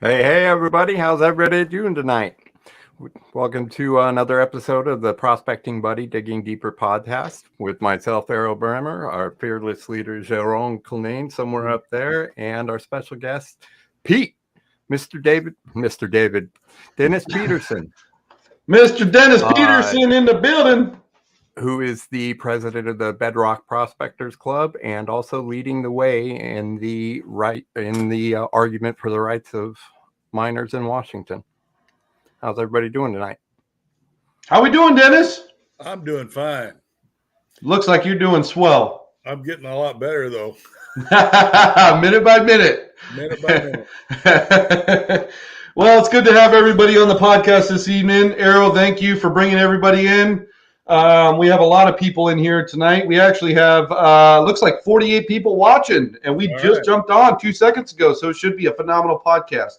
Hey, everybody. How's everybody doing tonight? Welcome to another episode of the Prospecting Buddy Digging Deeper podcast with myself, Errol Bremer, our fearless leader, Jerome Culnane, somewhere up there, and our special guest, Pete, Mr. David, Dennis Peterson, Mr. Dennis Peterson in the building, who is the president of the Bedrock Prospectors Club and also leading the way in the argument for the rights of miners in Washington. How's everybody doing tonight? How we doing, Dennis? I'm doing fine. Looks like you're doing swell. I'm getting a lot better, though. Minute by minute. Minute by minute. Well, it's good to have everybody on the podcast this evening. Errol, thank you for bringing everybody in. We have a lot of people in here tonight. We actually have, looks like 48 people watching, and we just jumped on 2 seconds ago, so it should be a phenomenal podcast.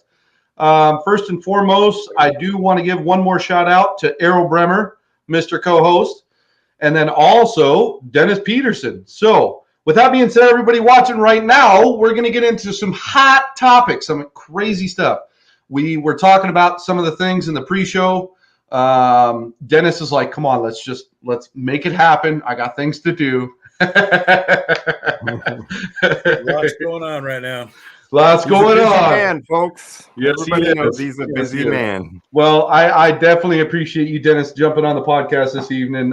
First and foremost, I do want to give one more shout out to Errol Bremer, Mr. Co-host, and then also Dennis Peterson. So with that being said, everybody watching right now, we're going to get into some hot topics, some crazy stuff. We were talking about some of the things in the pre-show. Dennis is like, come on, let's make it happen. I got things to do. Lots going on right now. Lots going on, man, folks. Yes, everybody knows he's a busy man. Well, I definitely appreciate you, Dennis, jumping on the podcast this evening.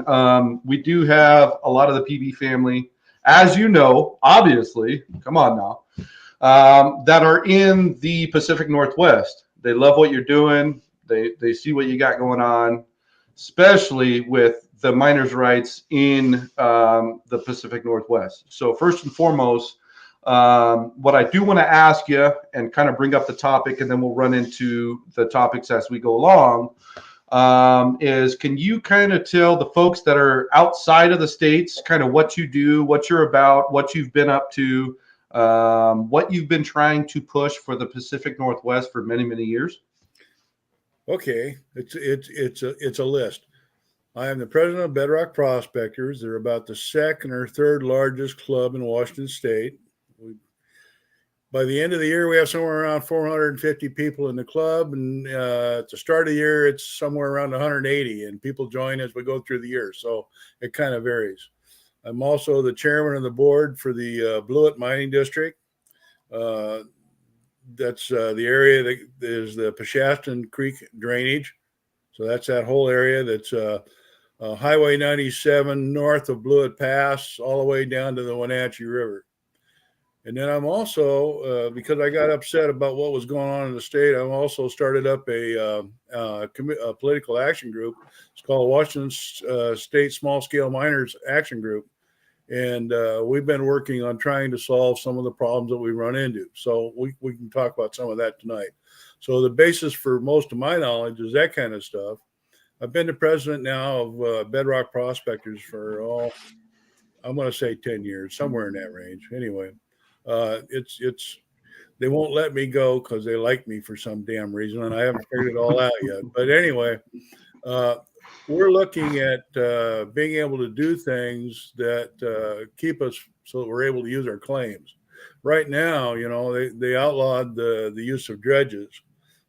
We do have a lot of the PB family, as you know, obviously, come on now, that are in the Pacific Northwest. They love what you're doing. They see what you got going on, especially with the miners' rights in the Pacific Northwest. So first and foremost, what I do want to ask you and kind of bring up the topic, and then we'll run into the topics as we go along, is can you kind of tell the folks that are outside of the States kind of what you do, what you're about, what you've been up to, what you've been trying to push for the Pacific Northwest for many, many years? Okay, it's a list. I am the president of Bedrock Prospectors. They're about the second or third largest club in Washington State. By the end of the year, we have somewhere around 450 people in the club, and at the start of the year, it's somewhere around 180, and people join as we go through the year, so it kind of varies. I'm also the chairman of the board for the Blewett Mining District. That's the area that is the Pashaston Creek drainage, so that's that whole area that's Highway 97 north of Blewett Pass all the way down to the Wenatchee River. And then I'm also, because I got upset about what was going on in the state, I've also started up a political action group. It's called Washington State Small Scale Miners Action Group. And we've been working on trying to solve some of the problems that we run into. So we can talk about some of that tonight. So the basis for most of my knowledge is that kind of stuff. I've been the president now of Bedrock Prospectors for, I'm going to say 10 years, somewhere in that range. Anyway. They won't let me go because they like me for some damn reason, and I haven't figured it all out yet. But anyway, we're looking at being able to do things that keep us so that we're able to use our claims. Right now, you know, they outlawed the use of dredges,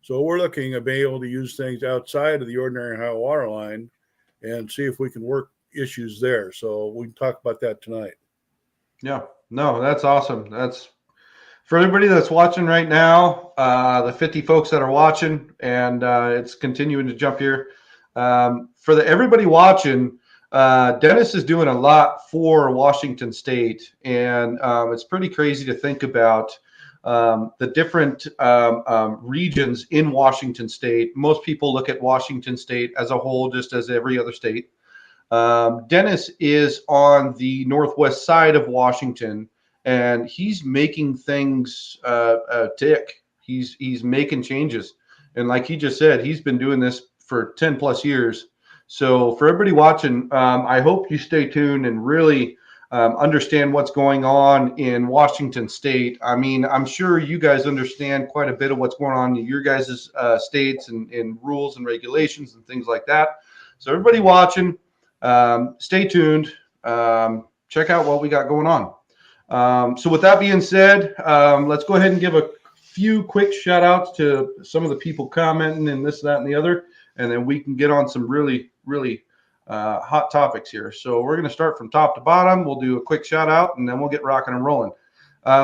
so we're looking at being able to use things outside of the ordinary high water line and see if we can work issues there. So we can talk about that tonight. Yeah. No, that's awesome. That's for everybody that's watching right now, the 50 folks that are watching, and it's continuing to jump here. For everybody watching, Dennis is doing a lot for Washington State, and it's pretty crazy to think about the different regions in Washington State. Most people look at Washington State as a whole, just as every other state. Dennis is on the northwest side of Washington, and he's making things tick. He's making changes, and like he just said, he's been doing this for 10 plus years. So for everybody watching, I hope you stay tuned and really understand what's going on in Washington State. I mean, I'm sure you guys understand quite a bit of what's going on in your guys' states and rules and regulations and things like that. So everybody watching, stay tuned. Check out what we got going on. So with that being said, let's go ahead and give a few quick shout outs to some of the people commenting and this, that, and the other, and then we can get on some really, really hot topics here. So we're going to start from top to bottom. We'll do a quick shout out, and then we'll get rocking and rolling.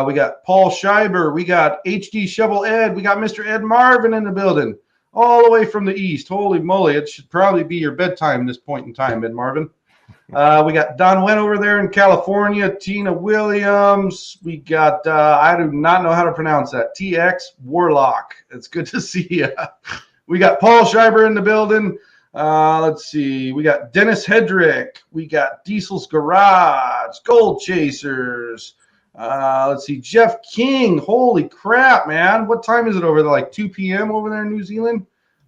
We got Paul Scheiber. We got HD Shovel Ed. We got Mr. Ed Marvin in the building, all the way from the east. Holy moly, it should probably be your bedtime this point in time, Ed Marvin. We got Don Wen over there in California, Tina Williams. We got, I do not know how to pronounce that, TX Warlock. It's good to see you. We got Paul Schreiber in the building. Let's see. We got Dennis Hedrick. We got Diesel's Garage, Gold Chasers. Let's see. Jeff King. Holy crap, man. What time is it over there? Like 2 p.m. over there in New Zealand?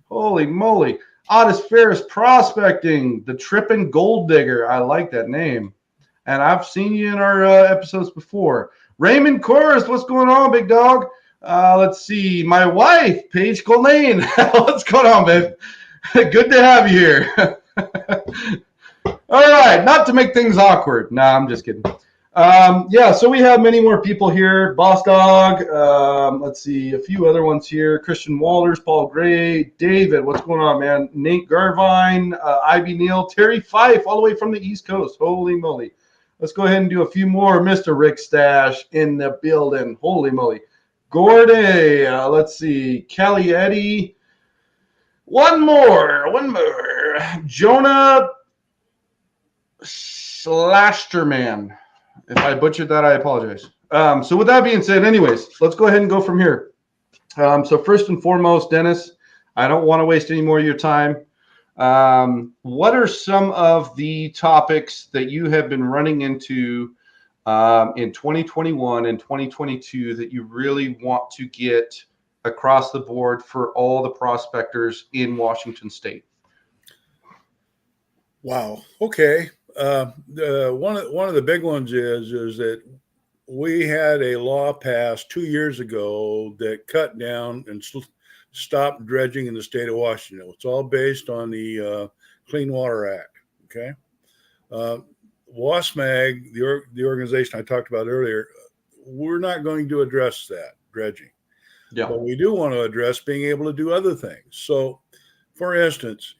Holy moly. Otis Ferris Prospecting, the Trippin' Gold Digger. I like that name. And I've seen you in our episodes before. Raymond Chorus, what's going on, big dog? Let's see. My wife, Paige Colleen. What's going on, babe? Good to have you here. All right. Not to make things awkward. Nah, I'm just kidding. Yeah, so we have many more people here. Boss Dog, let's see, a few other ones here. Christian Walters, Paul Gray, David, what's going on, man? Nate Garvine, Ivy Neal, Terry Fife, all the way from the East Coast. Holy moly. Let's go ahead and do a few more. Mr. Rick Stash in the building. Holy moly. Gordy, let's see, Kelly Eddy. One more. Jonah Slashterman. If I butchered that, I apologize. So with that being said, anyways, let's go ahead and go from here. So first and foremost, Dennis, I don't want to waste any more of your time. What are some of the topics that you have been running into in 2021 and 2022 that you really want to get across the board for all the prospectors in Washington State? Wow. Okay. One of the big ones is that we had a law passed 2 years ago that cut down and stopped dredging in the state of Washington. It's all based on the Clean Water Act. Okay. WASMAG, the organization I talked about earlier, we're not going to address that dredging. Yeah. But we do want to address being able to do other things. So, for instance,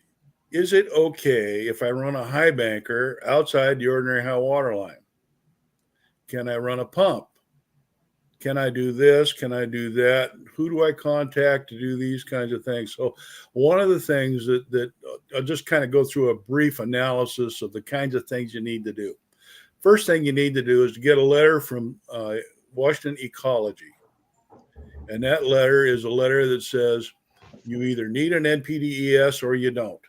is it okay if I run a high banker outside the ordinary high water line? Can I run a pump? Can I do this? Can I do that? Who do I contact to do these kinds of things? So one of the things that I'll just kind of go through a brief analysis of the kinds of things you need to do. First thing you need to do is to get a letter from Washington Ecology. And that letter is a letter that says you either need an NPDES or you don't.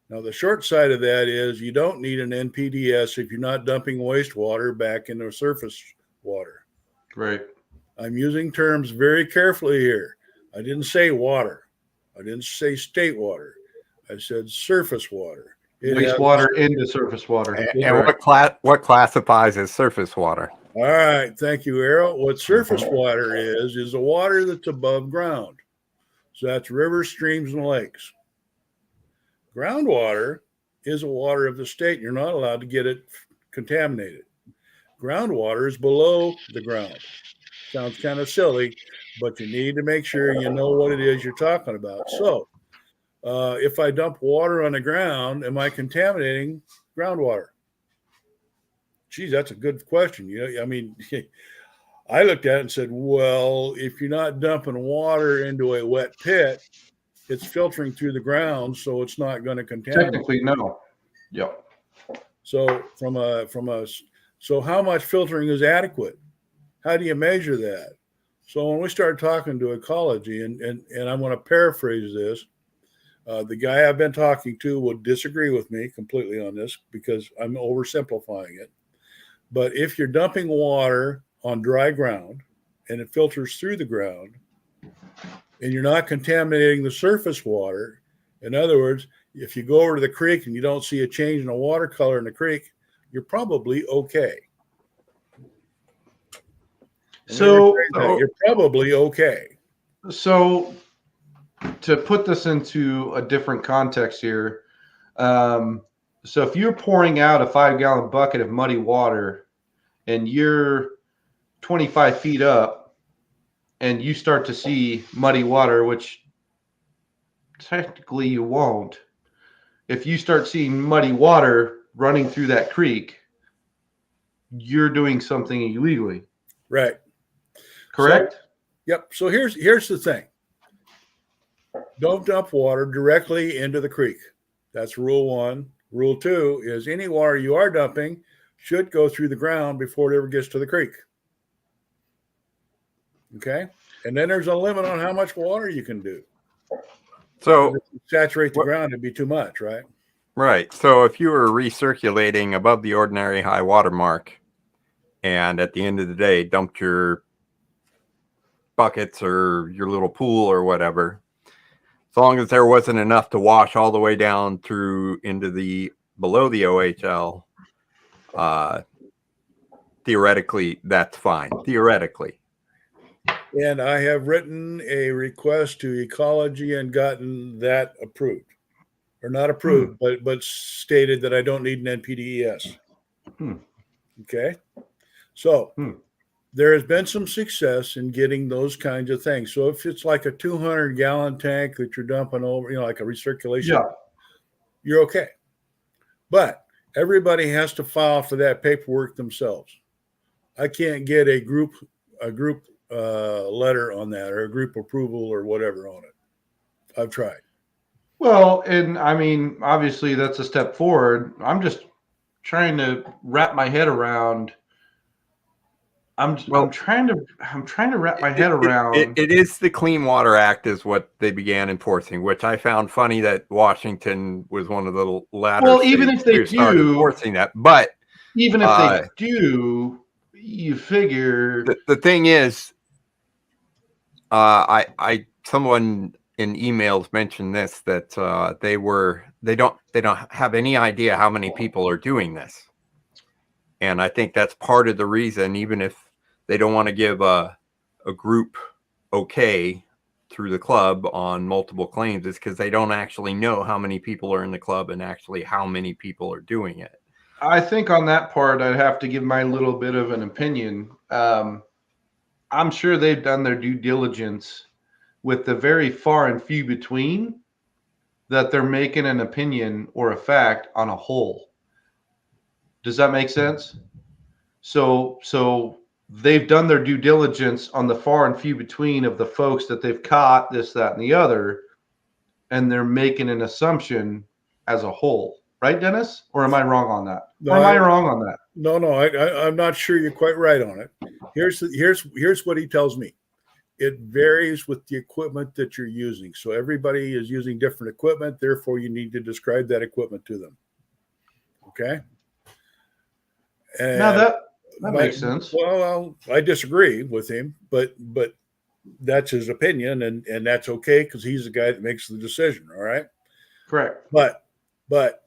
Now, the short side of that is you don't need an NPDES if you're not dumping wastewater back into surface water. Right. I'm using terms very carefully here. I didn't say water. I didn't say state water. I said surface water. Wastewater into surface water. And what classifies as surface water? All right. Thank you, Errol. What surface water is the water that's above ground. So that's rivers, streams, and lakes. Groundwater is a water of the state. You're not allowed to get it contaminated. Groundwater is below the ground. Sounds kind of silly, but you need to make sure you know what it is you're talking about. So if I dump water on the ground, am I contaminating groundwater? Geez, that's a good question. I mean, I looked at it and said, well, if you're not dumping water into a wet pit, it's filtering through the ground, so it's not going to contaminate. Technically, no. Yep. So so how much filtering is adequate? How do you measure that? So when we start talking to ecology, and I'm going to paraphrase this, the guy I've been talking to would disagree with me completely on this because I'm oversimplifying it. But if you're dumping water on dry ground and it filters through the ground, and you're not contaminating the surface water. In other words, if you go over to the creek and you don't see a change in the water color in the creek, you're probably okay. So you're probably okay. So to put this into a different context here, so if you're pouring out a 5-gallon bucket of muddy water and you're 25 feet up, and you start to see muddy water, which technically you won't, if you start seeing muddy water running through that creek, you're doing something illegally. Right. Correct? So, yep. So here's the thing. Don't dump water directly into the creek. That's rule 1. Rule 2 is any water you are dumping should go through the ground before it ever gets to the creek. Okay? And then there's a limit on how much water you can do. So if you saturate the ground, it'd be too much, right? Right. So if you were recirculating above the ordinary high water mark and at the end of the day dumped your buckets or your little pool or whatever, as long as there wasn't enough to wash all the way down through into the below the OHL, theoretically, that's fine. Theoretically. And I have written a request to Ecology and gotten that approved. Or not approved, but stated that I don't need an NPDES. Okay. So there has been some success in getting those kinds of things. So if it's like a 200-gallon tank that you're dumping over, like a recirculation, you're okay. But everybody has to file for that paperwork themselves. I can't get a group letter on that or a group approval or whatever on it. I've tried. Well, and I mean, obviously that's a step forward. I'm just trying to wrap my head around. I'm trying to wrap my head around. It is the Clean Water Act is what they began enforcing, which I found funny that Washington was one of the latter. Well, even if they start do enforcing that, but even if they do, you figure the thing is, someone in emails mentioned this that they don't have any idea how many people are doing this, and I think that's part of the reason. Even if they don't want to give a group okay through the club on multiple claims, is because they don't actually know how many people are in the club and actually how many people are doing it. I think on that part, I'd have to give my little bit of an opinion. I'm sure they've done their due diligence with the very far and few between that they're making an opinion or a fact on a whole. Does that make sense? So they've done their due diligence on the far and few between of the folks that they've caught, this, that, and the other, and they're making an assumption as a whole. Right, Dennis? Or am I wrong on that? No, or am I wrong on that? No, I'm not sure you're quite right on it. Here's what he tells me. It varies with the equipment that you're using. So everybody is using different equipment. Therefore, you need to describe that equipment to them. Okay. And now that makes sense. Well, I disagree with him, but that's his opinion, and that's okay because he's the guy that makes the decision. All right. Correct. But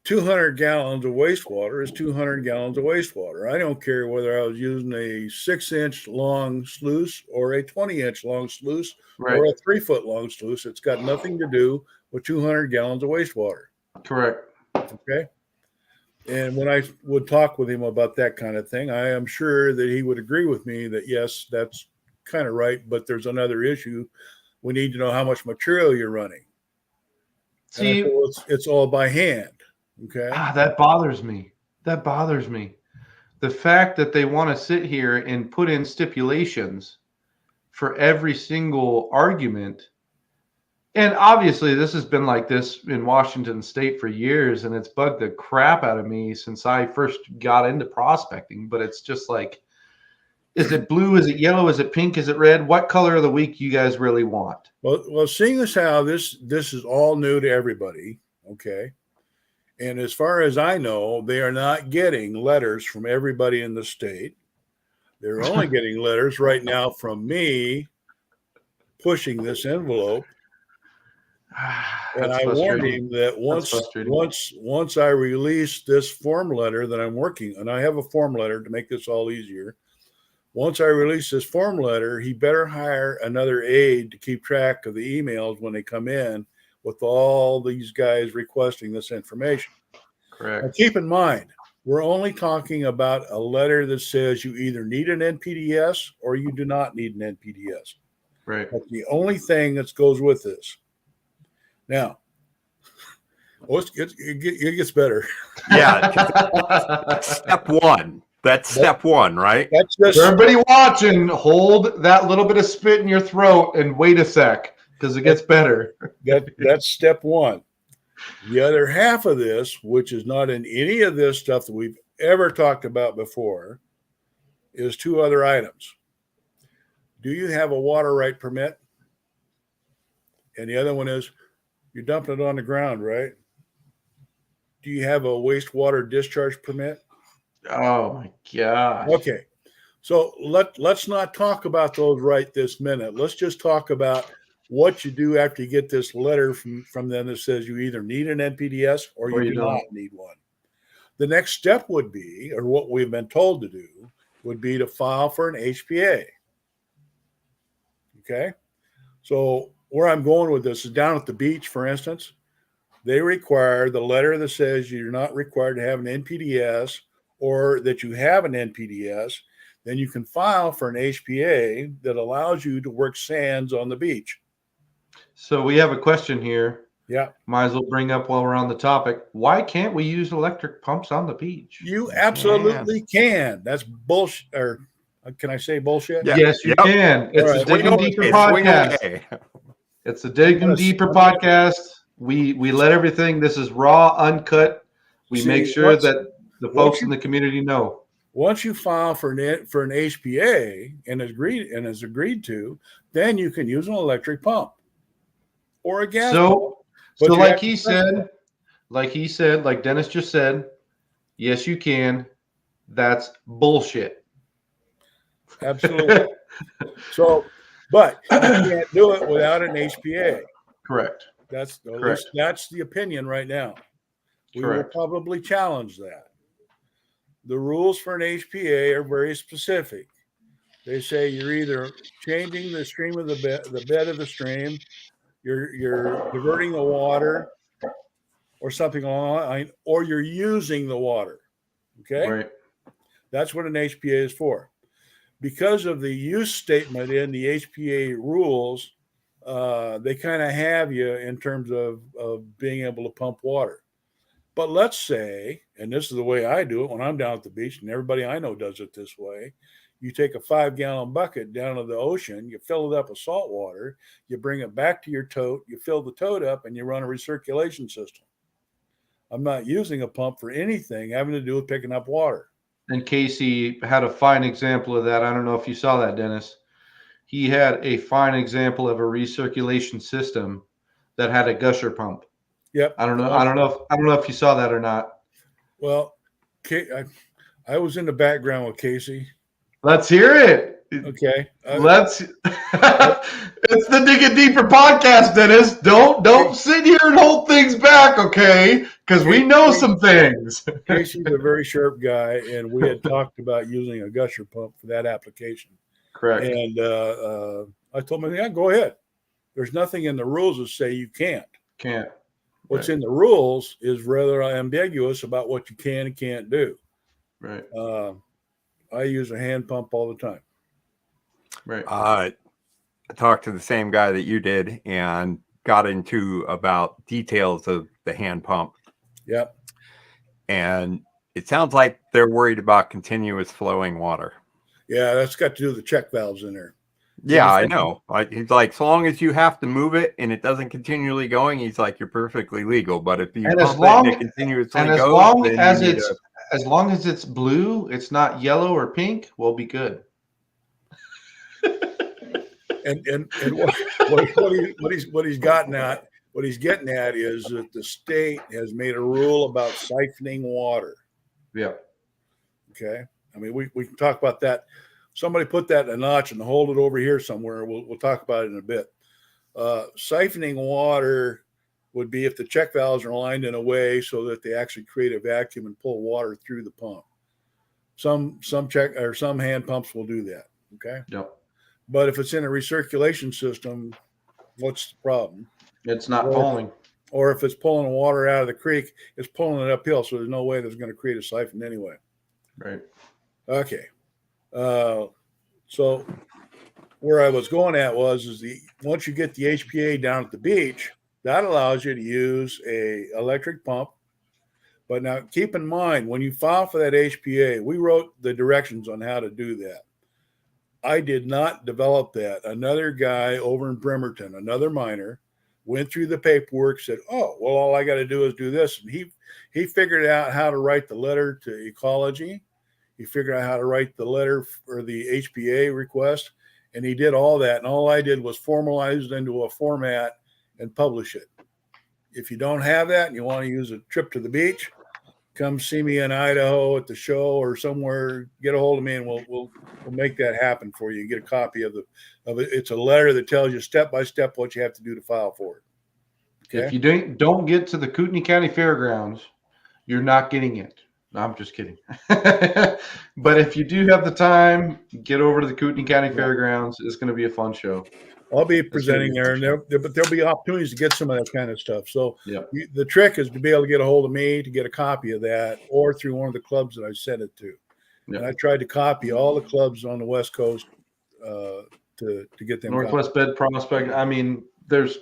200 gallons of wastewater is 200 gallons of wastewater. I don't care whether I was using a 6-inch long sluice or a 20-inch long sluice or a 3-foot long sluice. It's got nothing to do with 200 gallons of wastewater. Correct. Okay. And when I would talk with him about that kind of thing, I am sure that he would agree with me that, yes, that's kind of right. But there's another issue. We need to know how much material you're running. See, it's all by hand. Okay. That bothers me. The fact that they want to sit here and put in stipulations for every single argument. And obviously this has been like this in Washington State for years, and it's bugged the crap out of me since I first got into prospecting. But it's just like, is it blue? Is it yellow? Is it pink? Is it red? What color of the week you guys really want? Well, seeing as how this is all new to everybody, okay. And as far as I know, they are not getting letters from everybody in the state. They're only getting letters right now from me pushing this envelope. And I warned him that once I release this form letter that I'm working, and I have a form letter to make this all easier. Once I release this form letter, he better hire another aide to keep track of the emails when they come in with all these guys requesting this information. Correct. Now, keep in mind, We're only talking about a letter that says you either need an NPDES or you do not need an NPDES. Right. That's the only thing that goes with this. Now, it gets better. Yeah, that's step one. That's step one, right? That's For just everybody watching, hold that little bit of spit in your throat and wait a sec, because it gets better. that's step one. The other half of this, which is not in any of this stuff that we've ever talked about before, is two other items. Do you have a water right permit? And the other one is you're dumping it on the ground, right? Do you have a wastewater discharge permit? Oh my gosh. Okay. So let's not talk about those right this minute. Let's just talk about what you do after you get this letter from them that says you either need an NPDES or you do not need one. The next step would be, or what we've been told to do, would be to file for an HPA. Okay. So where I'm going with this is down at the beach, for instance, they require the letter that says you're not required to have an NPDES or that you have an NPDES. Then you can file for an HPA that allows you to work sands on the beach. So we have a question here. Yeah. Might as well bring up while we're on the topic. Why can't we use electric pumps on the beach? You absolutely can. That's bullshit. Or can I say bullshit? Yeah. Yes, you can. It's Right. a Digging Deeper Swing podcast. away. It's a Digging Deeper podcast. We let everything. This is raw, uncut. We make sure that the folks in the community know. Once you file for an HPA and is agreed to, then you can use an electric pump or a gas pump. So like he said, like Dennis just said, yes, you can. That's bullshit. Absolutely. So, but you can't do it without an HPA. Correct. That's Correct. That's the opinion right now. We Correct. will probably challenge that. The rules for an HPA are very specific. They say you're either changing the stream of the bed of the stream, you're diverting the water, or something along that line, or you're using the water. Okay, Right. That's what an HPA is for. Because of the use statement in the HPA rules, they kind of have you in terms of being able to pump water. But let's say, and this is the way I do it when I'm down at the beach, and everybody I know does it this way, you take a 5-gallon bucket down to the ocean, you fill it up with salt water, you bring it back to your tote, you fill the tote up, and you run a recirculation system. I'm not using a pump for anything having to do with picking up water. And Casey had a fine example of that. I don't know if you saw that, Dennis. He had a fine example of a recirculation system that had a gusher pump. Yep. I don't know if you saw that or not. Well, I was in the background with Casey. Let's hear it. Okay. It's the Digging Deeper podcast, Dennis. Don't sit here and hold things back, okay? Because we know some things. Casey's a very sharp guy, and we had talked about using a gusher pump for that application. Correct. And I told him, yeah, go ahead. There's nothing in the rules that say you can't. Can't. What's in the rules is rather ambiguous about what you can and can't do. Right. I use a hand pump all the time. Right. I talked to the same guy that you did and got into about details of the hand pump. Yep. And it sounds like they're worried about continuous flowing water. Yeah, that's got to do with the check valves in there. Yeah, I know. He's like, so long as you have to move it and it doesn't continually going, he's like, you're perfectly legal. But if you pump it and it continuously goes, as long as it's blue, it's not yellow or pink, we'll be good. And what he's getting at is that the state has made a rule about siphoning water. Yeah. Okay. I mean, we can talk about that. Somebody put that in a notch and hold it over here somewhere. We'll talk about it in a bit. Siphoning water would be if the check valves are aligned in a way so that they actually create a vacuum and pull water through the pump. Some hand pumps will do that. Okay. Yep. But if it's in a recirculation system, what's the problem? It's not falling. or if it's pulling the water out of the creek, it's pulling it uphill. So there's no way there's going to create a siphon anyway. Right. Okay. So where I was going at is once you get the HPA down at the beach, that allows you to use a electric pump. But now keep in mind, when you file for that HPA, we wrote the directions on how to do that. I did not develop that. Another guy over in Bremerton, another miner, went through the paperwork, said, oh, well, all I got to do is do this. And he figured out how to write the letter to ecology. He figured out how to write the letter for the HPA request. And he did all that. And all I did was formalize it into a format and publish it. If you don't have that and you want to use a trip to the beach, come see me in Idaho at the show or somewhere. Get a hold of me, and we'll make that happen for you. Get a copy of it. It's a letter that tells you step by step what you have to do to file for it. Okay? If you don't get to the Kootenai County Fairgrounds, you're not getting it. No, I'm just kidding. But if you do have the time, get over to the Kootenai County Fairgrounds. It's going to be a fun show. I'll be presenting there, and there'll be opportunities to get some of that kind of stuff. So the trick is to be able to get a hold of me to get a copy of that, or through one of the clubs that I sent it to. And I tried to copy all the clubs on the West Coast to get them. Northwest Bed Prospect. I mean, there's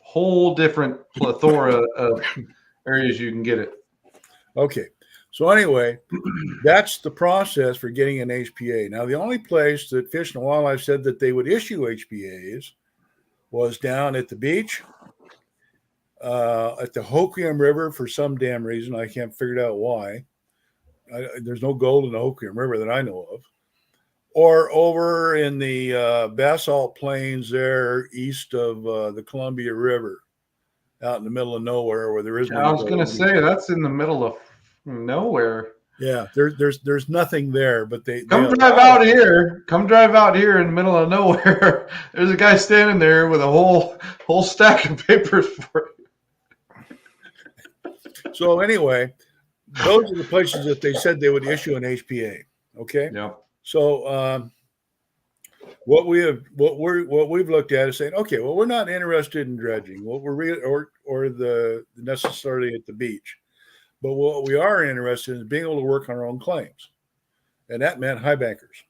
whole different plethora of areas you can get it. Okay. So anyway, that's the process for getting an HPA. Now, the only place that Fish and Wildlife said that they would issue HPAs was down at the beach, at the Hoquiam River for some damn reason. I can't figure out why. There's no gold in the Hoquiam River that I know of. Or over in the basalt plains there east of the Columbia River, out in the middle of nowhere where there is no gold. I was going to say, that's in the middle of nowhere. Yeah, there's nothing there, but they come drive out here. Come drive out here in the middle of nowhere. There's a guy standing there with a whole stack of papers for it. So anyway, those are the places that they said they would issue an HPA. Okay. Yeah. So what we've looked at is saying, okay, well, we're not interested in dredging. What we're or the necessarily at the beach. But what we are interested in is being able to work on our own claims. And that meant high bankers.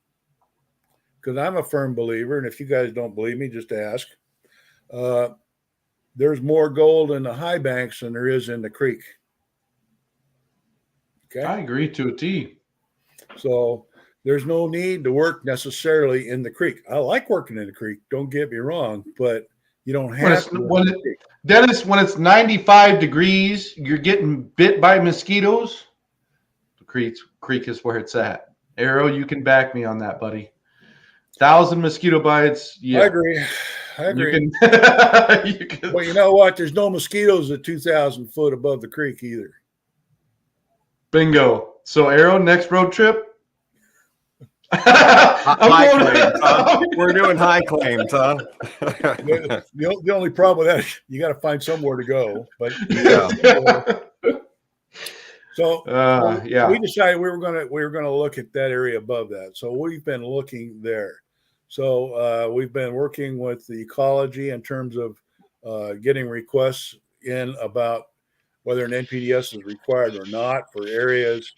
Because I'm a firm believer, and if you guys don't believe me, just ask. There's more gold in the high banks than there is in the creek. Okay? I agree to a T. So there's no need to work necessarily in the creek. I like working in the creek, don't get me wrong, but you don't have to. Dennis, when it's 95 degrees, you're getting bit by mosquitoes. The creek is where it's at. Arrow, you can back me on that, buddy. 1,000 mosquito bites. Yeah. I agree. You can. Well, you know what? There's no mosquitoes at 2,000 foot above the creek either. Bingo. So, Arrow, next road trip. High claims, huh? We're doing high claims, huh? The only problem with that is you got to find somewhere to go. But we decided we were going to look at that area above that. So we've been looking there. So we've been working with the ecology in terms of getting requests in about whether an NPDES is required or not for areas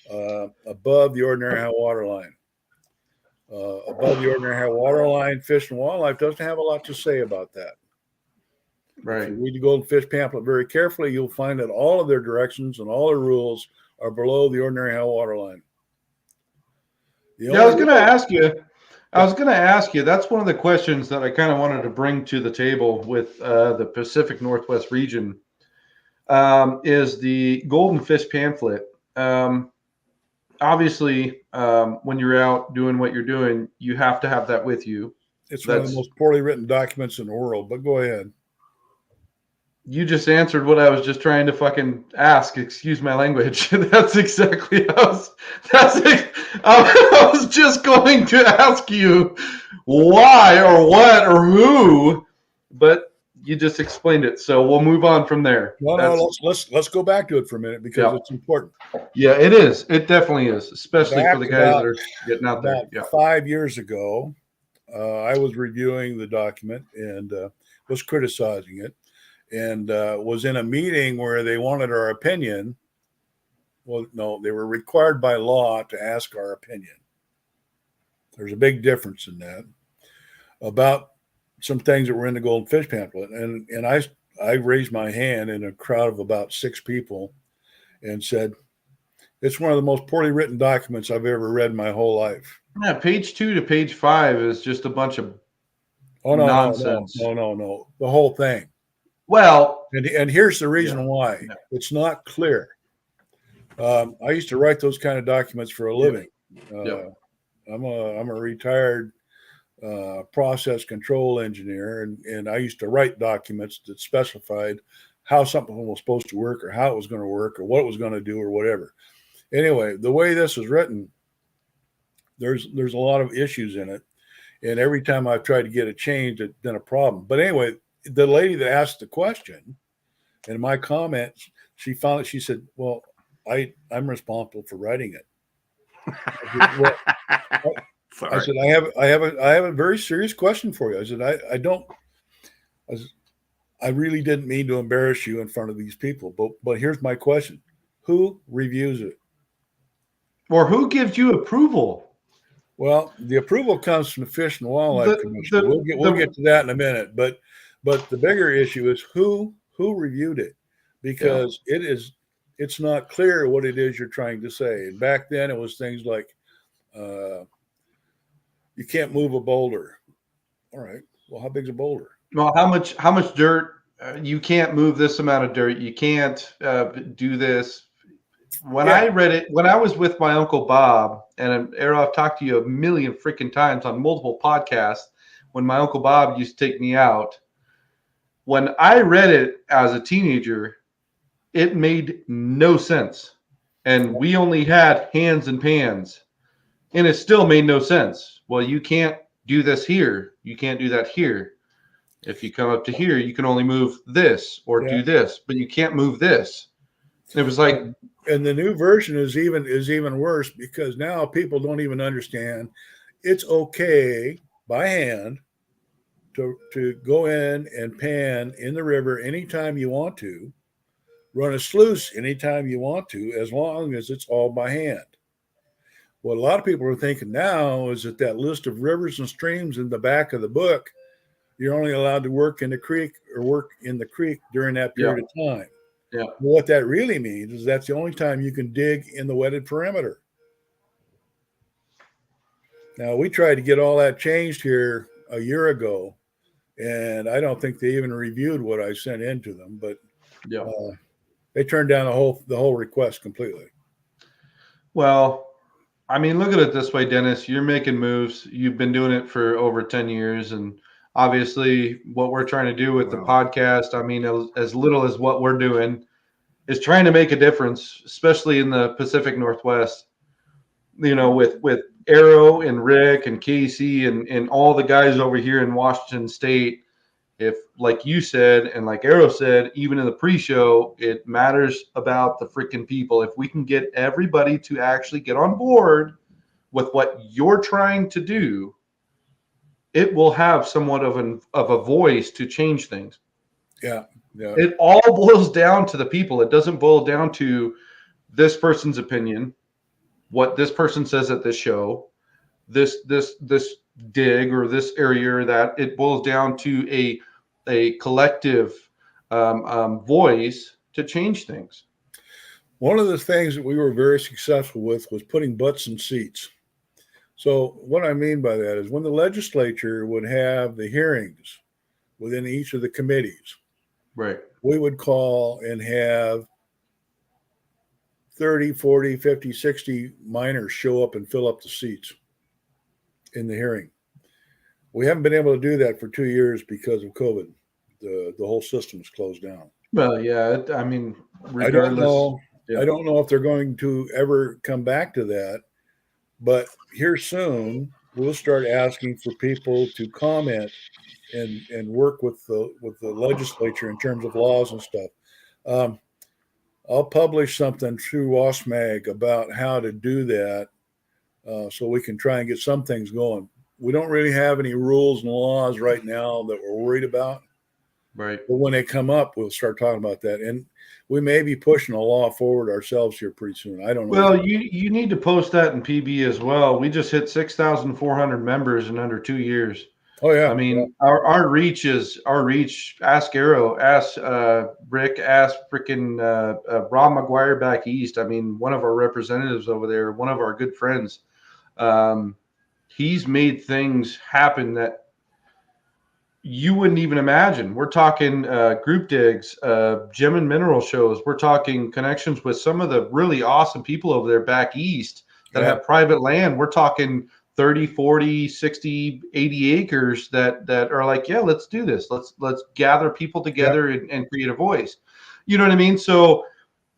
above the ordinary high water line. Above the ordinary high water line, Fish and Wildlife doesn't have a lot to say about that. Right. If you read the Golden Fish pamphlet very carefully, you'll find that all of their directions and all their rules are below the ordinary high water line. I was going to ask you. That's one of the questions that I kind of wanted to bring to the table with the Pacific Northwest region. Is the Golden Fish pamphlet. Obviously, when you're out doing what you're doing, you have to have that with you. It's one of the most poorly written documents in the world, but go ahead. You just answered what I was just trying to fucking ask. Excuse my language. That's exactly I was just going to ask you why or what or who, but you just explained it, so we'll move on from there. No, let's go back to it for a minute because it's important. Yeah, it is. It definitely is, especially for the guys that are getting out there. Yeah. 5 years ago, I was reviewing the document and was criticizing it, and was in a meeting where they wanted our opinion. Well, no, they were required by law to ask our opinion. There's a big difference in that about some things that were in the golden fish pamphlet. And I raised my hand in a crowd of about 6 people and said, it's one of the most poorly written documents I've ever read in my whole life. Yeah, page 2 to page 5 is just a bunch of nonsense. No. The whole thing. Well, and here's the reason why. Yeah. It's not clear. I used to write those kind of documents for a living. I'm a retired process control engineer, and I used to write documents that specified how something was supposed to work, or how it was going to work, or what it was going to do, or whatever. Anyway, the way this is written, there's a lot of issues in it, and every time I've tried to get it changed, it's been a problem. But anyway, the lady that asked the question, in my comments, she said, "Well, I'm responsible for writing it." I said, I have a very serious question for you. I said, I really didn't mean to embarrass you in front of these people, but here's my question: who reviews it? Or who gives you approval? Well, the approval comes from the Fish and Wildlife Commission. We'll get to that in a minute. But the bigger issue is who reviewed it, because it's not clear what it is you're trying to say. And back then it was things like you can't move a boulder. All right. Well, how big's a boulder? Well, how much dirt? You can't move this amount of dirt. You can't do this. When I read it, when I was with my Uncle Bob, and Arrow, I've talked to you a million freaking times on multiple podcasts, when my Uncle Bob used to take me out, when I read it as a teenager, it made no sense. And we only had hands and pans, and it still made no sense. Well, you can't do this here. You can't do that here. If you come up to here, you can only move this or do this, but you can't move this. It was like, and the new version is even worse, because now people don't even understand it's okay by hand to go in and pan in the river anytime you want to, run a sluice anytime you want to, as long as it's all by hand. What a lot of people are thinking now is that list of rivers and streams in the back of the book, you're only allowed to work in the creek during that period of time. Yeah. Well, what that really means is that's the only time you can dig in the wetted perimeter. Now, we tried to get all that changed here a year ago, and I don't think they even reviewed what I sent in to them, but they turned down the whole request completely. Well, I mean, look at it this way, Dennis. You're making moves. You've been doing it for over 10 years, and obviously what we're trying to do with the podcast, I mean, as little as what we're doing, is trying to make a difference, especially in the Pacific Northwest, you know, with Arrow and Rick and Casey and all the guys over here in Washington State. If, like you said, and like Arrow said, even in the pre-show, it matters about the freaking people. If we can get everybody to actually get on board with what you're trying to do, it will have somewhat of a voice to change things. Yeah. It all boils down to the people. It doesn't boil down to this person's opinion, what this person says at this show, this dig or this area or that. It boils down to a collective voice to change things. One of the things that we were very successful with was putting butts in seats. So what I mean by that is when the legislature would have the hearings within each of the committees, right, we would call and have 30, 40, 50, 60 miners show up and fill up the seats in the hearing. We haven't been able to do that for 2 years because of COVID. The whole system is closed down. Well, yeah, I mean, regardless. I don't know if they're going to ever come back to that, but here soon we'll start asking for people to comment and work with the legislature in terms of laws and stuff. I'll publish something through WASMAG about how to do that, so we can try and get some things going. We don't really have any rules and laws right now that we're worried about, Right. But when they come up, we'll start talking about that. And we may be pushing a law forward ourselves here pretty soon. I don't know. Well, you need to post that in PB as well. We just hit 6,400 members in under 2 years. Oh yeah. I mean, our reach. Ask Arrow, ask Rick, ask freaking Rob McGuire back east. I mean, one of our representatives over there, one of our good friends. He's made things happen that you wouldn't even imagine. We're talking group digs, gem and mineral shows. We're talking connections with some of the really awesome people over there back east that have private land. We're talking 30, 40, 60, 80 acres that are like, yeah, let's do this. Let's gather people together and create a voice. You know what I mean? So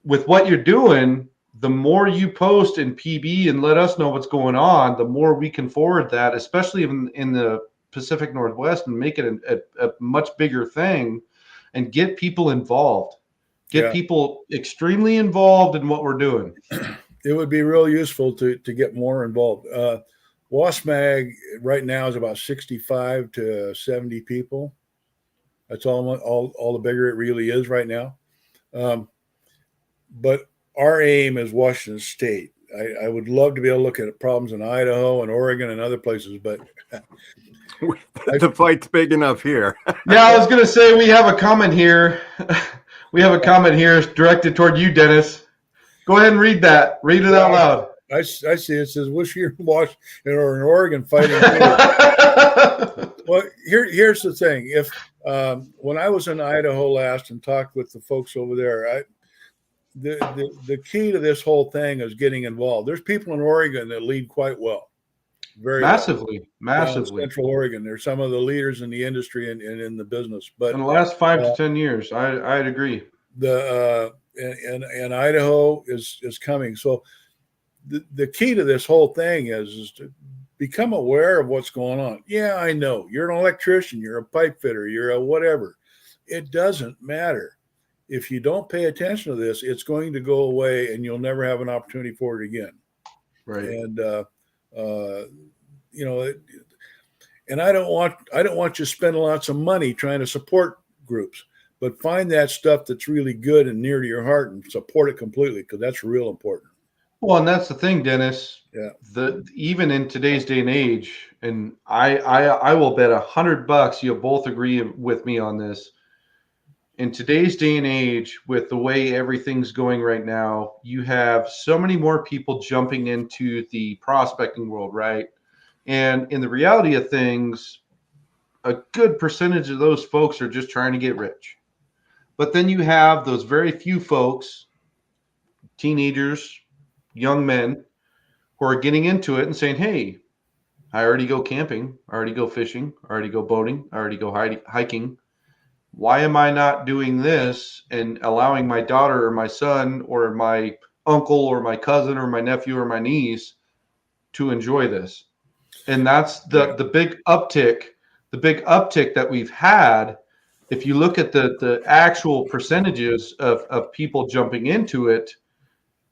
with what you're doing, the more you post in PB and let us know what's going on, the more we can forward that, especially in the Pacific Northwest, and make it a much bigger thing and get people involved. Get people extremely involved in what we're doing. It would be real useful to get more involved. WASMAG right now is about 65 to 70 people. That's all the bigger it really is right now. But our aim is Washington State. I would love to be able to look at problems in Idaho and Oregon and other places, but the fight's big enough here. Yeah, I was going to say we have a comment here. We have a comment here directed toward you, Dennis. Go ahead and read that. Read it out loud. I see it says, wish you're in Washington or in Oregon fighting. Well, here's the thing. If when I was in Idaho last and talked with the folks over there, the key to this whole thing is getting involved. There's people in Oregon that lead quite well. Very massively. Central Oregon. They're some of the leaders in the industry and in the business. But in the last 5 to 10 years, I'd agree. And Idaho is coming. So the key to this whole thing is to become aware of what's going on. Yeah, I know. You're an electrician, you're a pipe fitter, you're a whatever. It doesn't matter. If you don't pay attention to this, it's going to go away and you'll never have an opportunity for it again. Right. And and I don't want you spending lots of money trying to support groups, but find that stuff that's really good and near to your heart and support it completely, because that's real important. Well, and that's the thing, Dennis. Yeah. Even in today's day and age, and I will bet $100 you'll both agree with me on this. In today's day and age, with the way everything's going right now, you have so many more people jumping into the prospecting world, right? And in the reality of things, a good percentage of those folks are just trying to get rich. But then you have those very few folks, teenagers, young men, who are getting into it and saying, hey, I already go camping, I already go fishing, I already go boating, I already go hiking. Why am I not doing this and allowing my daughter or my son or my uncle or my cousin or my nephew or my niece to enjoy this? And that's the big uptick that we've had. If you look at the actual percentages of people jumping into it,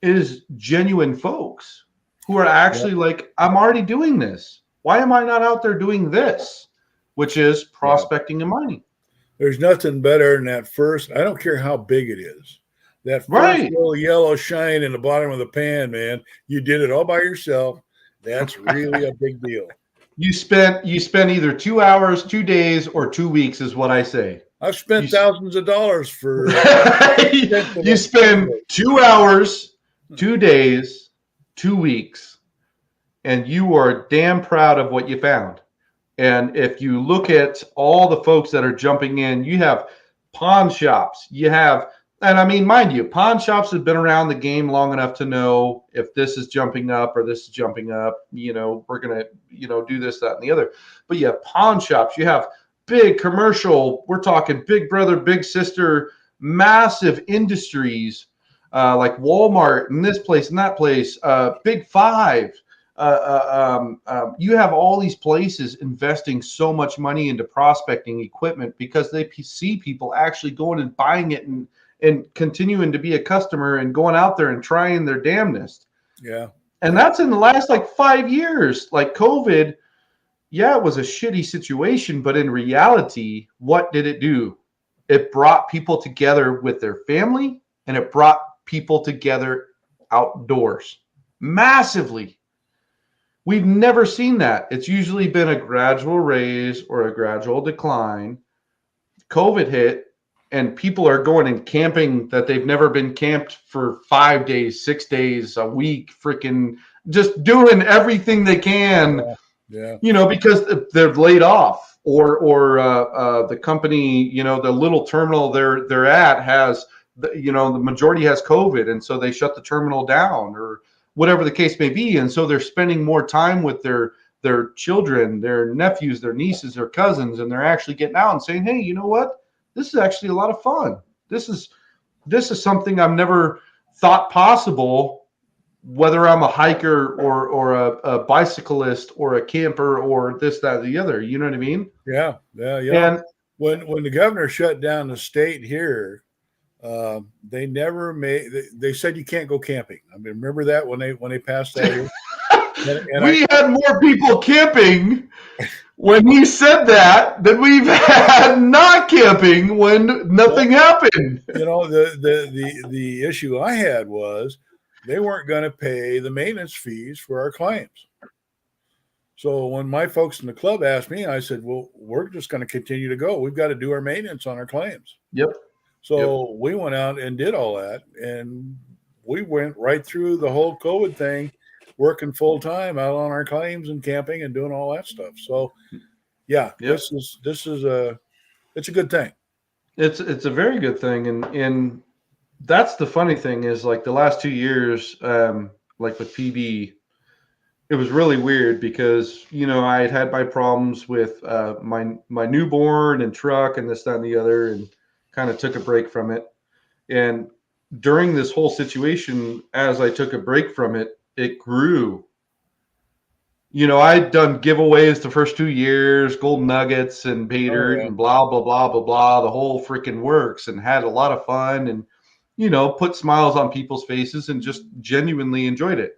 is genuine folks who are actually like, I'm already doing this. Why am I not out there doing this? Which is prospecting and mining. There's nothing better than that first. I don't care how big it is. That first little yellow shine in the bottom of the pan, man. You did it all by yourself. That's really a big deal. You spent either 2 hours, 2 days, or 2 weeks, is what I say. I've spent thousands of dollars for. You spend 2 hours, 2 days, 2 weeks, and you are damn proud of what you found. And if you look at all the folks that are jumping in, you have pawn shops, and I mean, mind you, pawn shops have been around the game long enough to know if this is jumping up or this is jumping up, we're going to, do this, that, and the other. But you have pawn shops, you have big commercial, we're talking big brother, big sister, massive industries like Walmart and this place and that place, Big Five. You have all these places investing so much money into prospecting equipment because they see people actually going and buying it and continuing to be a customer and going out there and trying their damnedest. Yeah. And that's in the last 5 years. Like COVID, it was a shitty situation, but in reality, what did it do? It brought people together with their family, and it brought people together outdoors massively. We've never seen that. It's usually been a gradual raise or a gradual decline. COVID hit, and people are going and camping that they've never been camped for 5 days, 6 days, a week, freaking just doing everything they can, Yeah. because they're laid off, or the company, the little terminal they're at has, the majority has COVID, and so they shut the terminal down, or whatever the case may be, and so they're spending more time with their children, their nephews, their nieces, their cousins, and they're actually getting out and saying, hey, you know what? This is actually a lot of fun. This is something I've never thought possible, whether I'm a hiker or a bicyclist or a camper or this, that, or the other. You know what I mean? Yeah. And when the governor shut down the state here, they never made. They said you can't go camping. I mean, remember that when they passed that here? And we had more people camping when he said that than we've had not camping when nothing happened. The issue I had was they weren't going to pay the maintenance fees for our claims. So when my folks in the club asked me, I said, well, we're just going to continue to go. We've got to do our maintenance on our claims. Yep. So we went out and did all that, and we went right through the whole COVID thing, working full time out on our claims and camping and doing all that stuff. So, yeah, Yep. this is it's a good thing. It's a very good thing, and that's the funny thing is, like, the last 2 years, like with PB, it was really weird because I had my problems with my newborn and truck and this, that, and the other, and kind of took a break from it. And during this whole situation, as I took a break from it, it grew. I'd done giveaways the first 2 years, golden nuggets and pay dirt and blah, blah, blah, blah, blah, the whole freaking works, and had a lot of fun and, put smiles on people's faces and just genuinely enjoyed it.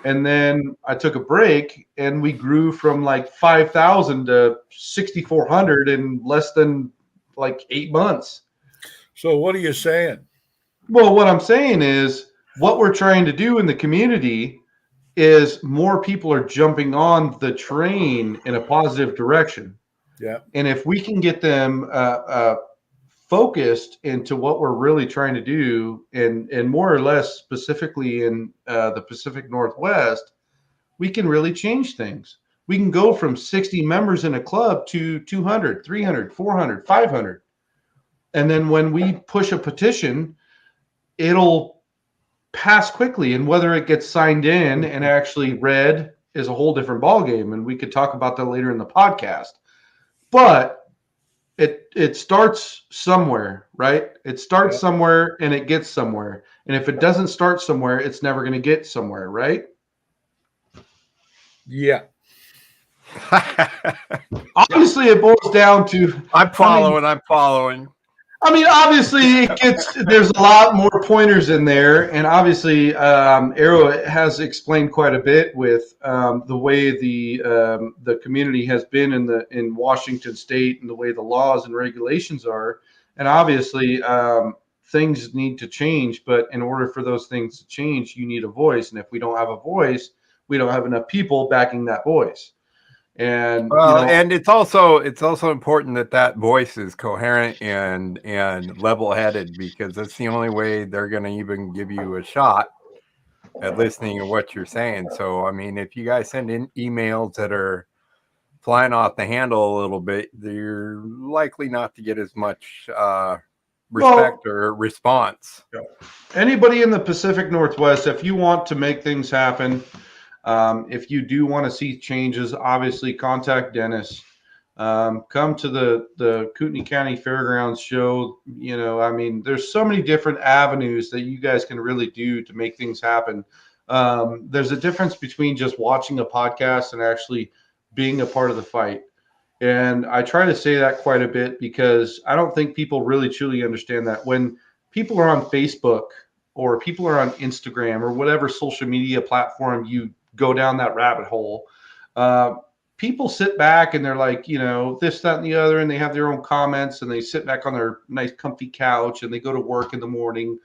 And then I took a break, and we grew from like 5,000 to 6,400 in less than like 8 months. So what are you saying? Well, what I'm saying is what we're trying to do in the community is more people are jumping on the train in a positive direction. Yeah. And if we can get them focused into what we're really trying to do, and more or less specifically in the Pacific Northwest, we can really change things. We can go from 60 members in a club to 200, 300, 400, 500. And then when we push a petition, it'll pass quickly. And whether it gets signed in and actually read is a whole different ballgame. And we could talk about that later in the podcast. But it starts somewhere, right? It starts somewhere and it gets somewhere. And if it doesn't start somewhere, it's never going to get somewhere, right? Yeah. Obviously, it boils down to I'm following. I mean, obviously, there's a lot more pointers in there, and obviously, Arrow has explained quite a bit with the way the community has been in Washington State, and the way the laws and regulations are, and obviously, things need to change. But in order for those things to change, you need a voice, and if we don't have a voice, we don't have enough people backing that voice. And and it's also important that voice is coherent and level-headed, because that's the only way they're going to even give you a shot at listening to what you're saying. So I mean, if you guys send in emails that are flying off the handle a little bit, you're likely not to get as much respect or response. Anybody in the Pacific Northwest, if you want to make things happen, if you do want to see changes, obviously contact Dennis. Come to the Kootenai County Fairgrounds show. I mean, there's so many different avenues that you guys can really do to make things happen. There's a difference between just watching a podcast and actually being a part of the fight. And I try to say that quite a bit, because I don't think people really truly understand that. When people are on Facebook or people are on Instagram or whatever social media platform you go down that rabbit hole, people sit back and they're like, this, that, and the other, and they have their own comments, and they sit back on their nice comfy couch and they go to work in the morning.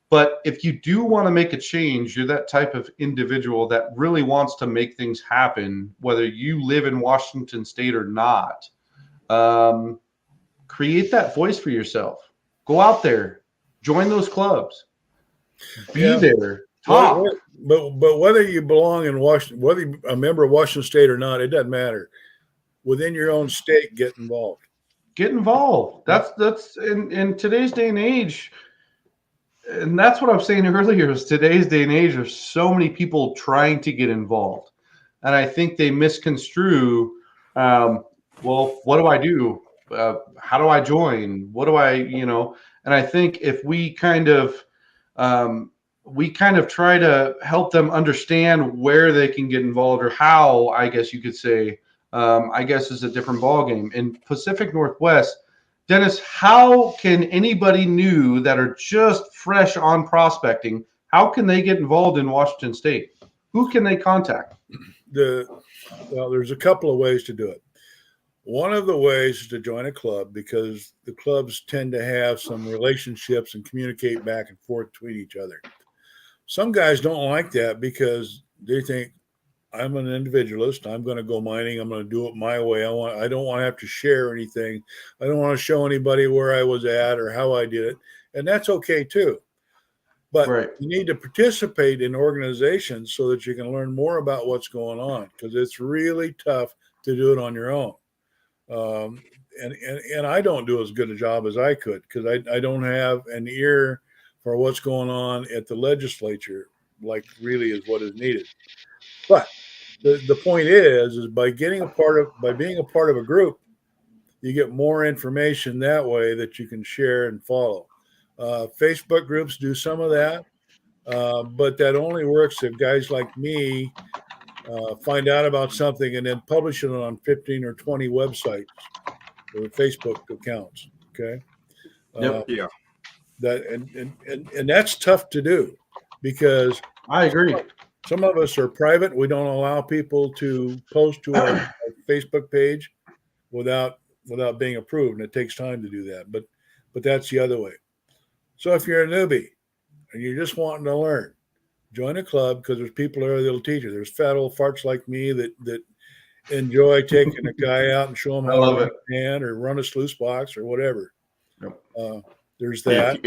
But if you do want to make a change, you're that type of individual that really wants to make things happen, whether you live in Washington State or not. Create that voice for yourself. Go out there, join those clubs, be there, talk. But whether you belong in Washington, whether you're a member of Washington State or not, it doesn't matter. Within your own state, get involved. Get involved. That's in today's day and age. And that's what I was saying earlier, is today's day and age, there's so many people trying to get involved. And I think they misconstrue, well, what do I do? How do I join? What do I, and I think if we kind of try to help them understand where they can get involved, or how, I guess you could say, I guess is a different ballgame. In Pacific Northwest, Dennis, how can anybody new that are just fresh on prospecting, how can they get involved in Washington State? Who can they contact? Well, there's a couple of ways to do it. One of the ways is to join a club, because the clubs tend to have some relationships and communicate back and forth between each other. Some guys don't like that because they think, I'm an individualist. I'm going to go mining. I'm going to do it my way. I don't want to have to share anything. I don't want to show anybody where I was at or how I did it. And that's okay too. But You need to participate in organizations so that you can learn more about what's going on, because it's really tough to do it on your own. And I don't do as good a job as I could, because I don't have an ear for what's going on at the legislature, like really is what is needed. But the point is by being a part of a group, you get more information that way that you can share and follow. Facebook groups do some of that, but that only works if guys like me find out about something and then publish it on 15 or 20 websites or Facebook accounts. Okay. Yeah. That and that's tough to do, because I agree. Some of us are private. We don't allow people to post to our Facebook page without being approved, and it takes time to do that. But that's the other way. So if you're a newbie and you're just wanting to learn, join a club, because there's people there that'll teach you. There's fat old farts like me that enjoy taking a guy out and show him how to hand or run a sluice box or whatever. Yep. There's that.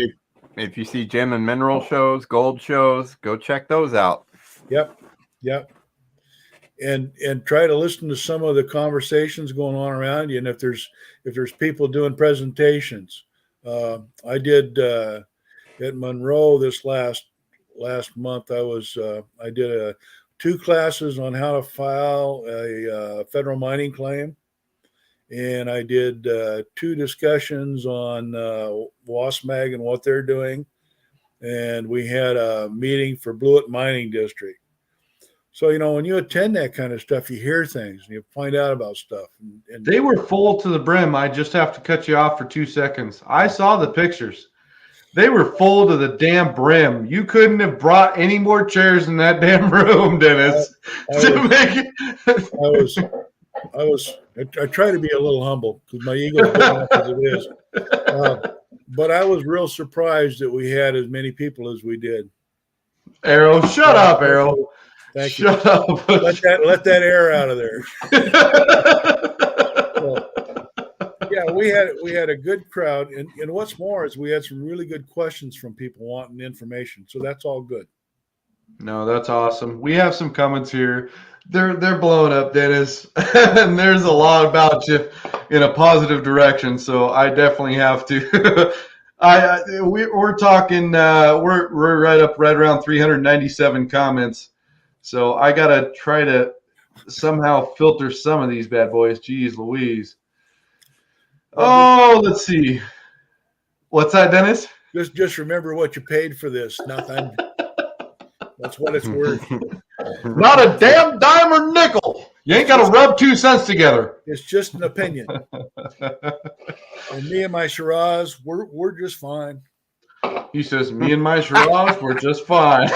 If you see gem and mineral shows, gold shows, go check those out. Yep. And try to listen to some of the conversations going on around you. And if there's people doing presentations, I did at Monroe this last month. I did 2 classes on how to file a federal mining claim, and I did 2 discussions on WASMAG and what they're doing. And we had a meeting for Blewett Mining District. So, when you attend that kind of stuff, you hear things and you find out about stuff. And they were full to the brim. I just have to cut you off for 2 seconds. I saw the pictures. They were full to the damn brim. You couldn't have brought any more chairs in that damn room, Dennis. I try to be a little humble, because my ego is big enough as it is. But I was real surprised that we had as many people as we did. Arrow, shut up, Arrow. Thank you. Shut up. Let that air out of there. Yeah, we had a good crowd, and what's more is we had some really good questions from people wanting information. So that's all good. No, that's awesome. We have some comments here. They're blowing up, Dennis, and there's a lot about you in a positive direction. So I definitely have to. We're talking. We're right around 397 comments. So I gotta try to somehow filter some of these bad boys. Jeez Louise. Oh, let's see. What's that, Dennis? Just remember what you paid for this. Nothing. That's what it's worth. Not a damn dime or nickel. You ain't got to rub 2 cents together. It's just an opinion. And me and my Shiraz, we're just fine. He says, me and my Shiraz, we're just fine.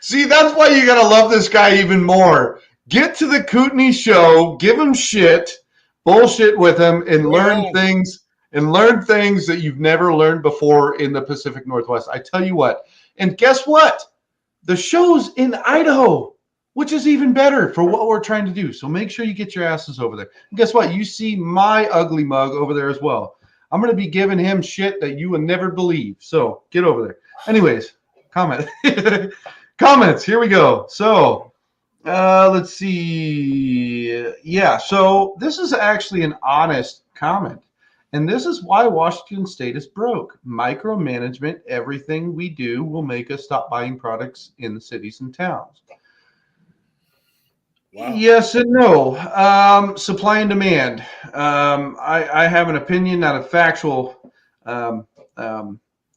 See, that's why you got to love this guy even more. Get to the Kootenai show, give him shit, bullshit with him, and learn things that you've never learned before in the Pacific Northwest. I tell you what. And guess what? The show's in Idaho, which is even better for what we're trying to do. So make sure you get your asses over there. And guess what? You see my ugly mug over there as well. I'm going to be giving him shit that you would never believe. So get over there. Anyways, comments. Here we go. So let's see. Yeah, so this is actually an honest comment. And this is why Washington State is broke. Micromanagement, everything we do will make us stop buying products in the cities and towns. Wow. Yes and no. Supply and demand. I have an opinion, not a factual. What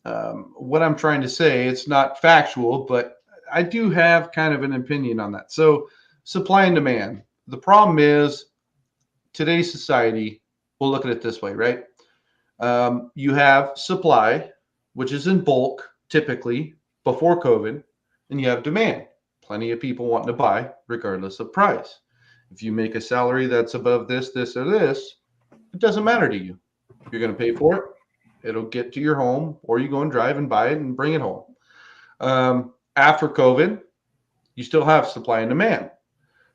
I'm trying to say, it's not factual, but I do have kind of an opinion on that. So supply and demand. The problem is today's society, we'll look at it this way, right? You have supply, which is in bulk, typically before COVID, and you have demand. Plenty of people wanting to buy, regardless of price. If you make a salary that's above this, this, or this, it doesn't matter to you. You're going to pay for it. It'll get to your home, or you go and drive and buy it and bring it home. After COVID, you still have supply and demand.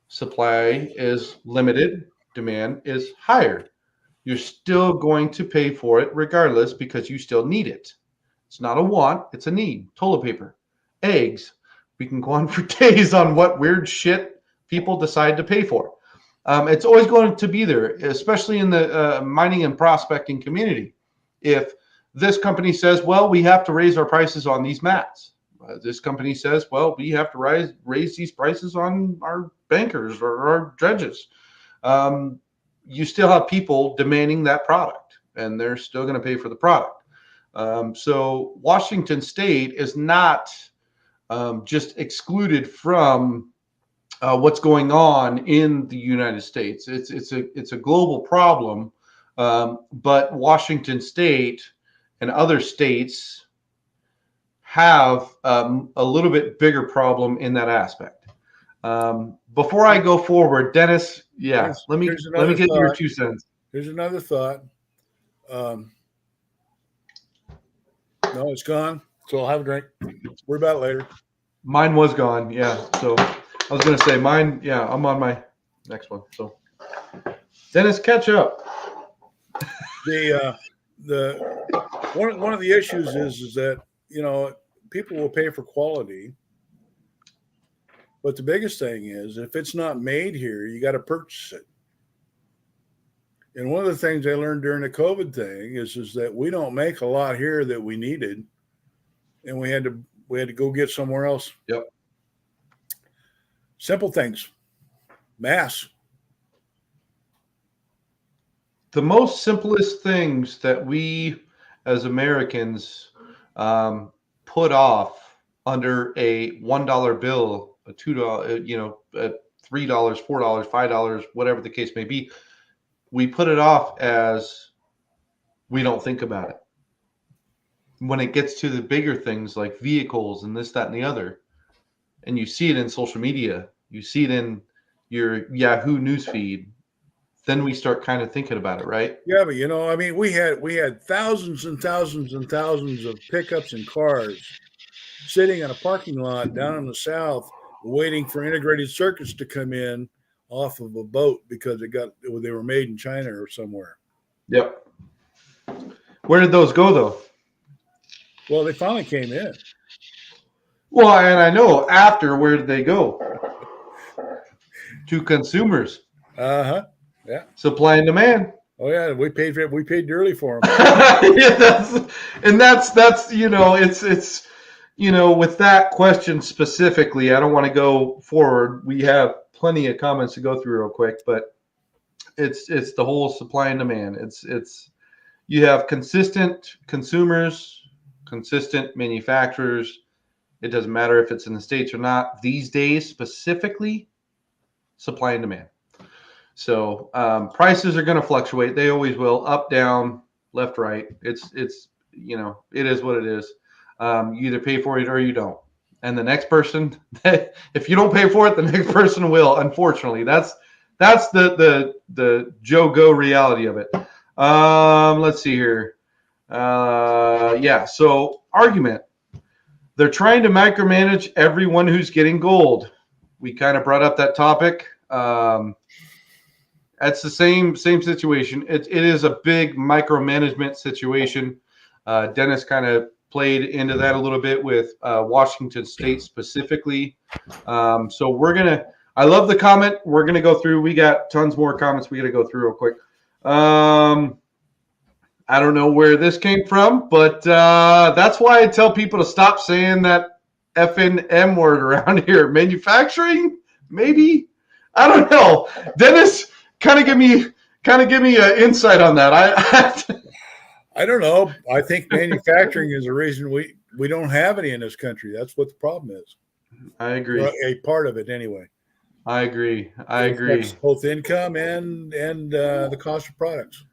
Supply is limited. Demand is higher. You're still going to pay for it regardless because you still need it. It's not a want, it's a need. Toilet paper, eggs. We can go on for days on what weird shit people decide to pay for. It's always going to be there, especially in the mining and prospecting community. If this company says, well, we have to raise our prices on these mats. This company says, well, we have to raise these prices on our bankers or our dredges. You still have people demanding that product, and they're still going to pay for the product. So Washington State is not just excluded from what's going on in the United States. It's a global problem, but Washington State and other states have a little bit bigger problem in that aspect. Before I go forward, Dennis, let me get your 2 cents. Here's another thought. No, it's gone. So I'll have a drink. Worry about it later. Mine was gone. Yeah. So I was going to say mine. Yeah, I'm on my next one. So Dennis, catch up. One of the issues is that, people will pay for quality. But the biggest thing is if it's not made here, you got to purchase it. And one of the things I learned during the COVID thing is that we don't make a lot here that we needed, and we had to go get somewhere else. Yep. Simple things. Masks. The most simplest things that we as Americans put off under a $1 bill, a $2, $3, $4, $5, whatever the case may be, we put it off as we don't think about it. When it gets to the bigger things like vehicles and this, that, and the other, and you see it in social media, you see it in your Yahoo newsfeed, then we start kind of thinking about it, right? Yeah, but we had thousands and thousands and thousands of pickups and cars sitting in a parking lot down in the south waiting for integrated circuits to come in off of a boat because they were made in China or somewhere. Yep. Where did those go though? Well, they finally came in. Well, and I know after, where did they go? To consumers. Uh-huh. Yeah. Supply and demand. Oh yeah, we paid dearly for them. Yeah, that's it's with that question specifically, I don't want to go forward. We have plenty of comments to go through real quick, but it's the whole supply and demand. It's you have consistent consumers, consistent manufacturers. It doesn't matter if it's in the States or not. These days, specifically, supply and demand. So prices are going to fluctuate. They always will, up, down, left, right. It is what it is. You either pay for it or you don't. and the next person, if you don't pay for it, the next person will. Unfortunately, that's the Joe Go reality of it. Let's see here. Yeah. So argument. They're trying to micromanage everyone who's getting gold. We kind of brought up that topic. It's the same situation. It is a big micromanagement situation. Dennis kind of played into that a little bit with Washington State specifically. So we're gonna. I love the comment. We're gonna go through. We got tons more comments. We got to go through real quick. I don't know where this came from, but that's why I tell people to stop saying that effing M word around here. Manufacturing, maybe. I don't know. Dennis, kind of give me an insight on that. I don't know. I think manufacturing is the reason we don't have any in this country. That's what the problem is. I agree. A part of it, anyway. I agree. Both income and the cost of products.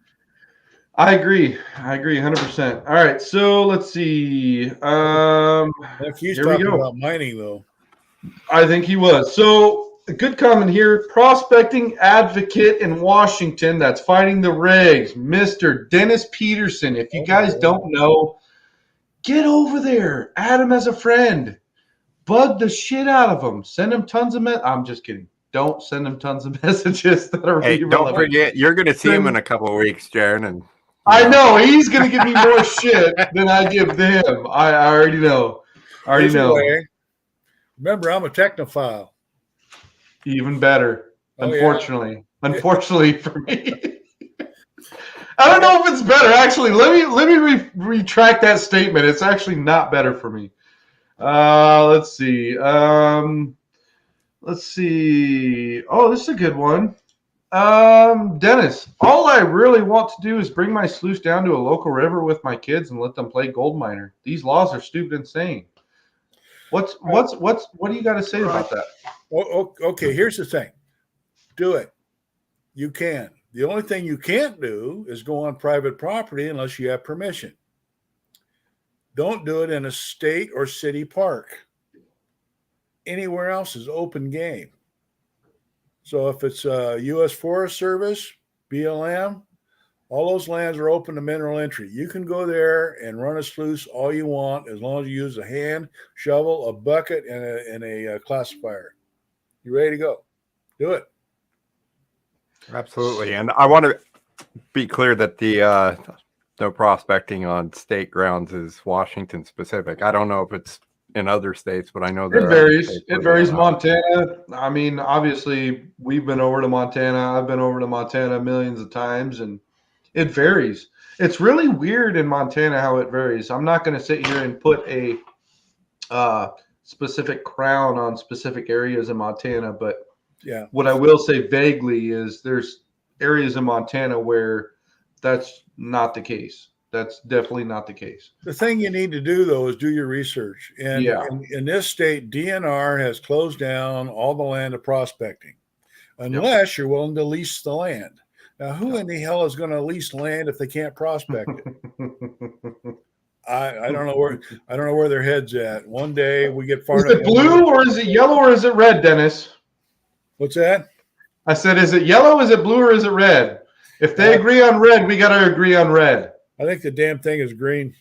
I agree 100%. All right, so let's see. He's Here we talking go. about mining, though. I think he was. So a good comment here. Prospecting advocate in Washington that's fighting the regs, Mr. Dennis Peterson. If you guys don't know, get over there. Add him as a friend. Bug the shit out of him. Send him tons of I'm just kidding. Don't send him tons of messages that are Hey, irrelevant. don't forget, you're going to see him in a couple of weeks, Jaron. And I know he's going to give me more shit than I give him. I already know. Remember, I'm a technophile. Even better. Oh, Unfortunately for me. I don't know if it's better. Actually, let me retract that statement. It's actually not better for me. Let's see. Let's see. Oh, this is a good one. Dennis, all I really want to do is bring my sluice down to a local river with my kids and let them play gold miner. These laws are stupid and insane. What do you got to say about that? Okay, here's the thing. Do it. You can. The only thing you can't do is go on private property unless you have permission. Don't do it in a state or city park. Anywhere else is open game. So if it's U.S. Forest Service, BLM, all those lands are open to mineral entry. You can go there and run a sluice all you want as long as you use a hand, shovel, a bucket, and a classifier. You ready to go? Do it. absolutely. And I want to be clear that the no prospecting on state grounds is Washington specific. I don't know if it's in other states, but I know there it varies. It varies. Montana. I mean, obviously, we've been over to Montana. I've been over to Montana millions of times, and it varies. It's really weird in Montana how it varies. I'm not going to sit here and put a specific crown on specific areas in Montana, but yeah, what I will say vaguely is there's areas in Montana where that's not the case. That's definitely not the case. The thing you need to do, though, is do your research. And in this state, DNR has closed down all the land of prospecting unless you're willing to lease the land. Now, who in the hell is going to lease land if they can't prospect it? I don't know where their head's at. One day we get far. Is it blue or is it yellow or is it red, Dennis? What's that? I said, is it yellow, is it blue, or is it red? If they agree on red, we got to agree on red. I think the damn thing is green.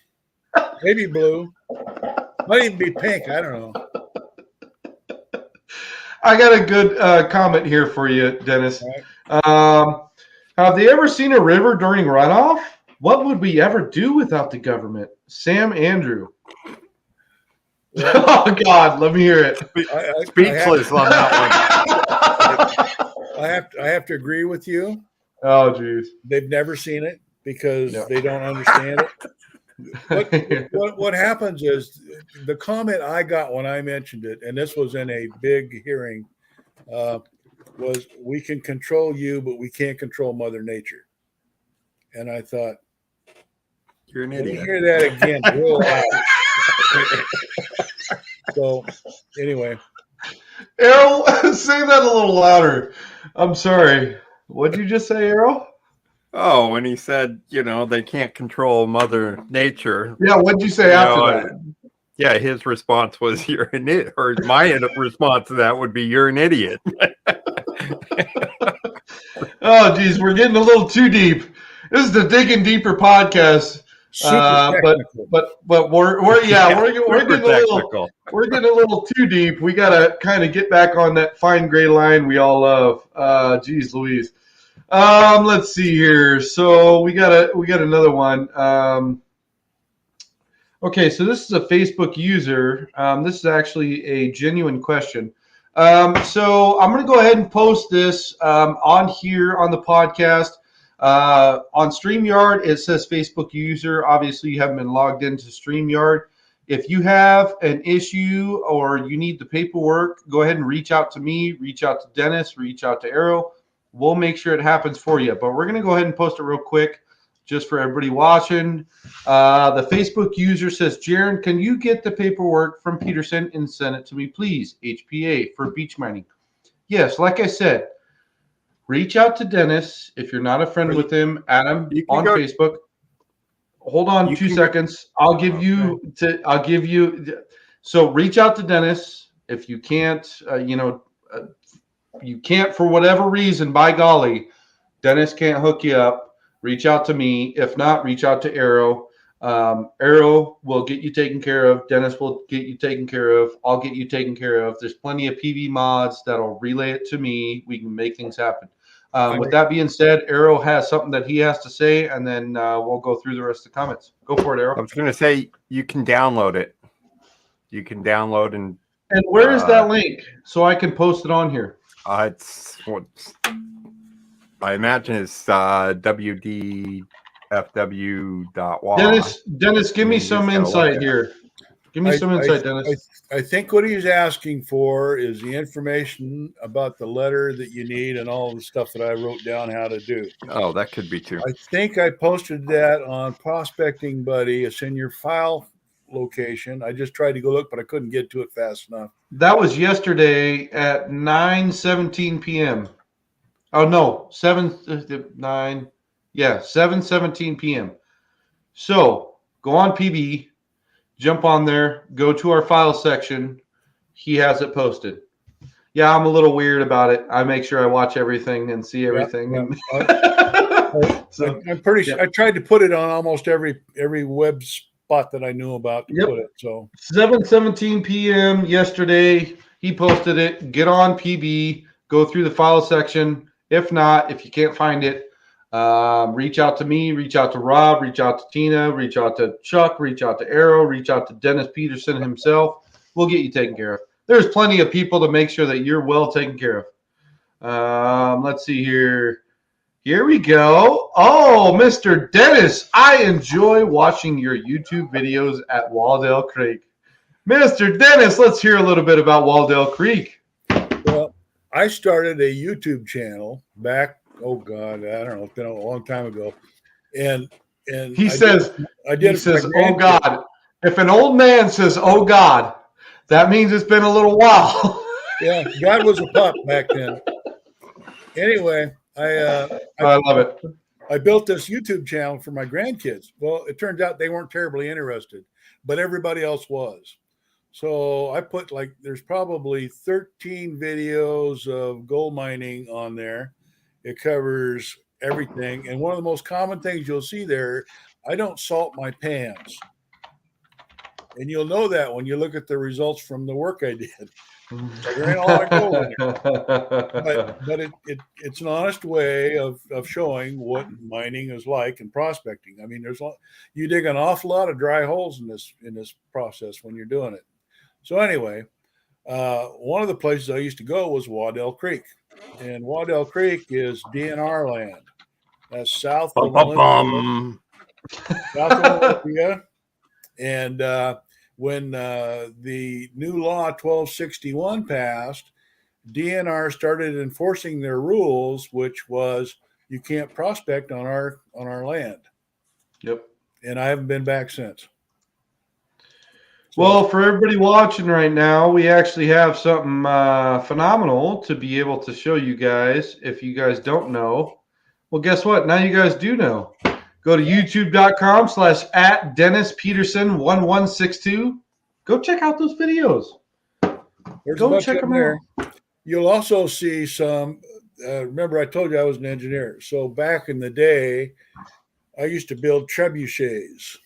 Maybe blue. Might even be pink. I don't know. I got a good comment here for you, Dennis. Right. Have they ever seen a river during runoff? What would we ever do without the government? Sam Andrew. Yeah. Oh, God, let me hear it. Speechless on that one. I have to agree with you. Oh, geez. They've never seen it because they don't understand it. What happens is the comment I got when I mentioned it, and this was in a big hearing, was we can control you, but we can't control Mother Nature. And I thought, you're an idiot. Let me hear that again real loud. So anyway. Errol, say that a little louder. I'm sorry. What did you just say, Errol? Oh, when he said, they can't control Mother Nature. Yeah, what did you say after that? Yeah, his response was you're an idiot, or my response to that would be you're an idiot. Oh, geez, we're getting a little too deep. This is the Digging Deeper podcast. Super technical. But we're Super getting a little technical. too deep. We gotta kind of get back on that fine gray line we all love. Geez Louise. Let's see here. So we got another one. Okay, so this is a Facebook user. This is actually a genuine question. So I'm going to go ahead and post this on here on the podcast. On StreamYard, it says Facebook user. Obviously, you haven't been logged into StreamYard. If you have an issue or you need the paperwork, go ahead and reach out to me, reach out to Dennis, reach out to Arrow. We'll make sure it happens for you. But we're going to go ahead and post it real quick just for everybody watching. The Facebook user says, Jaron, can you get the paperwork from Peterson and send it to me, please? HPA for beach mining. Yes, like I said, reach out to Dennis. If you're not a friend with him, add him on Facebook. Hold on 2 seconds. I'll give you. So reach out to Dennis. If you can't, you can't for whatever reason, by golly, Dennis can't hook you up. Reach out to me. If not, reach out to Arrow. Arrow will get you taken care of. Dennis will get you taken care of. I'll get you taken care of. There's plenty of PV mods that'll relay it to me. We can make things happen. With that being said, Arrow has something that he has to say, and then we'll go through the rest of the comments. Go for it, Arrow. I was going to say you can download it. You can download and where is that link so I can post it on here? I imagine it's wdfw.y. Dennis, give me some insight here. Give me some insight, Dennis. I think what he's asking for is the information about the letter that you need and all the stuff that I wrote down how to do. Oh, that could be too. I think I posted that on Prospecting Buddy. It's in your file location. I just tried to go look, but I couldn't get to it fast enough. That was yesterday at 9:17 p.m. Oh, no, 7:17 p.m. So go on PB, jump on there, go to our file section. He has it posted. Yeah, I'm a little weird about it. I make sure I watch everything and see everything. I'm pretty sure I tried to put it on almost every web spot that I knew about to put it. So 7:17 p.m. yesterday, he posted it. Get on PB, go through the file section. If not, if you can't find it, reach out to me, reach out to Rob, reach out to Tina, reach out to Chuck, reach out to Arrow, reach out to Dennis Peterson himself. We'll get you taken care of. There's plenty of people to make sure that you're well taken care of. Let's see here. Here we go. Oh, Mr. Dennis, I enjoy watching your YouTube videos at Waldale Creek. Mr. Dennis, let's hear a little bit about Waldale Creek. Well, I started a YouTube channel back, oh God, I don't know, it's been a long time ago. And he says, oh God. If an old man says, oh God, that means it's been a little while. Yeah, God was a pup back then. Anyway, I love it. I built this YouTube channel for my grandkids. Well, it turns out they weren't terribly interested, but everybody else was. So I put there's probably 13 videos of gold mining on there. It covers everything. And one of the most common things you'll see there, I don't salt my pans. And you'll know that when you look at the results from the work I did. There ain't a lot of gold in there. But it's an honest way of showing what mining is like and prospecting. I mean, you dig an awful lot of dry holes in this process when you're doing it. So anyway, one of the places I used to go was Waddell Creek. And Waddell Creek is DNR land. That's south of Olympia. And when the new law 1261 passed, DNR started enforcing their rules, which was you can't prospect on our land. Yep. And I haven't been back since. Well, for everybody watching right now, we actually have something phenomenal to be able to show you guys. If you guys don't know, well, guess what? Now you guys do know. Go to youtube.com/@DennisPeterson1162. Go check out those videos. There's a Go bunch check of them there. out. You'll also see some. Remember, I told you I was an engineer. So back in the day, I used to build trebuchets.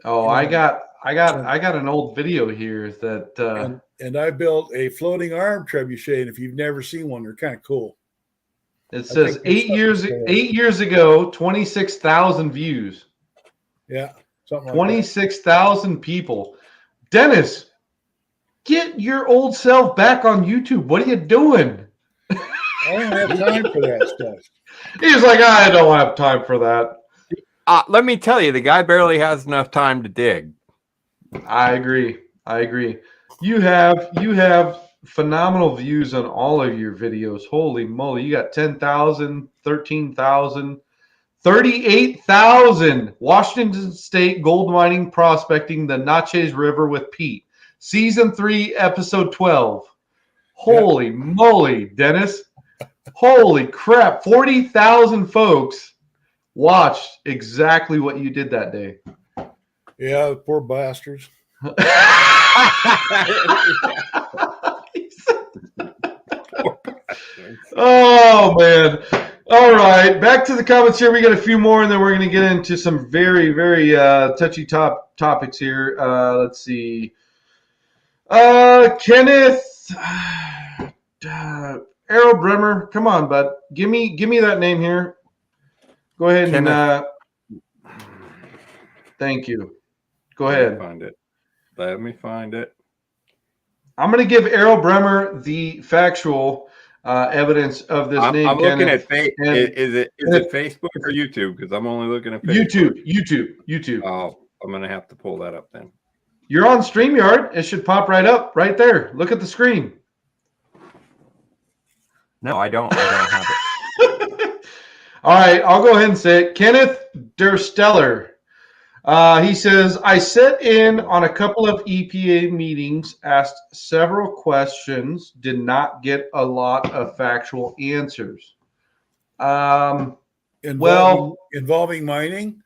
Oh, And I got an old video here that and I built a floating arm trebuchet. And if you've never seen one, they're kind of cool. it says 8 years ago, 26,000 views. Yeah, something like 26,000 people. Dennis, get your old self back on YouTube. What are you doing? I don't have time for that stuff. He's like, I don't have time for that. Let me tell you, the guy barely has enough time to dig. I agree. You have phenomenal views on all of your videos. Holy moly. You got 10,000, 13,000, 38,000. Washington State gold mining prospecting the Natchez River with Pete. Season 3, episode 12. Holy moly, Dennis. Holy crap. 40,000 folks watched exactly what you did that day. Yeah, poor bastards. Oh, man. All right. Back to the comments here. We got a few more, and then we're going to get into some very, very touchy topics here. Let's see. Kenneth Errol Bremer. Come on, bud. Give me that name here. Go ahead and thank you. Go ahead. Let me find it. I'm going to give Errol Bremer the factual evidence of this name. I'm looking at Kenneth. is it Facebook or YouTube? Because I'm only looking at Facebook. YouTube. Oh, I'm going to have to pull that up then. You're on StreamYard. It should pop right up right there. Look at the screen. No, I don't have it. All right, I'll go ahead and say it. Kenneth Dersteller. He says, I sat in on a couple of EPA meetings, asked several questions, did not get a lot of factual answers. Involving mining,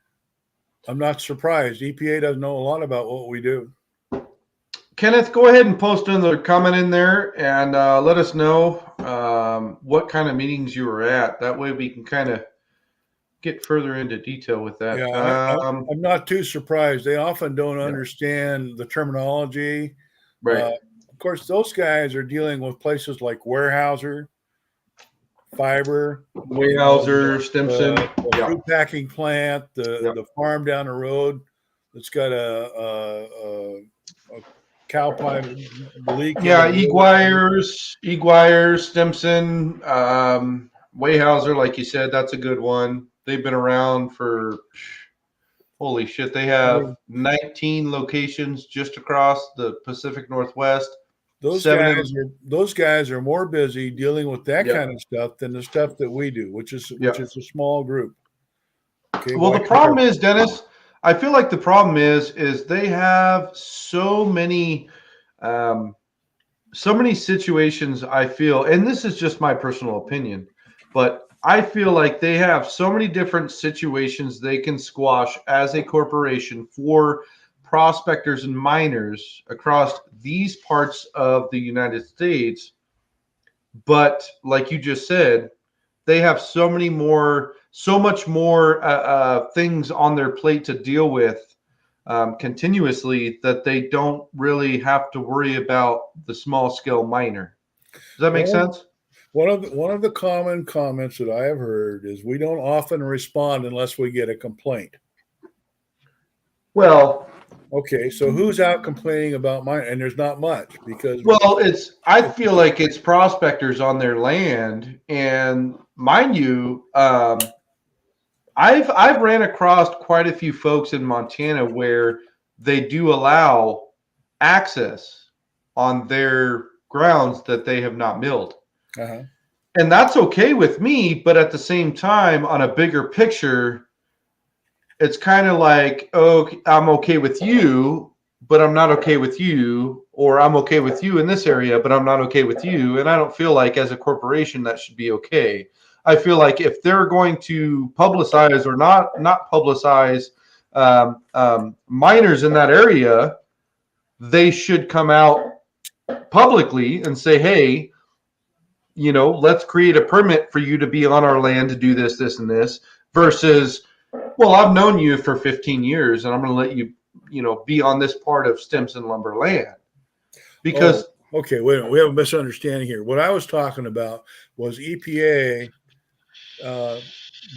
I'm not surprised. EPA doesn't know a lot about what we do. Kenneth, go ahead and post another comment in there and let us know what kind of meetings you were at. That way we can kind of get further into detail with that. Yeah, I'm not too surprised. They often don't understand the terminology. Right. Of course, those guys are dealing with places like Weyerhaeuser, Fiber, Stimson, the fruit packing plant, the farm down the road that's got a cow pipe leak. Yeah, Eguiars, Stimson, Weyerhaeuser, like you said, that's a good one. They've been around for, holy shit, they have 19 locations just across the Pacific Northwest. Those guys are more busy dealing with that kind of stuff than the stuff that we do, which is a small group. Okay, well, the problem is, Dennis, I feel like the problem is they have so many situations, I feel, and this is just my personal opinion, but I feel like they have so many different situations they can squash as a corporation for prospectors and miners across these parts of the United States. But like you just said, they have so much more things on their plate to deal with continuously that they don't really have to worry about the small scale miner. Does that make sense? One of the common comments that I have heard is we don't often respond unless we get a complaint. Well, okay, so who's out complaining about mine? And there's not much because I feel like it's prospectors on their land, and mind you, I've ran across quite a few folks in Montana where they do allow access on their grounds that they have not milled. Uh-huh. And that's okay with me, but at the same time, on a bigger picture, it's kind of like, oh, I'm okay with you, but I'm not okay with you, or I'm okay with you in this area, but I'm not okay with you. And I don't feel like as a corporation that should be okay. I feel like if they're going to publicize or not publicize miners in that area, they should come out publicly and say, hey, let's create a permit for you to be on our land to do this, this, and this, versus, well, I've known you for 15 years and I'm going to let you, be on this part of Stimson lumber land. Because okay, wait a minute. We have a misunderstanding here. What I was talking about was EPA.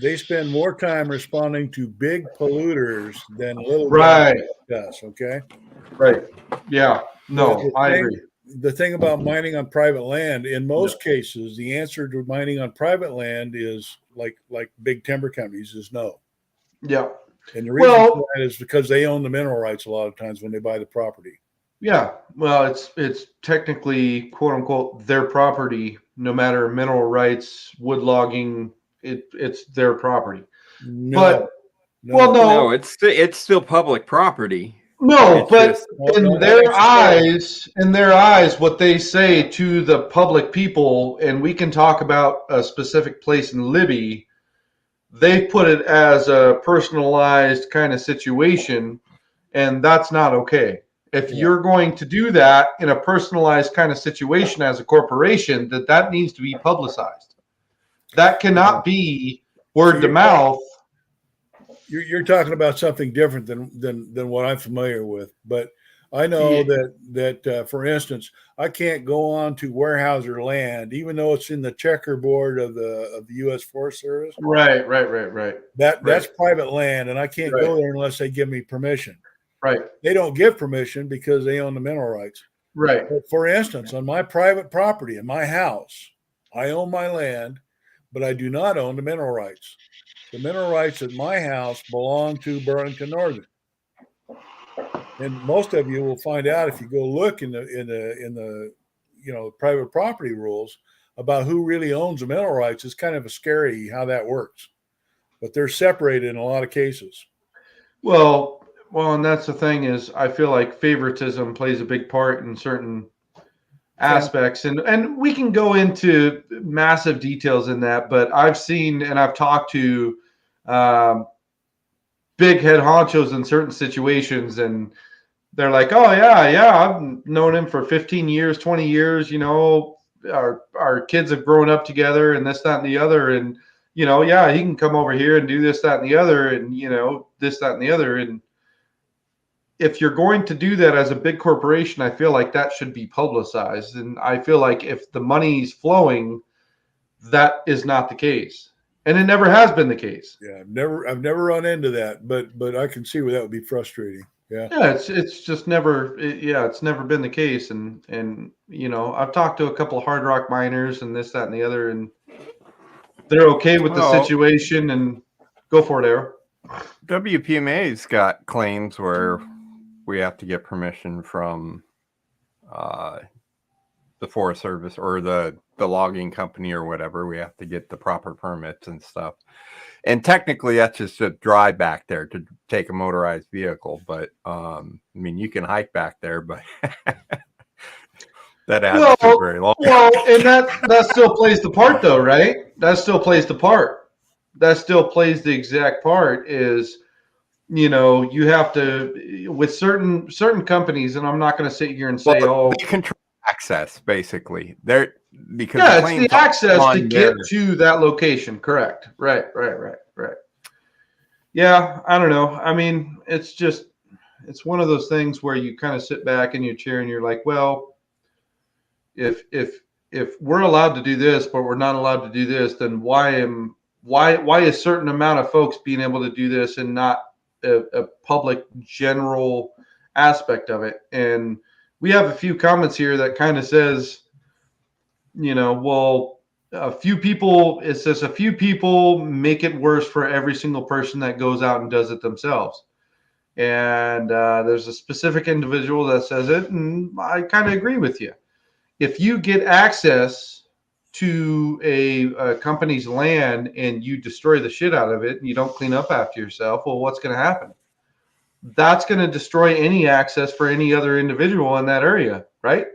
They spend more time responding to big polluters than little guys like us. Okay. Right. Yeah. No, I agree. The thing about mining on private land, in most cases, the answer to mining on private land is like big timber companies is no. Yeah. And the reason for that is because they own the mineral rights a lot of times when they buy the property. Yeah. Well, it's technically, quote unquote, their property, no matter mineral rights, wood logging, it's their property. No. No, it's still public property. No, but in their eyes, what they say to the public people, and we can talk about a specific place in Libby, they put it as a personalized kind of situation, and that's not okay. If you're going to do that in a personalized kind of situation as a corporation, that needs to be publicized. That cannot be word to mouth. You're talking about something different than what I'm familiar with, but I know that for instance, I can't go on to Weyerhaeuser land, even though it's in the checkerboard of the U.S. Forest Service. Right. That's private land, and I can't go there unless they give me permission. Right. They don't give permission because they own the mineral rights. Right. But for instance, on my private property, in my house, I own my land, but I do not own the mineral rights. The mineral rights at my house belong to Burlington Northern, and most of you will find out if you go look in the private property rules about who really owns the mineral rights. It's kind of scary how that works, but they're separated in a lot of cases. Well, and that's the thing is, I feel like favoritism plays a big part in certain aspects, and we can go into massive details in that, but I've seen and I've talked to big head honchos in certain situations, and they're like, oh yeah, I've known him for 15 years, 20 years, our kids have grown up together and this, that, and the other, and he can come over here and do this, that, and the other, and this, that, and the other. And if you're going to do that as a big corporation, I feel like that should be publicized. And I feel like if the money's flowing, that is not the case. And it never has been the case. Yeah, I've never run into that, but I can see where that would be frustrating. Yeah. Yeah, it's just never it's never been the case. And I've talked to a couple of hard rock miners and this, that, and the other, and they're okay with the situation, and go for it, Arrow. WPMA's got claims where we have to get permission from the Forest Service or the logging company or whatever. We have to get the proper permits and stuff. And technically, that's just a drive back there to take a motorized vehicle. But you can hike back there, but that adds to very long. Well, and that still plays the part, though, right? That still plays the part. That still plays the exact part. Is you have to, with certain companies, and I'm not going to sit here and say, they control access, basically. It's the access to get to that location. Correct. Right. Yeah, I don't know. It's one of those things where you kind of sit back in your chair and you're like, well, if we're allowed to do this, but we're not allowed to do this, then why is a certain amount of folks being able to do this and not a public general aspect of it? And we have a few comments here that kind of says, a few people make it worse for every single person that goes out and does it themselves. And there's a specific individual that says it, and I kind of agree with you. If you get access to a company's land and you destroy the shit out of it and you don't clean up after yourself, well, what's going to happen? That's going to destroy any access for any other individual in that area, right?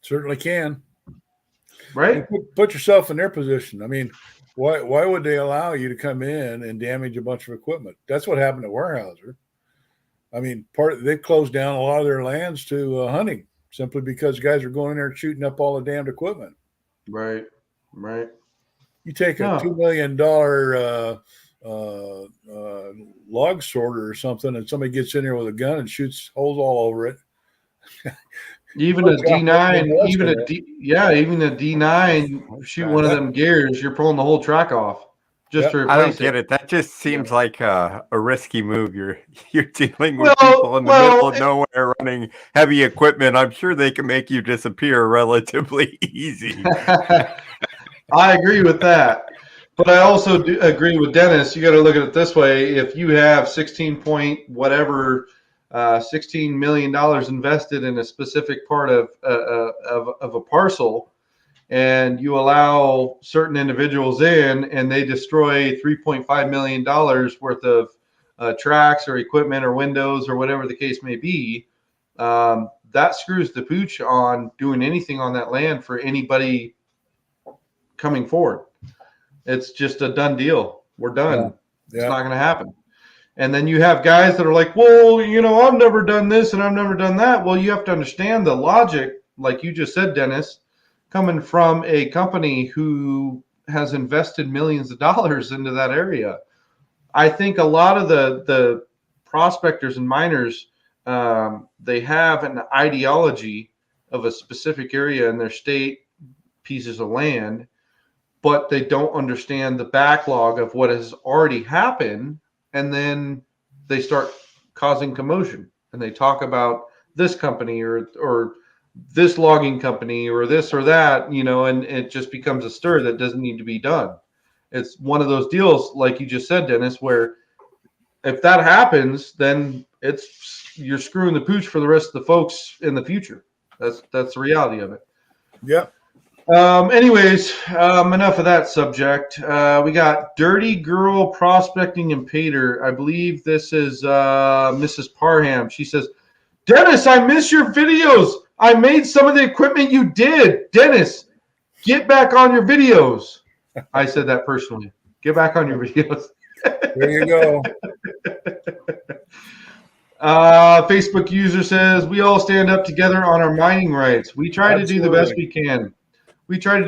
Certainly can. Right? Put yourself in their position. Why would they allow you to come in and damage a bunch of equipment? That's what happened at Weyerhaeuser. I mean, they closed down a lot of their lands to hunting simply because guys are going in there shooting up all the damned equipment. Right. You take a $2 million log sorter or something, and somebody gets in there with a gun and shoots holes all over it. Even a D9, even a D9, shoot one of them gears, you're pulling the whole track off just to replace I don't get it. That just seems like a risky move. You're dealing with Well, people in the middle of nowhere running heavy equipment. I'm sure they can make you disappear relatively easy. I agree with that. But I also do agree with Dennis. You got to look at it this way. If you have 16 million invested in a specific part of a parcel, and you allow certain individuals in, and they destroy $3.5 million worth of tracks or equipment or windows or whatever the case may be, that screws the pooch on doing anything on that land for anybody coming forward. It's just a done deal. We're done. Yeah. It's not going to happen. And then you have guys that are like, well, I've never done this and I've never done that. Well, you have to understand the logic, like you just said, Dennis, coming from a company who has invested millions of dollars into that area. I think a lot of the prospectors and miners, they have an ideology of a specific area in their state, pieces of land, but they don't understand the backlog of what has already happened. And then they start causing commotion, and they talk about this company or this logging company or this or that, and it just becomes a stir that doesn't need to be done. It's one of those deals, like you just said, Dennis, where if that happens, then you're screwing the pooch for the rest of the folks in the future. That's the reality of it. Yeah. Anyways, enough of that subject. We got Dirty Girl Prospecting in Pater. I believe this is Mrs. Parham. She says, Dennis, I miss your videos. I made some of the equipment you did. Dennis, get back on your videos. I said that personally. Get back on your videos. There you go. Facebook user says, we all stand up together on our mining rights. We try to do the best we can. We just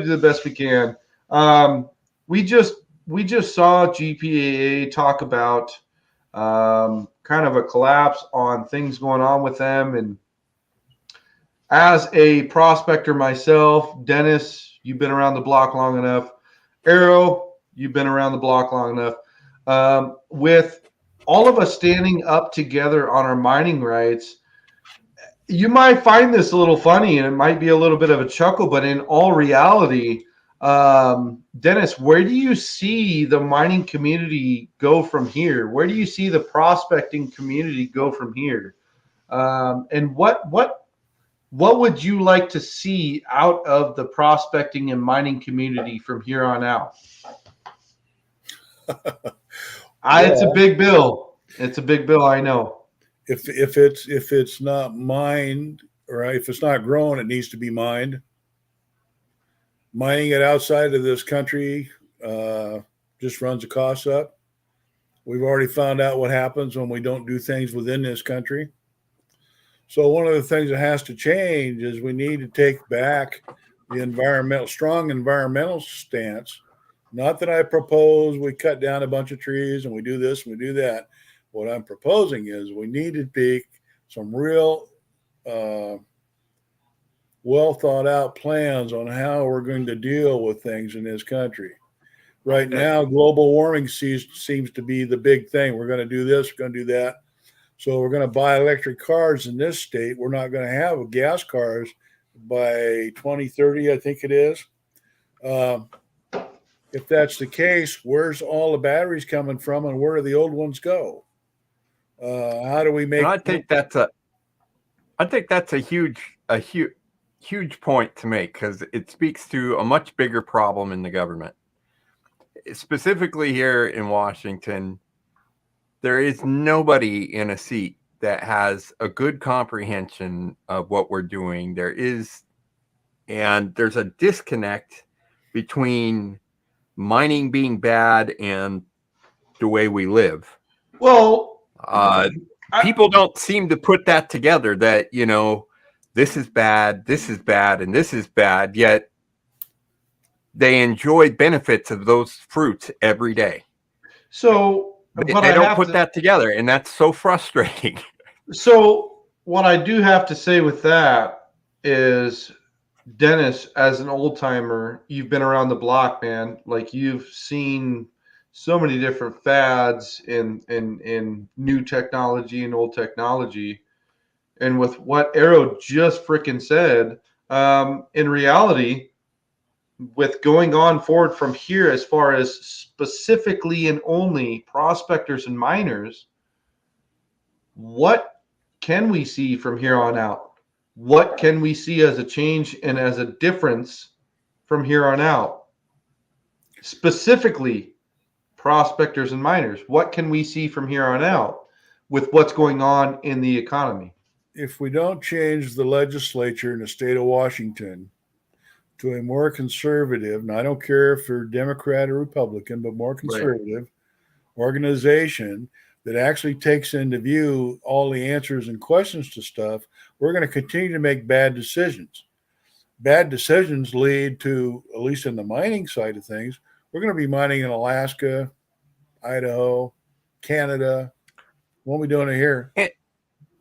saw GPAA talk about kind of a collapse on things going on with them. And as a prospector myself, Dennis, you've been around the block long enough. Arrow, you've been around the block long enough. With all of us standing up together on our mining rights, you might find this a little funny and it might be a little bit of a chuckle, but in all reality, Dennis, where do you see the mining community go from here? Where do you see the prospecting community go from here? And what would you like to see out of the prospecting and mining community from here on out? It's a big bill. It's a big bill, I know. If it's not mined, right? If it's not grown, it needs to be mined. Mining it outside of this country just runs the costs up. We've already found out what happens when we don't do things within this country. So one of the things that has to change is we need to take back the strong environmental stance. Not that I propose we cut down a bunch of trees and we do this and we do that. What I'm proposing is we need to take some real well thought out plans on how we're going to deal with things in this country. Right now, global warming seems to be the big thing. We're going to do this, we're going to do that. So we're going to buy electric cars in this state. We're not going to have gas cars by 2030, I think it is. If that's the case, where's all the batteries coming from and where do the old ones go? How do we make? And I think that's a huge point to make, because it speaks to a much bigger problem in the government. Specifically here in Washington, there is nobody in a seat that has a good comprehension of what we're doing. There's a disconnect between mining being bad and the way we live. Well, people don't seem to put that together, that, this is bad, and this is bad, yet they enjoy benefits of those fruits every day. So, but They I don't have put to. that together, and that's so frustrating. So, what I do have to say with that is, Dennis, as an old timer, you've been around the block, man. Like, you've seen so many different fads in new technology and old technology. And with what Arrow just freaking said, in reality, with going on forward from here, as far as specifically and only prospectors and miners, what can we see from here on out? What can we see as a change and as a difference from here on out? Specifically, prospectors and miners, what can we see from here on out with what's going on in the economy? If we don't change the legislature in the state of Washington to a more conservative, and I don't care if they're Democrat or Republican, but more conservative organization that actually takes into view all the answers and questions to stuff, we're going to continue to make bad decisions. Bad decisions lead to, at least in the mining side of things, we're going to be mining in Alaska, Idaho, Canada. What are we doing here?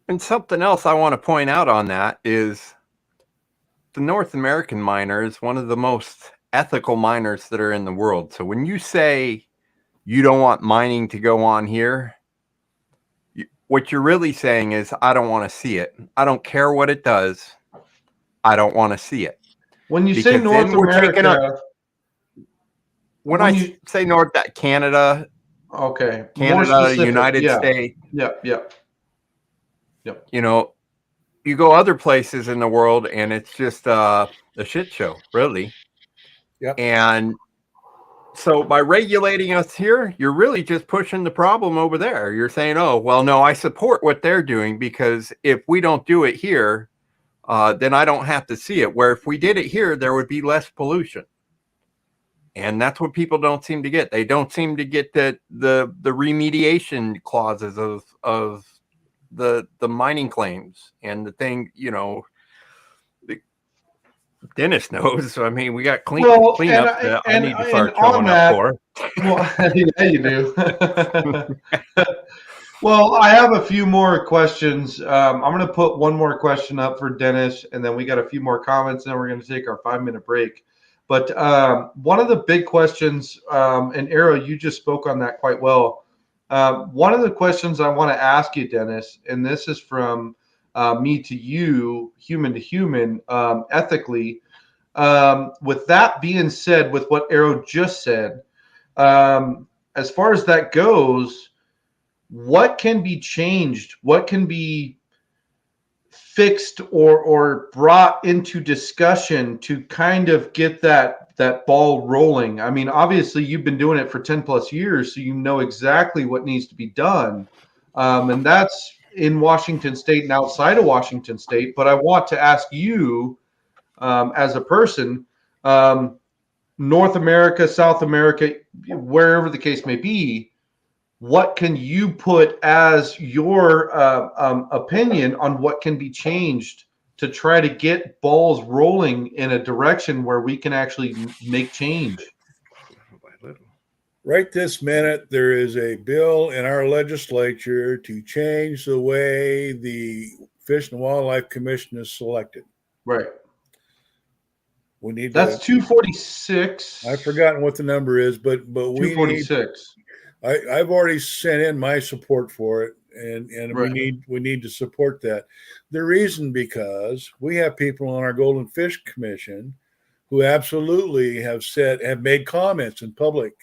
And something else I want to point out on that is the North American miner is one of the most ethical miners that are in the world. So when you say you don't want mining to go on here, what you're really saying is, I don't want to see it. I don't care what it does. I don't want to see it. When you say North America, I say North, that Canada, okay, more specific, United States. Yep. You go other places in the world and it's just a shit show, really. Yep. And so by regulating us here, you're really just pushing the problem over there. You're saying, oh, well, no, I support what they're doing, because if we don't do it here, then I don't have to see it. Where if we did it here, there would be less pollution. And that's what people don't seem to get. They don't seem to get the remediation clauses of the mining claims and the thing, Dennis knows. So, I mean, we got cleanup that I need to start showing up for. Well, yeah, you do. Well, I have a few more questions. I'm going to put one more question up for Dennis, and then we got a few more comments, and then we're going to take our 5-minute break. But one of the big questions, and Arrow, you just spoke on that quite well. One of the questions I want to ask you, Dennis, and this is from me to you, human to human, ethically. With that being said, with what Arrow just said, as far as that goes, what can be changed? What can be fixed or brought into discussion to kind of get that ball rolling? I mean, obviously you've been doing it for 10 plus years, so you know exactly what needs to be done. And that's in Washington State and outside of Washington State. But I want to ask you, as a person, North America, South America, wherever the case may be, what can you put as your opinion on what can be changed to try to get balls rolling in a direction where we can actually make change? Right this minute, there is a bill in our legislature to change the way the Fish and Wildlife Commission is selected. Right. We need that's 246. I've forgotten what the number is, but we 246. I've already sent in my support for it, and right. we need to support that. The reason, because we have people on our Golden Fish Commission who absolutely have made comments in public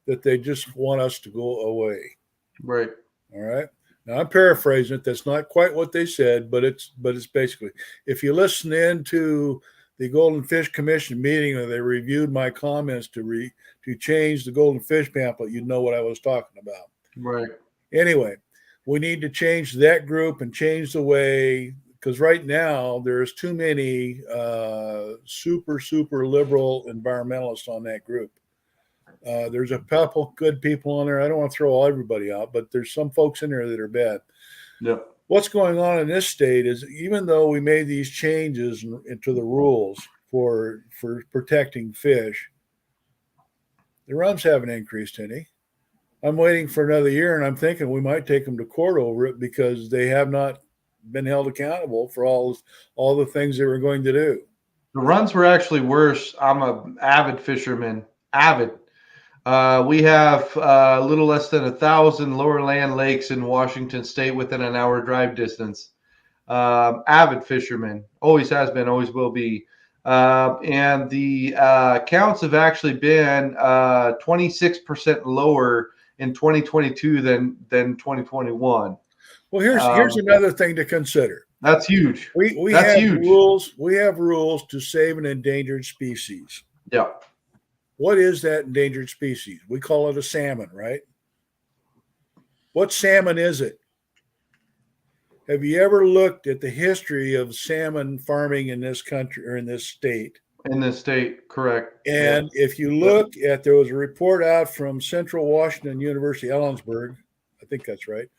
that they just want us to go away. Right. All right. Now I'm paraphrasing it. That's not quite what they said, but it's basically, if you listen in to the Golden Fish Commission meeting where they reviewed my comments to change the Golden Fish pamphlet, you'd know what I was talking about. Right. Anyway, we need to change that group and change the way, because right now there's too many super liberal environmentalists on that group. There's a couple good people on there. I don't want to throw everybody out, but there's some folks in there that are bad. Yep. What's going on in this state is, even though we made these changes into the rules for protecting fish, the runs haven't increased any. I'm waiting for another year, and I'm thinking we might take them to court over it because they have not been held accountable for all the things they were going to do. The runs were actually worse. I'm an avid fisherman. Avid. We have a little less than 1,000 lower land lakes in Washington State within an hour drive distance. Avid fisherman. Always has been, always will be. And the counts have actually been 26% lower in 2022 than 2021. Well, here's another thing to consider. That's huge. We That's have huge. rules. We have rules to save an endangered species. Yeah. What is that endangered species? We call it a salmon, right? What salmon is it? Have you ever looked at the history of salmon farming in this country or in this state? In this state, correct. And if you look at, there was a report out from Central Washington University, Ellensburg, I think that's right,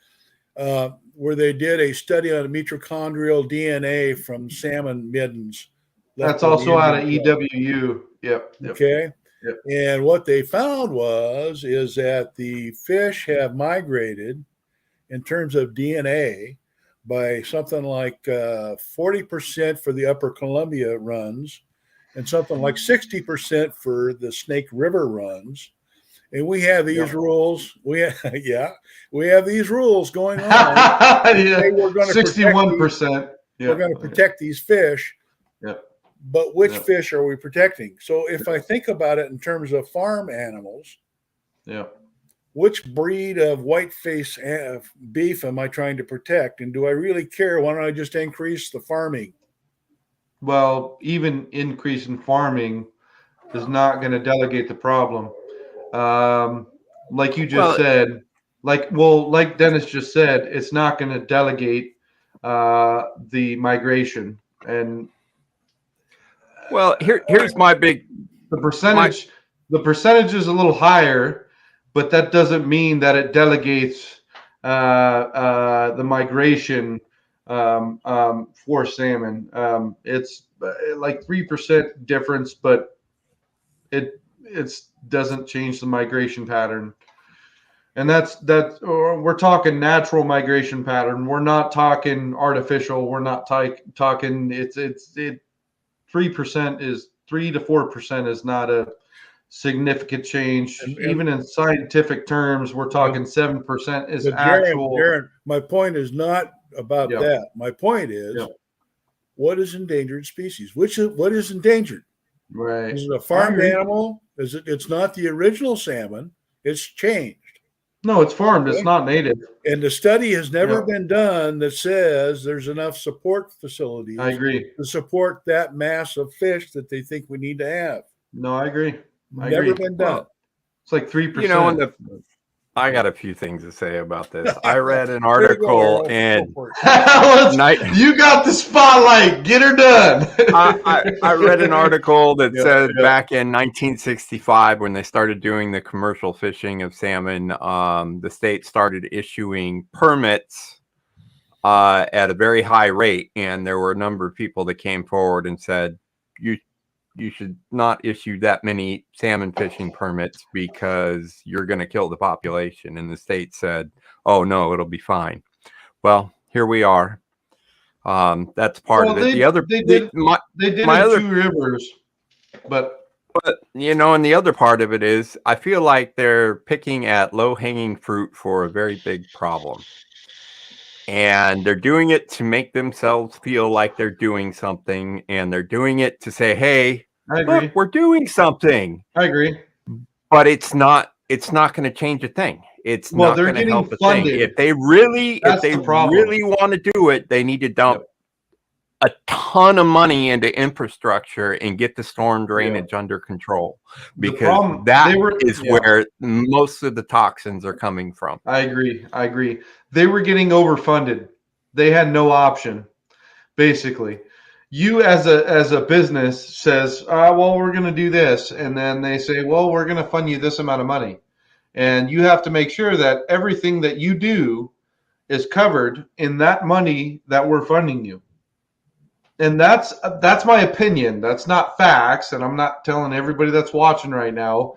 where they did a study on mitochondrial DNA from salmon middens. That's also out of EWU. Yep. Okay. Yep. And what they found is that the fish have migrated in terms of DNA by something like 40% for the Upper Columbia runs and something like 60% for the Snake River runs. And we have these rules. We have these rules going on. We're going to 61%. We're going to protect these fish. Yep. But which fish are we protecting? So if I think about it in terms of farm animals, which breed of whiteface beef am I trying to protect? And do I really care? Why don't I just increase the farming? Well, even increase in farming is not going to delegate the problem. Like you just said, like Dennis just said, it's not going to delegate the migration. And well, here's my big the percentage is a little higher, but that doesn't mean that it delegates the migration for salmon. It's like 3% difference, but it doesn't change the migration pattern. And that's we're talking natural migration pattern. We're not talking artificial. We're not talking. It's 3% is 3 to 4% is not a significant change. Even in scientific terms, we're talking 7% is actual. Jaron, my point is not about that. My point is, what is endangered species? What is endangered? Right. Is it a farmed animal? Is it? It's not the original salmon. It's changed. No, it's farmed. Okay. It's not native. And the study has never been done that says there's enough support facilities. I agree. To support that mass of fish that they think we need to have. No, I agree. Never been done. Well, it's like 3%. You know, I got a few things to say about this. I read an article and you got the spotlight. Get her done. I read an article that said back in 1965, when they started doing the commercial fishing of salmon, the state started issuing permits at a very high rate, and there were a number of people that came forward and said, you should not issue that many salmon fishing permits because you're going to kill the population. And the state said, oh, no, it'll be fine. Well, here we are. That's part of it. They did Two Rivers, but you know, and the other part of it is I feel like they're picking at low-hanging fruit for a very big problem. And they're doing it to make themselves feel like they're doing something, and they're doing it to say, hey, look, we're doing something. I agree. But it's not going to change a thing. It's not going to help a thing. If they really want to do it, they need to dump a ton of money into infrastructure and get the storm drainage under control, because where most of the toxins are coming from. I agree. They were getting overfunded. They had no option. Basically, you as a business says, well, we're going to do this. And then they say, well, we're going to fund you this amount of money. And you have to make sure that everything that you do is covered in that money that we're funding you. And that's my opinion. That's not facts, and I'm not telling everybody that's watching right now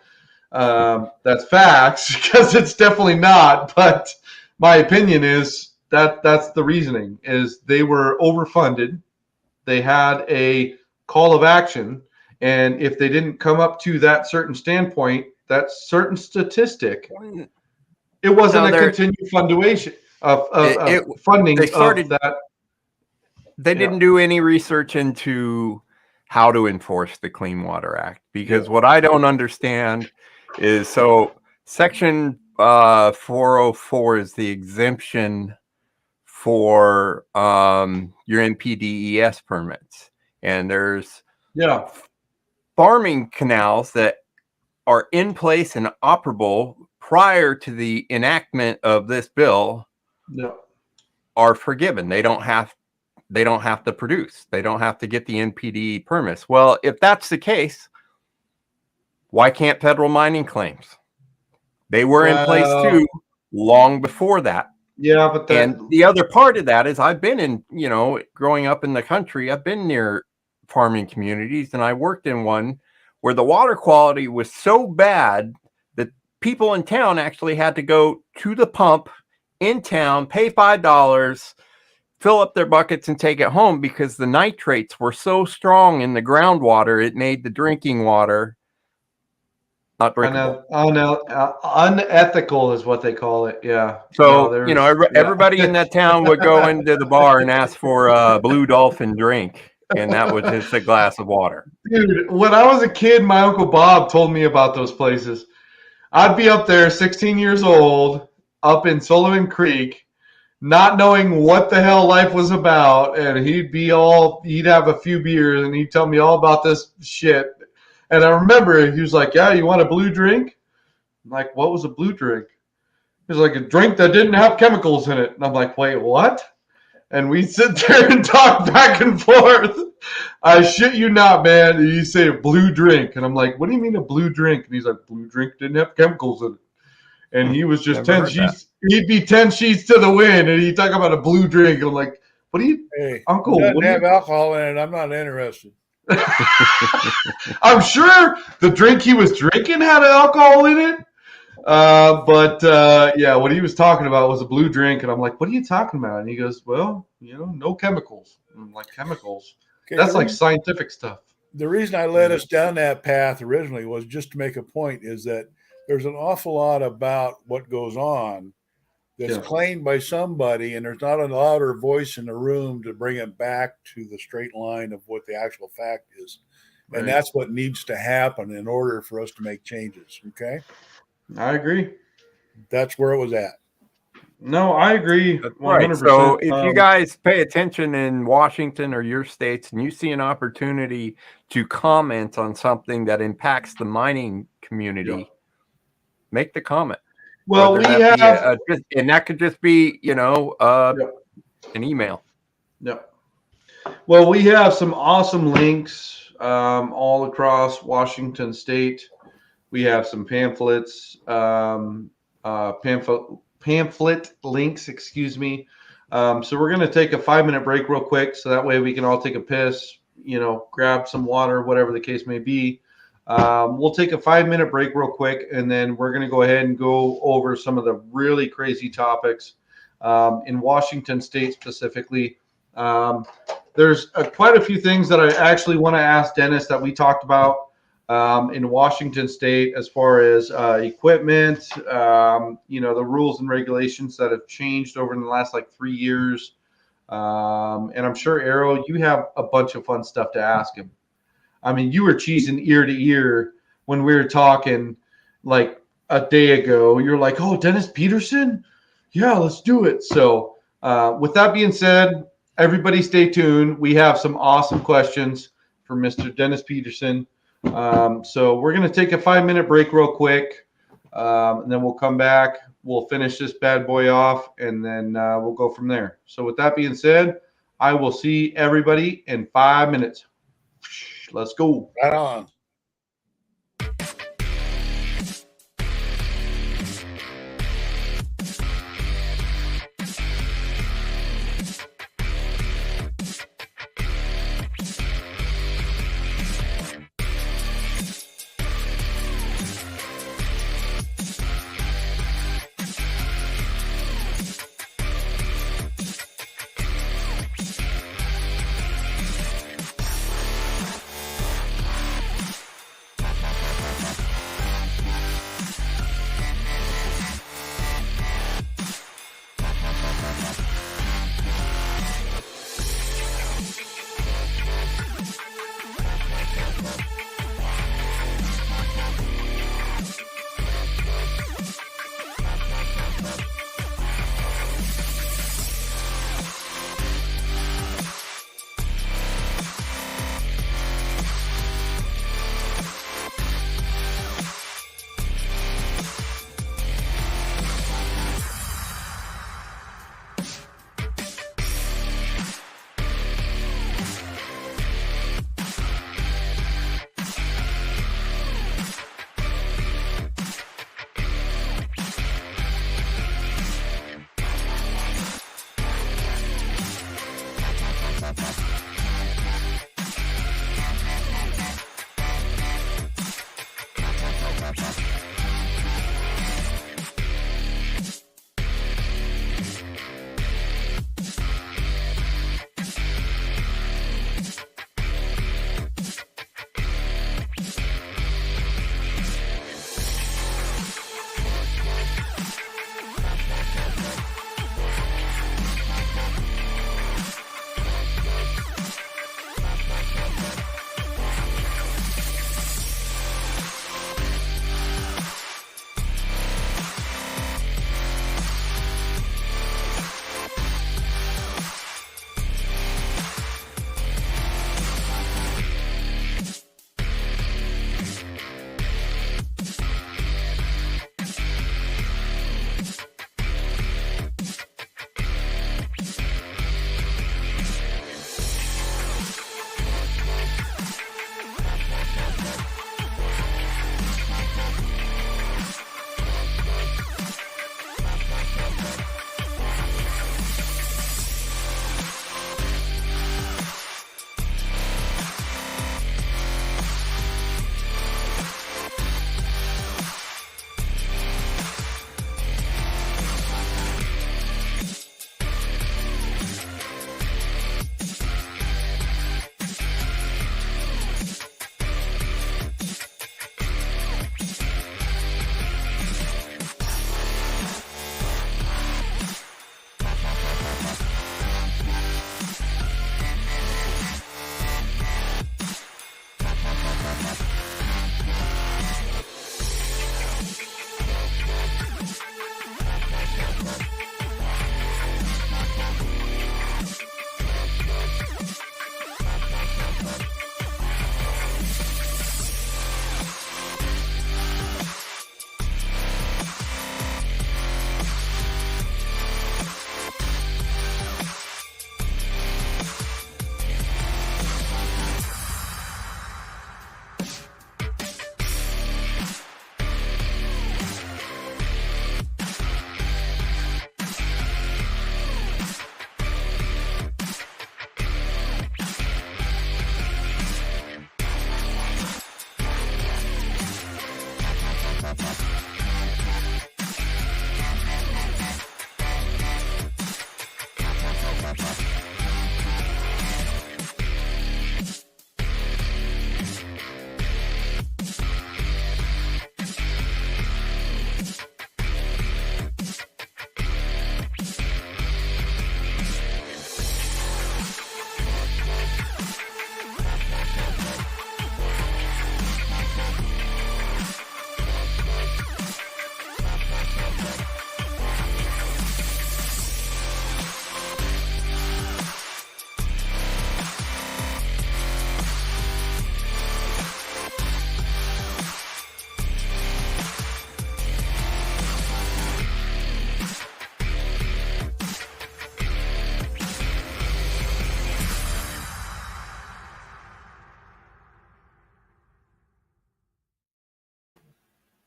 that's facts, because it's definitely not. But my opinion is that that's the reasoning, is they were overfunded. They had a call of action, and if they didn't come up to that certain standpoint, that certain statistic, it wasn't a continued fundation of funding they started, of that. They didn't do any research into how to enforce the Clean Water Act, because what I don't understand is, so Section 404 is the exemption for your NPDES permits, and there's farming canals that are in place and operable prior to the enactment of this bill are forgiven. They don't have to produce. They don't have to get the NPDE permits. Well, if that's the case, why can't federal mining claims? They were in place too long before that. Yeah, but and the other part of that is, I've been in, growing up in the country, I've been near farming communities, and I worked in one where the water quality was so bad that people in town actually had to go to the pump in town, pay $5, fill up their buckets and take it home, because the nitrates were so strong in the groundwater, it made the drinking water not drinkable. Unethical is what they call it. Yeah. So, everybody in that town would go into the bar and ask for a Blue Dolphin drink, and that was just a glass of water. Dude, when I was a kid, my Uncle Bob told me about those places. I'd be up there, 16 years old, up in Sullivan Creek, not knowing what the hell life was about, and he'd have a few beers, and he'd tell me all about this shit. And I remember he was like, "Yeah, you want a blue drink?" I'm like, "What was a blue drink?" He was like, "A drink that didn't have chemicals in it." And I'm like, "Wait, what?" And we sit there and talk back and forth. I shit you not, man. And you say a blue drink, and I'm like, "What do you mean a blue drink?" And he's like, "Blue drink didn't have chemicals in it." And he was just 10 sheets. He'd be 10 sheets to the wind, and he'd talk about a blue drink. I'm like, "What do you, Uncle? It doesn't have alcohol in it. I'm not interested." I'm sure the drink he was drinking had alcohol in it. But what he was talking about was a blue drink. And I'm like, "What are you talking about?" And he goes, "Well, no chemicals." And I'm like, "Chemicals? Okay, that's like scientific stuff." The reason I led us down that path originally was just to make a point, is that there's an awful lot about what goes on that's claimed by somebody, and there's not a louder voice in the room to bring it back to the straight line of what the actual fact is. Right. And that's what needs to happen in order for us to make changes. Okay. I agree. That's where it was at. No, I agree. 100%. Right. So if you guys pay attention in Washington or your states, and you see an opportunity to comment on something that impacts the mining community, make the comment. Well, we have, and that could just be, an email. Yep. Well, we have some awesome links all across Washington State. We have some pamphlets, pamphlet links, excuse me. So we're going to take a 5-minute break real quick, so that way we can all take a piss, grab some water, whatever the case may be. We'll take a 5-minute break real quick, and then we're going to go ahead and go over some of the really crazy topics in Washington State specifically. There's quite a few things that I actually want to ask Dennis that we talked about in Washington State, as far as equipment, the rules and regulations that have changed over in the last 3 years. And I'm sure, Arrow, you have a bunch of fun stuff to ask him. I mean, you were cheesing ear to ear when we were talking like a day ago. You're like, "Oh, Dennis Peterson? Yeah, let's do it." So with that being said, everybody stay tuned. We have some awesome questions for Mr. Dennis Peterson. So we're going to take a 5-minute break real quick, and then we'll come back. We'll finish this bad boy off, and then we'll go from there. So with that being said, I will see everybody in 5 minutes. Let's go. Right on.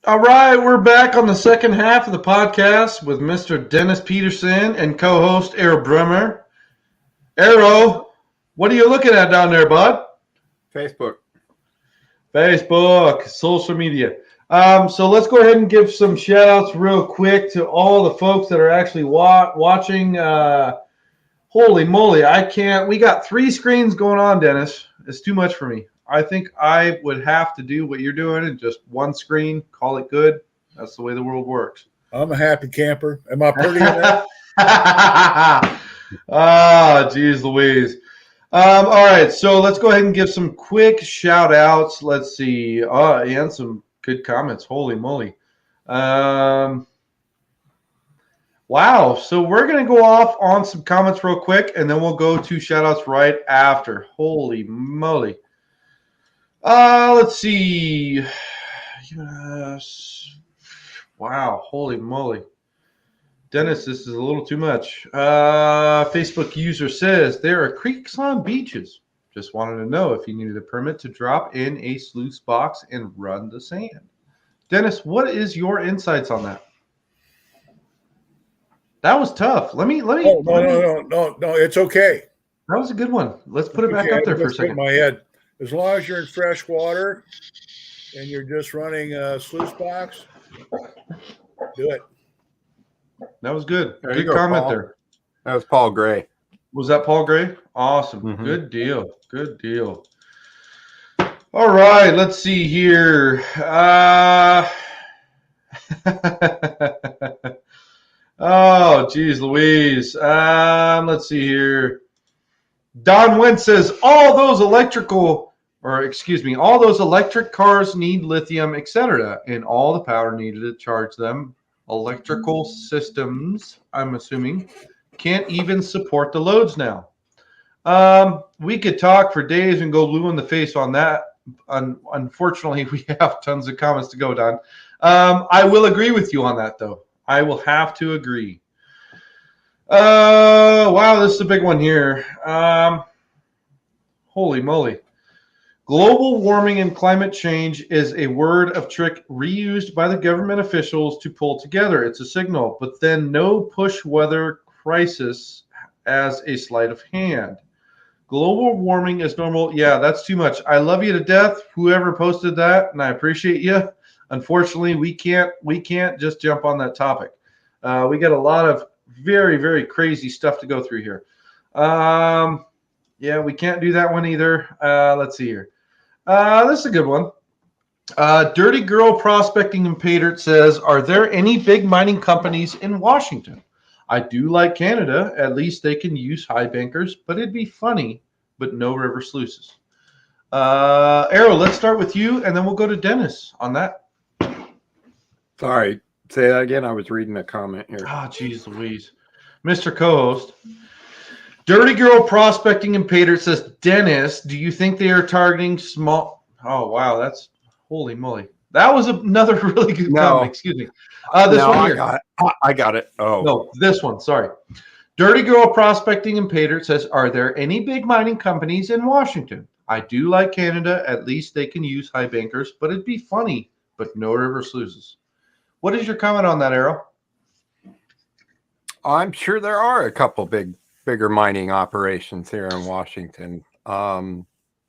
All right, we're back on the second half of the podcast with Mr. Dennis Peterson and co-host Arrow Bremer. Arrow, what are you looking at down there, bud? Facebook. Facebook, social media. So let's go ahead and give some shout outs real quick to all the folks that are actually watching. Holy moly, I can't. We got 3 screens going on, Dennis. It's too much for me. I think I would have to do what you're doing and just one screen, call it good. That's the way the world works. I'm a happy camper. Am I pretty enough? Geez Louise. All right, so let's go ahead and give some quick shout outs. Let's see. And some good comments. Holy moly. Wow. So we're going to go off on some comments real quick, and then we'll go to shout outs right after. Holy moly. Let's see. Yes. Wow. Holy moly. Dennis, this is a little too much. Facebook user says there are creeks on beaches. Just wanted to know if you needed a permit to drop in a sluice box and run the sand. Dennis, what is your insights on that? That was tough. Let me. No. It's okay. That was a good one. Let's put it back up there for a second. My head. As long as you're in fresh water and you're just running a sluice box, do it. That was good. There Good you go, comment Paul. there. That was Paul Gray. Was that Paul Gray? Awesome. Mhm. Good deal. Good deal. All right. Let's see here. Oh, geez, Louise. Let's see here. Don Wentz says all those electric cars need lithium, etc., and all the power needed to charge them. Electrical systems, I'm assuming, can't even support the loads now. We could talk for days and go blue in the face on that. Unfortunately, we have tons of comments to go, Don. I will agree with you on that, though. I will have to agree. Wow, this is a big one here. Holy moly. Global warming and climate change is a word of trick reused by the government officials to pull together. It's a signal, but then no push weather crisis as a sleight of hand. Global warming is normal. Yeah, that's too much. I love you to death, whoever posted that, and I appreciate you. Unfortunately, we can't just jump on that topic. We got a lot of very, very crazy stuff to go through here. Yeah, we can't do that one either. Let's see here. This is a good one. Dirty Girl Prospecting in Paydert says, are there any big mining companies in Washington? I do like Canada. At least they can use high bankers, but it'd be funny, but no river sluices. Arrow, let's start with you, and then we'll go to Dennis on that. Sorry. Say that again. I was reading a comment here. Geez Louise. Mr. Co-host. Dirty Girl Prospecting in Paydert says, Dennis, do you think they are targeting small? Oh, wow. That's holy moly. That was another really good comment. Excuse me. This one here. I got it. Oh. No, this one. Sorry. Dirty Girl Prospecting in Paydert says, are there any big mining companies in Washington? I do like Canada. At least they can use high bankers, but it'd be funny, but no river sluices. What is your comment on that, Arrow? I'm sure there are a couple bigger mining operations here in Washington. I'm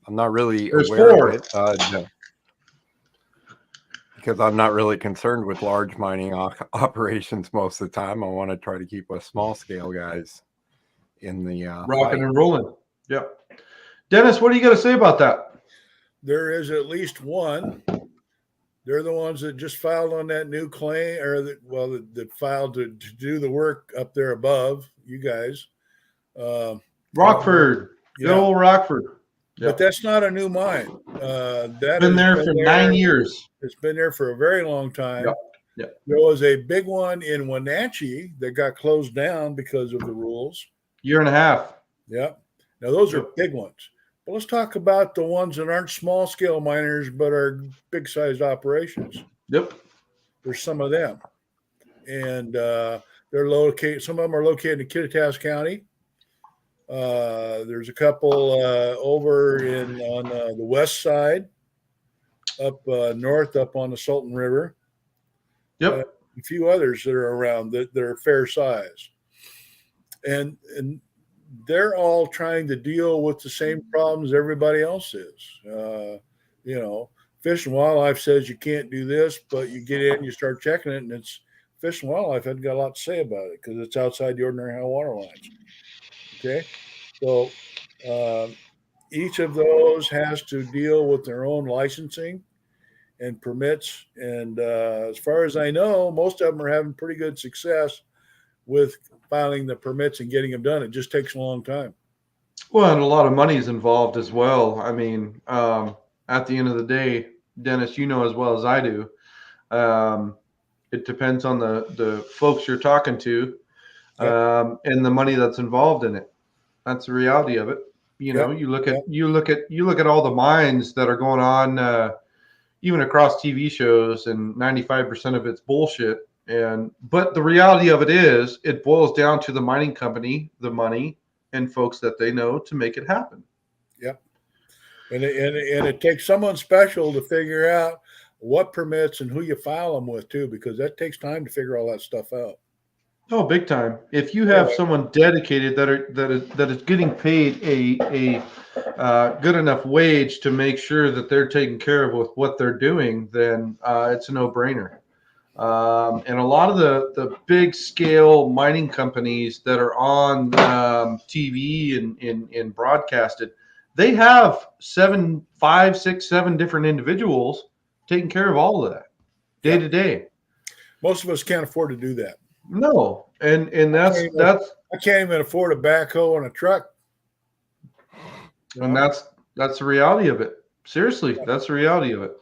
not really aware of it. No. Because I'm not really concerned with large mining operations most of the time. I want to try to keep us small scale guys in the rocking and rolling. Yep. Dennis, what do you got to say about that? There is at least one. They're the ones that just filed on that new claim, or that filed to do the work up there above you guys. Rockford, good old Rockford. But that's not a new mine. That's been there for 9 years. It's been there for a very long time. Yep. There was a big one in Wenatchee that got closed down because of the rules. Year and a half. Yep. Now those are big ones. But let's talk about the ones that aren't small scale miners but are big sized operations. Yep. There's some of them, and they're located. Some of them are located in Kittitas County. There's a couple over on the west side, up north, up on the Sultan River. Yep. A few others that are around that are fair size, and they're all trying to deal with the same problems everybody else is. Fish and Wildlife says you can't do this, but you get in, you start checking it, and it's Fish and Wildlife hasn't got a lot to say about it because it's outside the ordinary high water lines. Okay, so each of those has to deal with their own licensing and permits. And as far as I know, most of them are having pretty good success with filing the permits and getting them done. It just takes a long time. Well, and a lot of money is involved as well. I mean, at the end of the day, Dennis, you know as well as I do, it depends on the folks you're talking to, and the money that's involved in it. That's the reality of it. You know, you look at all the mines that are going on, even across TV shows, and 95% of it's bullshit. But the reality of it is, it boils down to the mining company, the money, and folks that they know to make it happen. Yep. And it takes someone special to figure out what permits and who you file them with too, because that takes time to figure all that stuff out. Oh, big time! If you have someone dedicated that is getting paid a good enough wage to make sure that they're taken care of with what they're doing, then it's a no-brainer. And a lot of the big scale mining companies that are on TV and broadcasted, they have 5, 6, 7 different individuals taking care of all of that day to day. Most of us can't afford to do that. No, and that's I can't even afford a backhoe and a truck. And that's the reality of it. Seriously, that's the reality of it.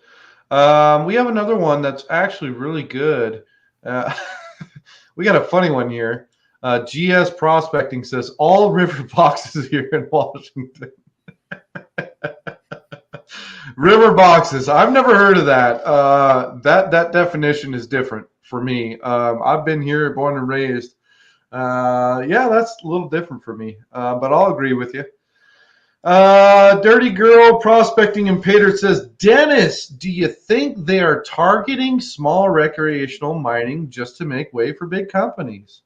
We have another one that's actually really good. We got a funny one here. GS Prospecting says all river boxes here in Washington. River boxes. I've never heard of that. That definition is different for me. I've been here, born and raised. Yeah, that's a little different for me. But I'll agree with you. Dirty Girl Prospecting and Pater says, Dennis, do you think they are targeting small recreational mining just to make way for big companies?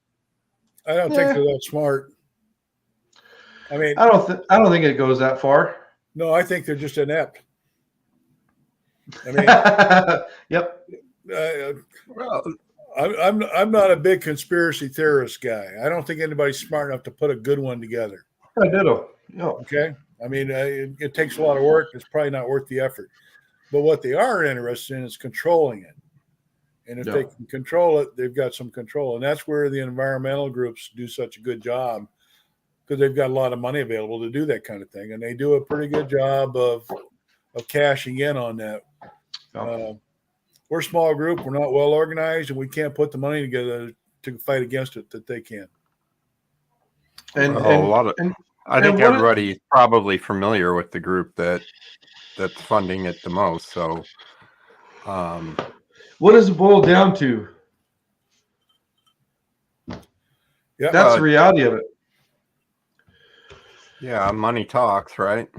I don't think they're that smart. I mean, I don't think it goes that far. No, I think they're just inept. I mean, yep. I'm not a big conspiracy theorist guy. I don't think anybody's smart enough to put a good one together. I ditto. Yeah. Okay. I mean, it takes a lot of work. It's probably not worth the effort. But what they are interested in is controlling it. And if they can control it, they've got some control. And that's where the environmental groups do such a good job, because they've got a lot of money available to do that kind of thing. And they do a pretty good job of cashing in on that. We're a small group. We're not well organized, and we can't put the money together to fight against it that they can. I think everybody's probably familiar with the group that's funding it the most. So, what does it boil down to? Yeah, that's the reality of it. Yeah, money talks, right?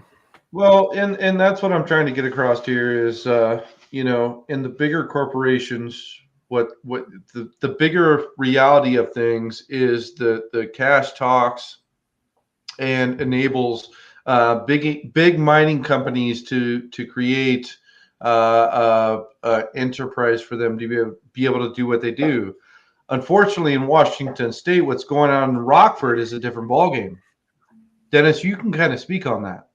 Well, and that's what I'm trying to get across here is, in the bigger corporations, what the bigger reality of things is the cash talks and enables big mining companies to create enterprise for them to be able to do what they do. Unfortunately, in Washington State, what's going on in Rockford is a different ballgame. Dennis, you can kind of speak on that.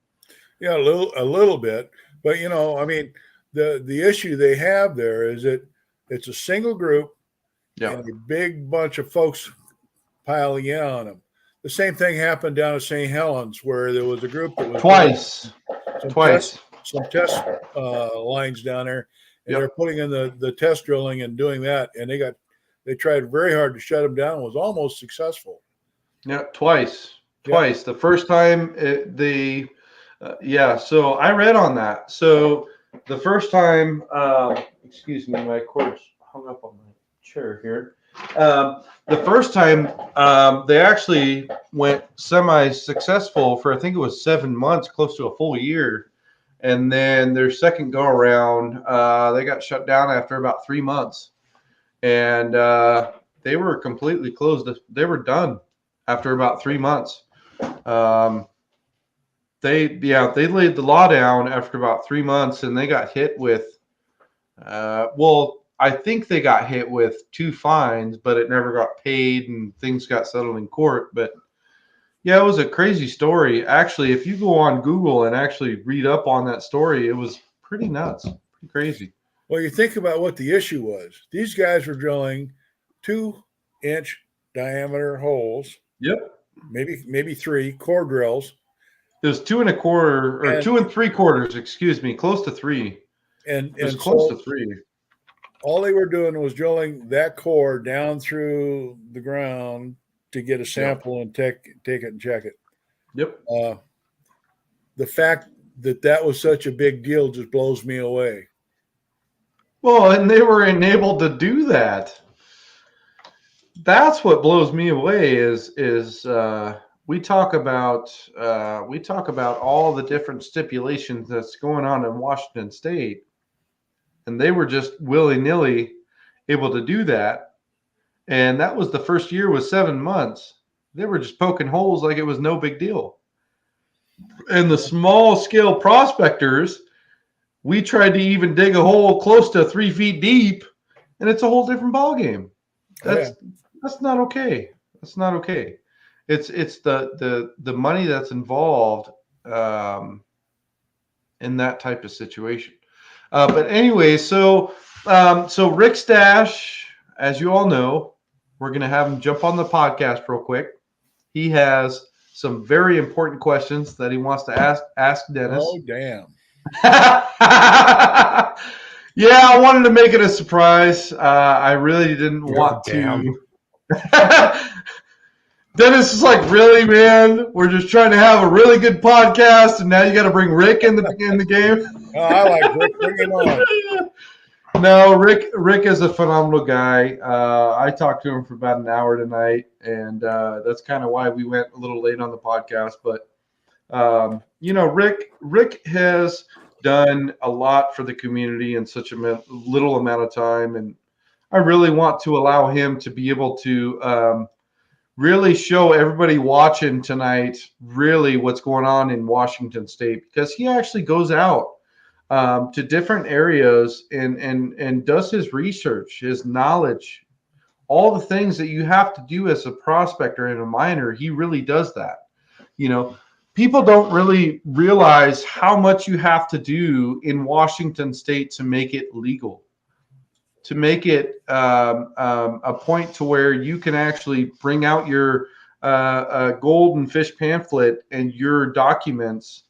Yeah, a little bit, but I mean, the issue they have there is that it's a single group and a big bunch of folks piling in on them. The same thing happened down at St. Helens, where there was a group that was twice some test lines down there, and they're putting in the test drilling and doing that, and they tried very hard to shut them down and was almost successful. Yeah, twice. The first time so I read on that. So the first time, excuse me, my cord's hung up on my chair here. The first time they actually went semi-successful for, I think it was 7 months, close to a full year. And then their second go around, they got shut down after about 3 months. and they were completely closed. They were done after about 3 months. They laid the law down after about 3 months, and they got hit with I think they got hit with 2 fines, but it never got paid, and things got settled in court. But yeah, it was a crazy story. Actually, if you go on Google and actually read up on that story, it was pretty nuts, pretty crazy. Well, you think about what the issue was. These guys were drilling 2-inch diameter holes. Yep. Maybe 3 core drills. It was 2 1/4 or 2 3/4, excuse me, close to 3. And it was close to 3. All they were doing was drilling that core down through the ground to get a sample and take it and check it. Yep. The fact that was such a big deal just blows me away. Well, and they were enabled to do that. That's what blows me away is we talk about all the different stipulations that's going on in Washington State, and they were just willy-nilly able to do that. And that was the first year was 7 months. They were just poking holes like it was no big deal. And the small scale prospectors, we tried to even dig a hole close to 3 feet deep, and it's a whole different ballgame. That's not okay. That's not okay. It's the money that's involved in that type of situation. But anyway, so Rick Stash, as you all know, we're going to have him jump on the podcast real quick. He has some very important questions that he wants to ask Dennis. Oh, damn. Yeah, I wanted to make it a surprise. I really didn't want to. Dennis is like, really, man? We're just trying to have a really good podcast, and now you got to bring Rick in the game. Oh, I like Rick. Bring him on. No, Rick is a phenomenal guy. I talked to him for about an hour tonight, and that's kind of why we went a little late on the podcast. But Rick has done a lot for the community in such a little amount of time, and I really want to allow him to be able to really show everybody watching tonight really what's going on in Washington State, because he actually goes out to different areas and does his research, his knowledge, all the things that you have to do as a prospector and a miner. He really does that. People don't really realize how much you have to do in Washington State to make it legal, to make it a point to where you can actually bring out your gold and fish pamphlet and your documents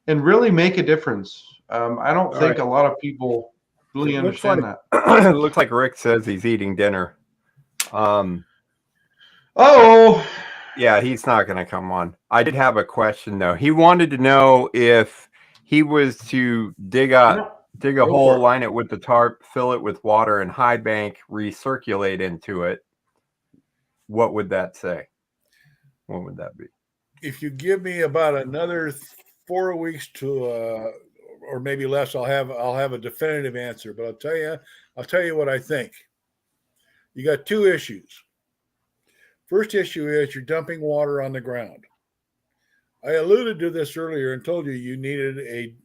and really make a difference. I don't think a lot of people really understand that. It looks like Rick says he's eating dinner. Yeah, he's not going to come on. I did have a question, though. He wanted to know if he was to dig a hole, line it with the tarp, fill it with water, and high bank, recirculate into it. What would that say? What would that be? If you give me about another 4 weeks to, or maybe less, I'll have a definitive answer. But I'll tell you what I think. You got 2 issues. First issue is you're dumping water on the ground. I alluded to this earlier and told you needed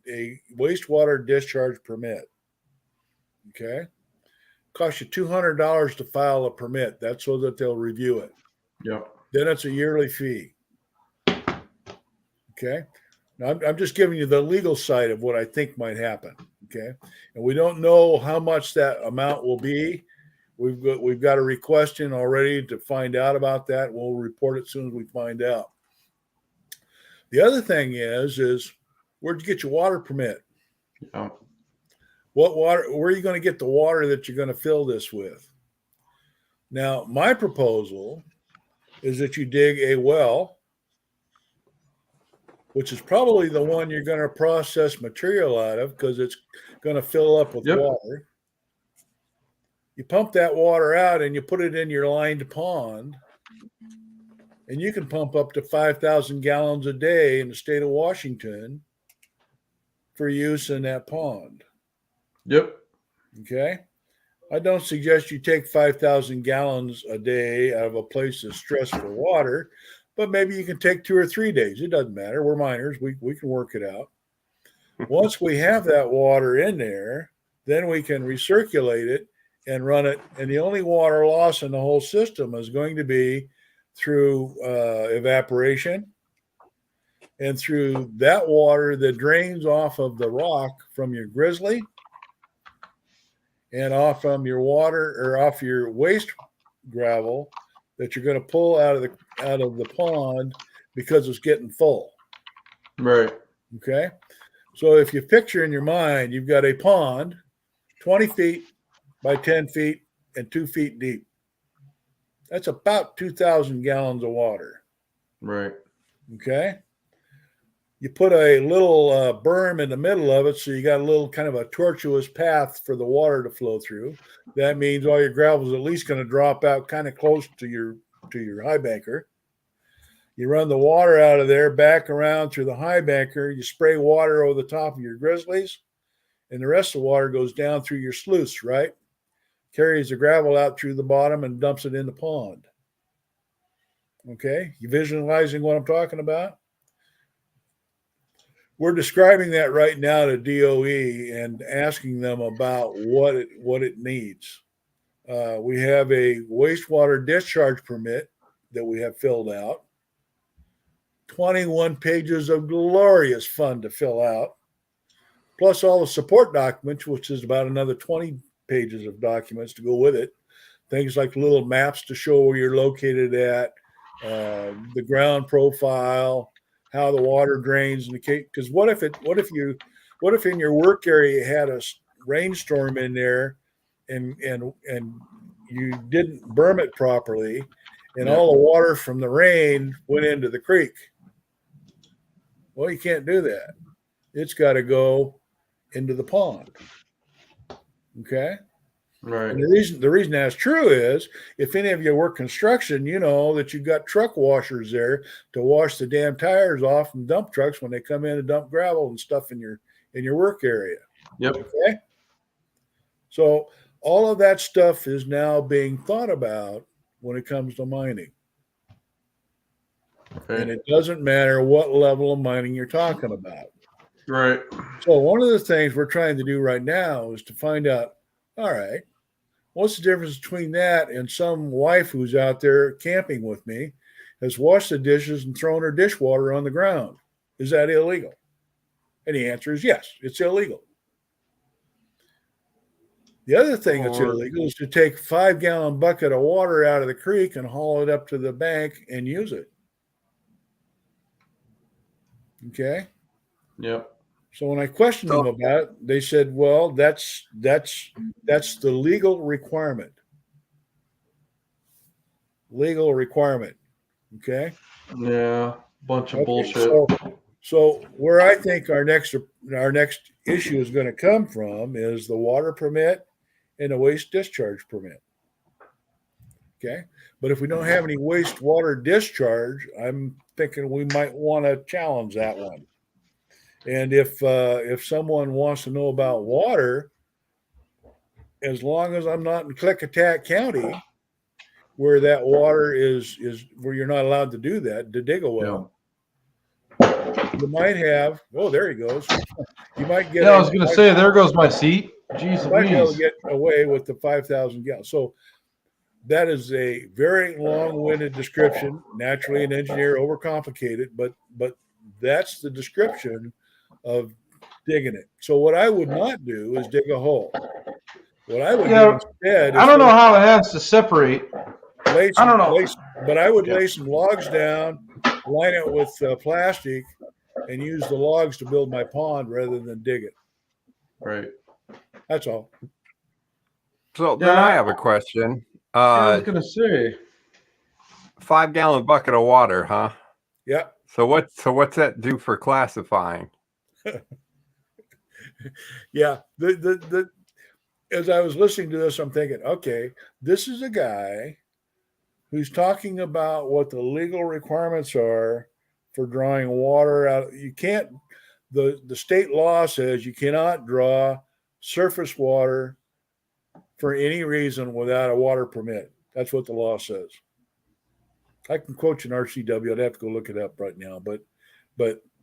a wastewater discharge permit. Okay? Costs you $200 to file a permit. That's so that they'll review it. Yep. Then it's a yearly fee. Okay? Now, I'm just giving you the legal side of what I think might happen. Okay? And we don't know how much that amount will be. We've got a request in already to find out about that. We'll report it as soon as we find out. The other thing is where'd you get your water permit? Yeah. What water? Where are you going to get the water that you're going to fill this with? Now, my proposal is that you dig a well, which is probably the one you're going to process material out of because it's going to fill up with water. You pump that water out and you put it in your lined pond, and you can pump up to 5,000 gallons a day in the state of Washington for use in that pond. Yep. Okay. I don't suggest you take 5,000 gallons a day out of a place that's stressed for water, but maybe you can take 2 or 3 days. It doesn't matter. We're miners. We can work it out. Once we have that water in there, then we can recirculate it and run it. And the only water loss in the whole system is going to be through evaporation and through that water that drains off of the rock from your grizzly and off from your water or off your waste gravel that you're going to pull out of the pond because it's getting full. Right. Okay. So if you picture in your mind, you've got a pond 20 feet by 10 feet and 2 feet deep. That's about 2,000 gallons of water. Right. Okay. You put a little berm in the middle of it, so you got a little kind of a tortuous path for the water to flow through. That means all your gravel is at least going to drop out kind of close to your high banker. You run the water out of there, back around through the high banker. You spray water over the top of your grizzlies, and the rest of the water goes down through your sluice, right? Carries the gravel out through the bottom and dumps it in the pond. Okay, you visualizing what I'm talking about? We're describing that right now to DOE and asking them about what it needs. We have a wastewater discharge permit that we have filled out. 21 pages of glorious fun to fill out, plus all the support documents, which is about another 20 pages of documents to go with it. Things like little maps to show where you're located at, the ground profile, how the water drains in the case. Because what if in your work area you had a rainstorm in there, and you didn't berm it properly, and all the water from the rain went into the creek? Well, you can't do that. It's got to go into the pond. Okay. Right. And the reason that's true is if any of you work construction, you know that you've got truck washers there to wash the damn tires off from dump trucks when they come in and dump gravel and stuff in your work area. Yep. Okay. So all of that stuff is now being thought about when it comes to mining. Okay. And it doesn't matter what level of mining you're talking about. Right. So one of the things we're trying to do right now is to find out, all right, what's the difference between that and some wife who's out there camping with me has washed the dishes and thrown her dishwater on the ground? Is that illegal? And the answer is yes, it's illegal. The other thing that's illegal is to take 5-gallon bucket of water out of the creek and haul it up to the bank and use it. Okay. Yep. So when I questioned them about it, they said, well, that's the legal requirement. Legal requirement. Okay. Yeah. Bunch of bullshit. So where I think our next issue is going to come from is the water permit and the waste discharge permit. Okay. But if we don't have any wastewater discharge, I'm thinking we might want to challenge that one. And if someone wants to know about water, as long as I'm not in Klickitat County, where that water is where you're not allowed to do that, to dig a well, you might have. Oh, there he goes. You might get. Yeah, I was going to say, there goes my seat. Jeez, you might be able to get away with the 5,000 gallons. So that is a very long-winded description. Naturally, an engineer overcomplicated, but that's the description of digging it. So what I would not do is dig a hole. What I would do instead is I don't know how it has to separate. I don't know. But I would lay some logs down, line it with plastic, and use the logs to build my pond rather than dig it. Right. That's all. So then I have a question. I was going to say 5-gallon bucket of water, huh? Yeah. So what's that do for classifying? Yeah. As I was listening to this, I'm thinking, okay, this is a guy who's talking about what the legal requirements are for drawing water out. You can't, the state law says you cannot draw surface water for any reason without a water permit. That's what the law says. I can quote you an RCW. I'd have to go look it up right now, but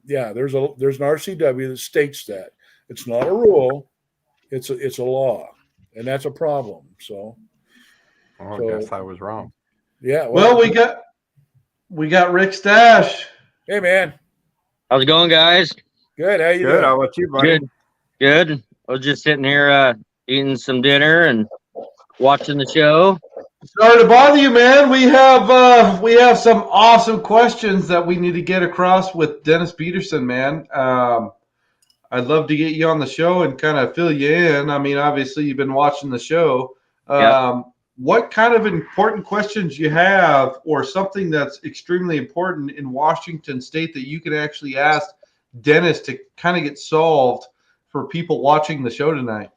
yeah, there's an RCW that states that. It's not a rule, it's a law, and that's a problem. So I guess I was wrong. Yeah. Well, we got Rick Stash. Hey, man. How's it going, guys? Good. How you Good. doing? How about you, buddy? Good. I was just sitting here eating some dinner and watching the show. Sorry to bother you, man. We have some awesome questions that we need to get across with Dennis Peterson, man. I'd love to get you on the show and kind of fill you in. I mean, obviously, you've been watching the show. What kind of important questions you have, or something that's extremely important in Washington State that you can actually ask Dennis to kind of get solved for people watching the show tonight?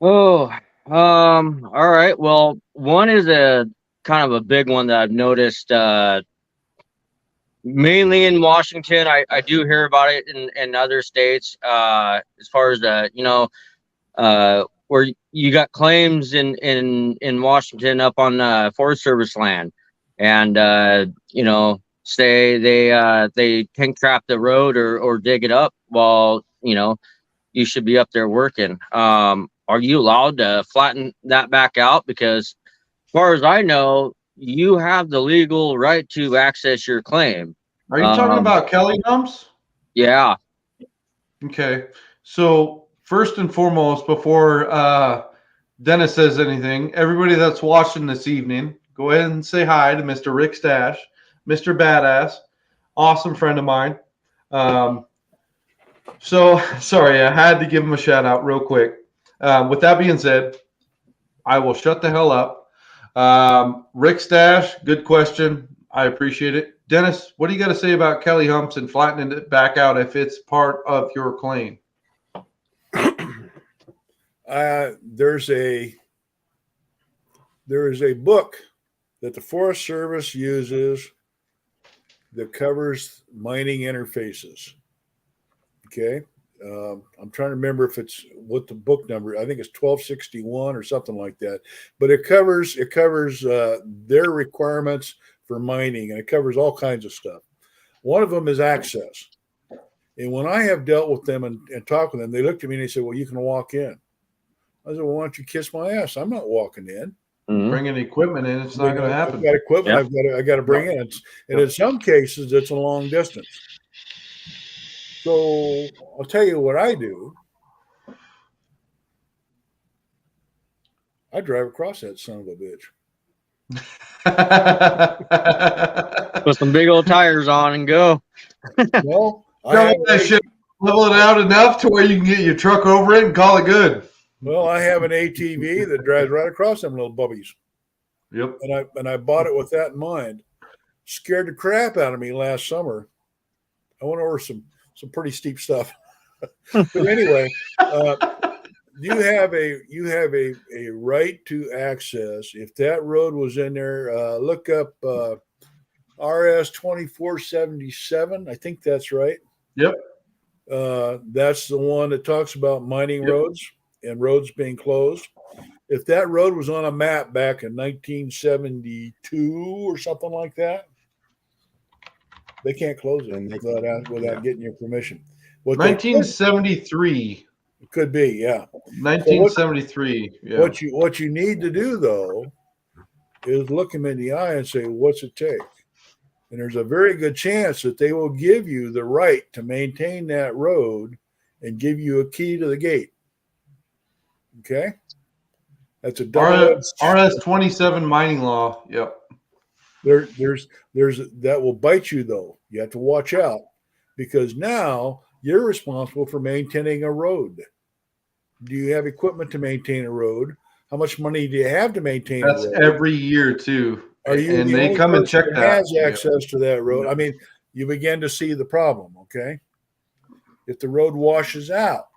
Oh, all right. Well, one is a kind of a big one that I've noticed mainly in Washington. I do hear about it in other states as far as where you got claims in Washington up on Forest Service land, and say they tank trap the road or dig it up while you should be up there working. Are you allowed to flatten that back out? Because as far as I know, you have the legal right to access your claim. Are you talking about Kelly humps? Yeah. Okay. So first and foremost, before Dennis says anything, everybody that's watching this evening, go ahead and say hi to Mr. Rick Stash, Mr. Badass, awesome friend of mine. So sorry, I had to give him a shout out real quick. With that being said, I will shut the hell up. Rick Stash, good question. I appreciate it. Dennis, what do you got to say about Kelly humps and flattening it back out if it's part of your claim? There is a book that the Forest Service uses that covers mining interfaces. Okay. I'm trying to remember if it's what the book number. I think it's 1261 or something like that. But it covers their requirements for mining, and it covers all kinds of stuff. One of them is access. And when I have dealt with them and talked with them, they looked at me and they said, "Well, you can walk in." I said, "Well, why don't you kiss my ass? I'm not walking in." Mm-hmm. Bringing equipment in, it's not going to happen. I've got equipment. Yep. I got to bring in. And in some cases, it's a long distance. So I'll tell you what I do. I drive across that son of a bitch. Put some big old tires on and go. Well, level it out enough to where you can get your truck over it and call it good. Well, I have an ATV that drives right across them little bubbies. Yep. And I bought it with that in mind. Scared the crap out of me last summer. I went over some pretty steep stuff. But anyway, you have a right to access. If that road was in there, look up RS 2477. I think that's right. Yep. That's the one that talks about mining roads and roads being closed. If that road was on a map back in 1972 or something like that, they can't close it without getting your permission. 1973. It could be, yeah. 1973. So what you need to do though is look them in the eye and say, "What's it take?" And there's a very good chance that they will give you the right to maintain that road and give you a key to the gate. Okay, that's a RS 27 mining law. Yep. There's that will bite you though. You have to watch out because now you're responsible for maintaining a road. Do you have equipment to maintain a road? How much money do you have to maintain? That's a road? every year too. Are you and the they only come and person check that that. has access to that road? I mean, you begin to see the problem. Okay, if the road washes out,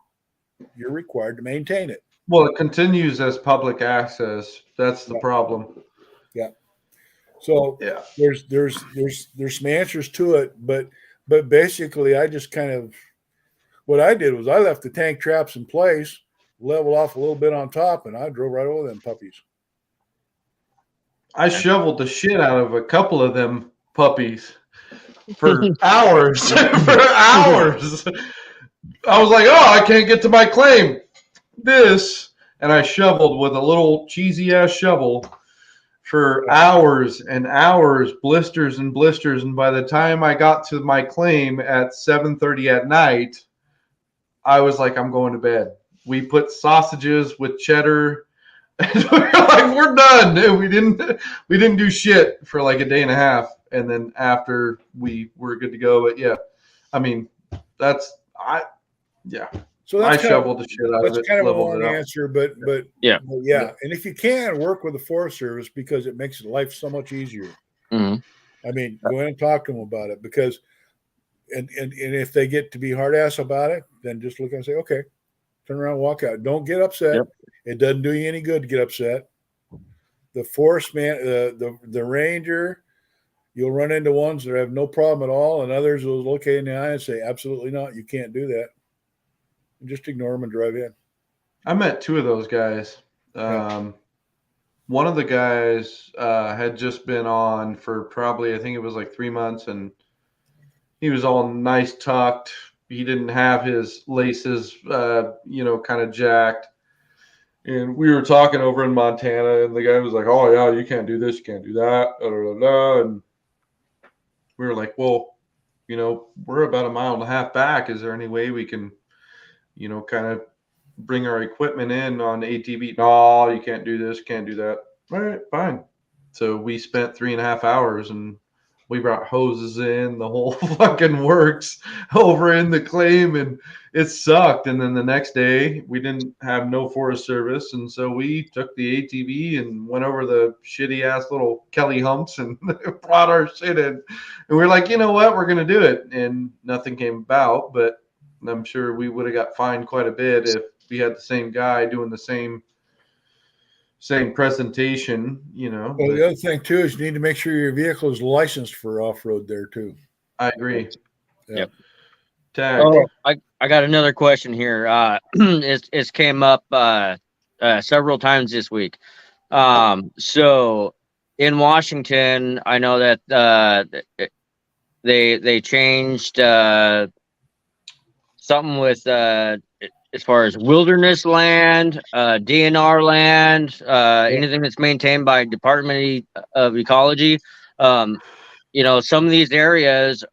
you're required to maintain it. Well, it continues as public access. That's the problem. Yeah. So there's some answers to it, but basically I just kind of what I did was I left the tank traps in place level off a little bit on top, and I drove right over them puppies. I shoveled the shit out of a couple of them puppies for hours. For hours. I was like, oh, I can't get to my claim. And I shoveled with a little cheesy ass shovel for hours and hours, blisters and blisters. And by the time I got to my claim at 7:30 at night, I was like, I'm going to bed. We put sausages with cheddar. And we're done. And we didn't do shit for like a day and a half. And then after we were good to go. But yeah, I mean, So I that's shoveled the shit out of it. That's kind of a leveled long it out. answer, but Yeah. And if you can, work with the Forest Service because it makes life so much easier. Mhm. I mean, go in and talk to them about it because, and if they get to be hard ass about it, then just look and say, okay, turn around, walk out. Don't get upset. Yep. It doesn't do you any good to get upset. The forest man, the ranger, you'll run into ones that have no problem at all, and others will look you in the eye and say, absolutely not, you can't do that. And just ignore them and drive in. I met two of those guys. One of the guys had just been on for probably, I think it was like 3 months, and he was all nice tucked. He didn't have his laces, kind of jacked. And we were talking over in Montana, and the guy was like, oh, yeah, you can't do this, you can't do that, da, da, da, da. And we were like, well, we're about 1.5 miles back. Is there any way we can, kind of bring our equipment in on the ATV? No, you can't do this, can't do that. All right, fine. So we spent 3.5 hours, and we brought hoses in, the whole fucking works over in the claim, and it sucked. And then the next day we didn't have no Forest Service, and so we took the ATV and went over the shitty ass little Kelly humps and brought our shit in. And we're like, you know what, we're gonna do it. And nothing came about, but I'm sure we would have got fined quite a bit if we had the same guy doing the same presentation, Well, the other thing too is you need to make sure your vehicle is licensed for off-road there too. I agree. Yeah. Yep. Tag. Oh, I got another question here. It's came up several times this week. So in Washington, I know that they changed something with as far as wilderness land, DNR land, anything that's maintained by Department of Ecology. Some of these areas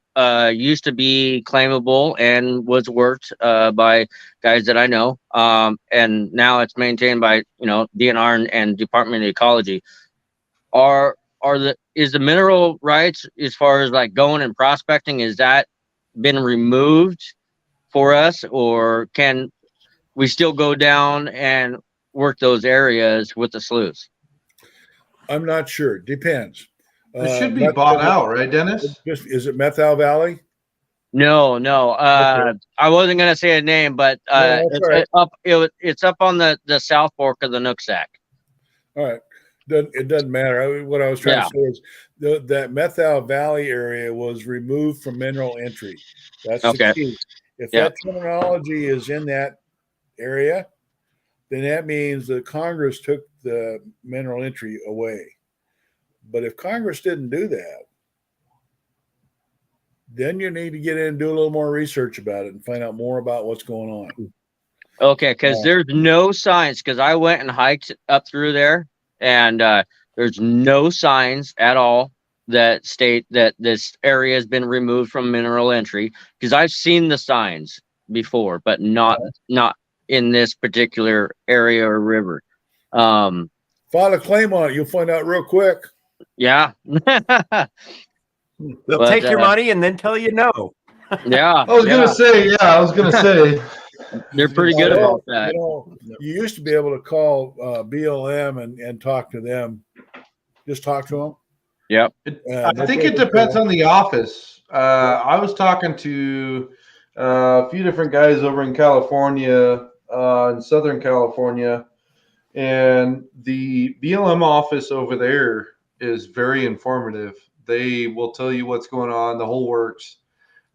used to be claimable and was worked by guys that I know, and now it's maintained by DNR and Department of Ecology. Is the mineral rights as far as like going and prospecting, is that been removed for us, or can we still go down and work those areas with the sleuths? I'm not sure. Depends. It should be bought out, right, Dennis? Is it Methal Valley? No. Okay. I wasn't gonna say a name, but it's up on the South Fork of the Nooksack. All right. It doesn't matter. What I was trying to say is that Methal Valley area was removed from mineral entry. That's Okay. the key. If that terminology is in that area, then that means that Congress took the mineral entry away. But if Congress didn't do that, then you need to get in and do a little more research about it and find out more about what's going on. Okay, because there's no signs, because I went and hiked up through there, and there's no signs at all that state that this area has been removed from mineral entry, because I've seen the signs before, but not in this particular area or river. File a claim on it, you'll find out real quick. Yeah. They'll take your money and then tell you no. Yeah. I was gonna say. They're pretty good about that. You used to be able to call BLM and talk to them. Just talk to them. Yep. I think it depends on the office. I was talking to a few different guys over in California, in Southern California, and the BLM office over there is very informative. They will tell you what's going on, the whole works.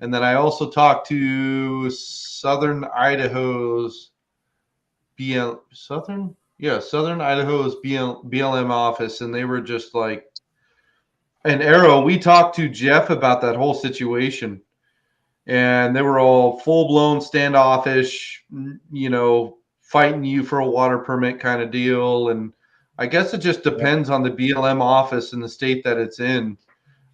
And then I also talked to Southern Idaho's Southern Idaho's BLM office, and they were just like an arrow. We talked to Jeff about that whole situation, and they were all full-blown standoffish, fighting you for a water permit kind of deal. And I guess it just depends on the BLM office and the state that it's in.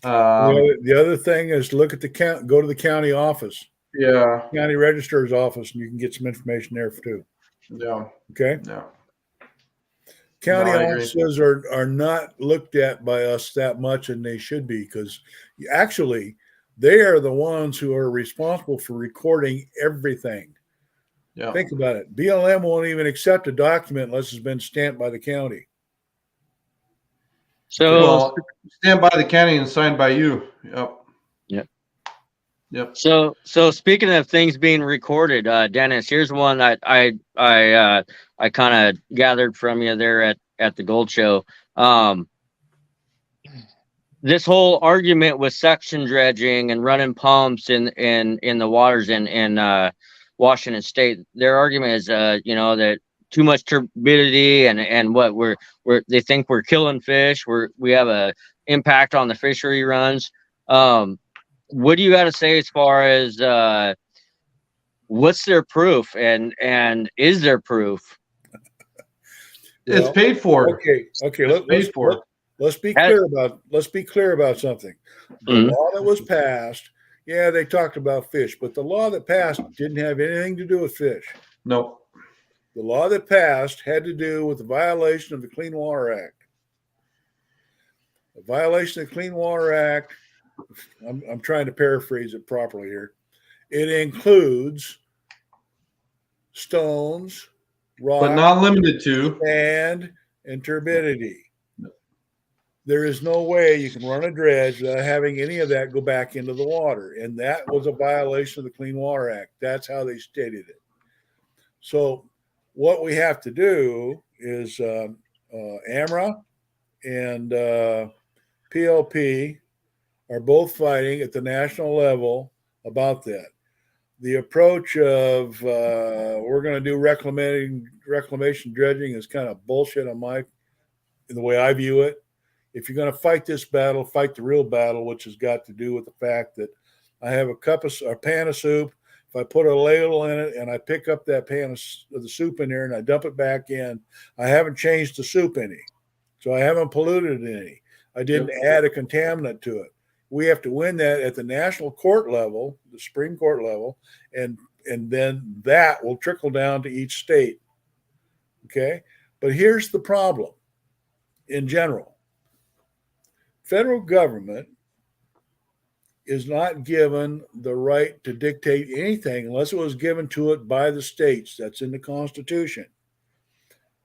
The other thing is go to the county office. Yeah. County registrar's office, and you can get some information there too. Yeah. Okay. Yeah. County offices are not looked at by us that much, and they should be, because actually they are the ones who are responsible for recording everything. Yeah. Think about it. BLM won't even accept a document unless it's been stamped by the county. So stamped by the county and signed by you. Yep. So speaking of things being recorded, Dennis, here's one that I kind of gathered from you there at the Gold Show. This whole argument with suction dredging and running pumps in the waters in Washington State, their argument is that too much turbidity and what they think we're killing fish. We have a impact on the fishery runs. What do you got to say as far as what's their proof and is there proof? It's paid for. Okay. Let's be clear about something. The law that was passed, they talked about fish, but the law that passed didn't have anything to do with fish. No. The law that passed had to do with the violation of the Clean Water Act. The violation of the Clean Water Act, I'm trying to paraphrase it properly here. It includes stones, rock, but not limited to sand, and turbidity. No. There is no way you can run a dredge without having any of that go back into the water, and that was a violation of the Clean Water Act. That's how they stated it. So what we have to do is AMRA and PLP are both fighting at the national level about that. The approach of we're going to do reclamation dredging is kind of bullshit in the way I view it. If you're going to fight this battle, fight the real battle, which has got to do with the fact that I have a pan of soup. If I put a ladle in it and I pick up that pan of the soup in there and I dump it back in, I haven't changed the soup any. So I haven't polluted it any. I didn't add a contaminant to it. We have to win that at the national court level, the Supreme Court level, and then that will trickle down to each state. Okay? But here's the problem in general. Federal government is not given the right to dictate anything unless it was given to it by the states. That's in the Constitution.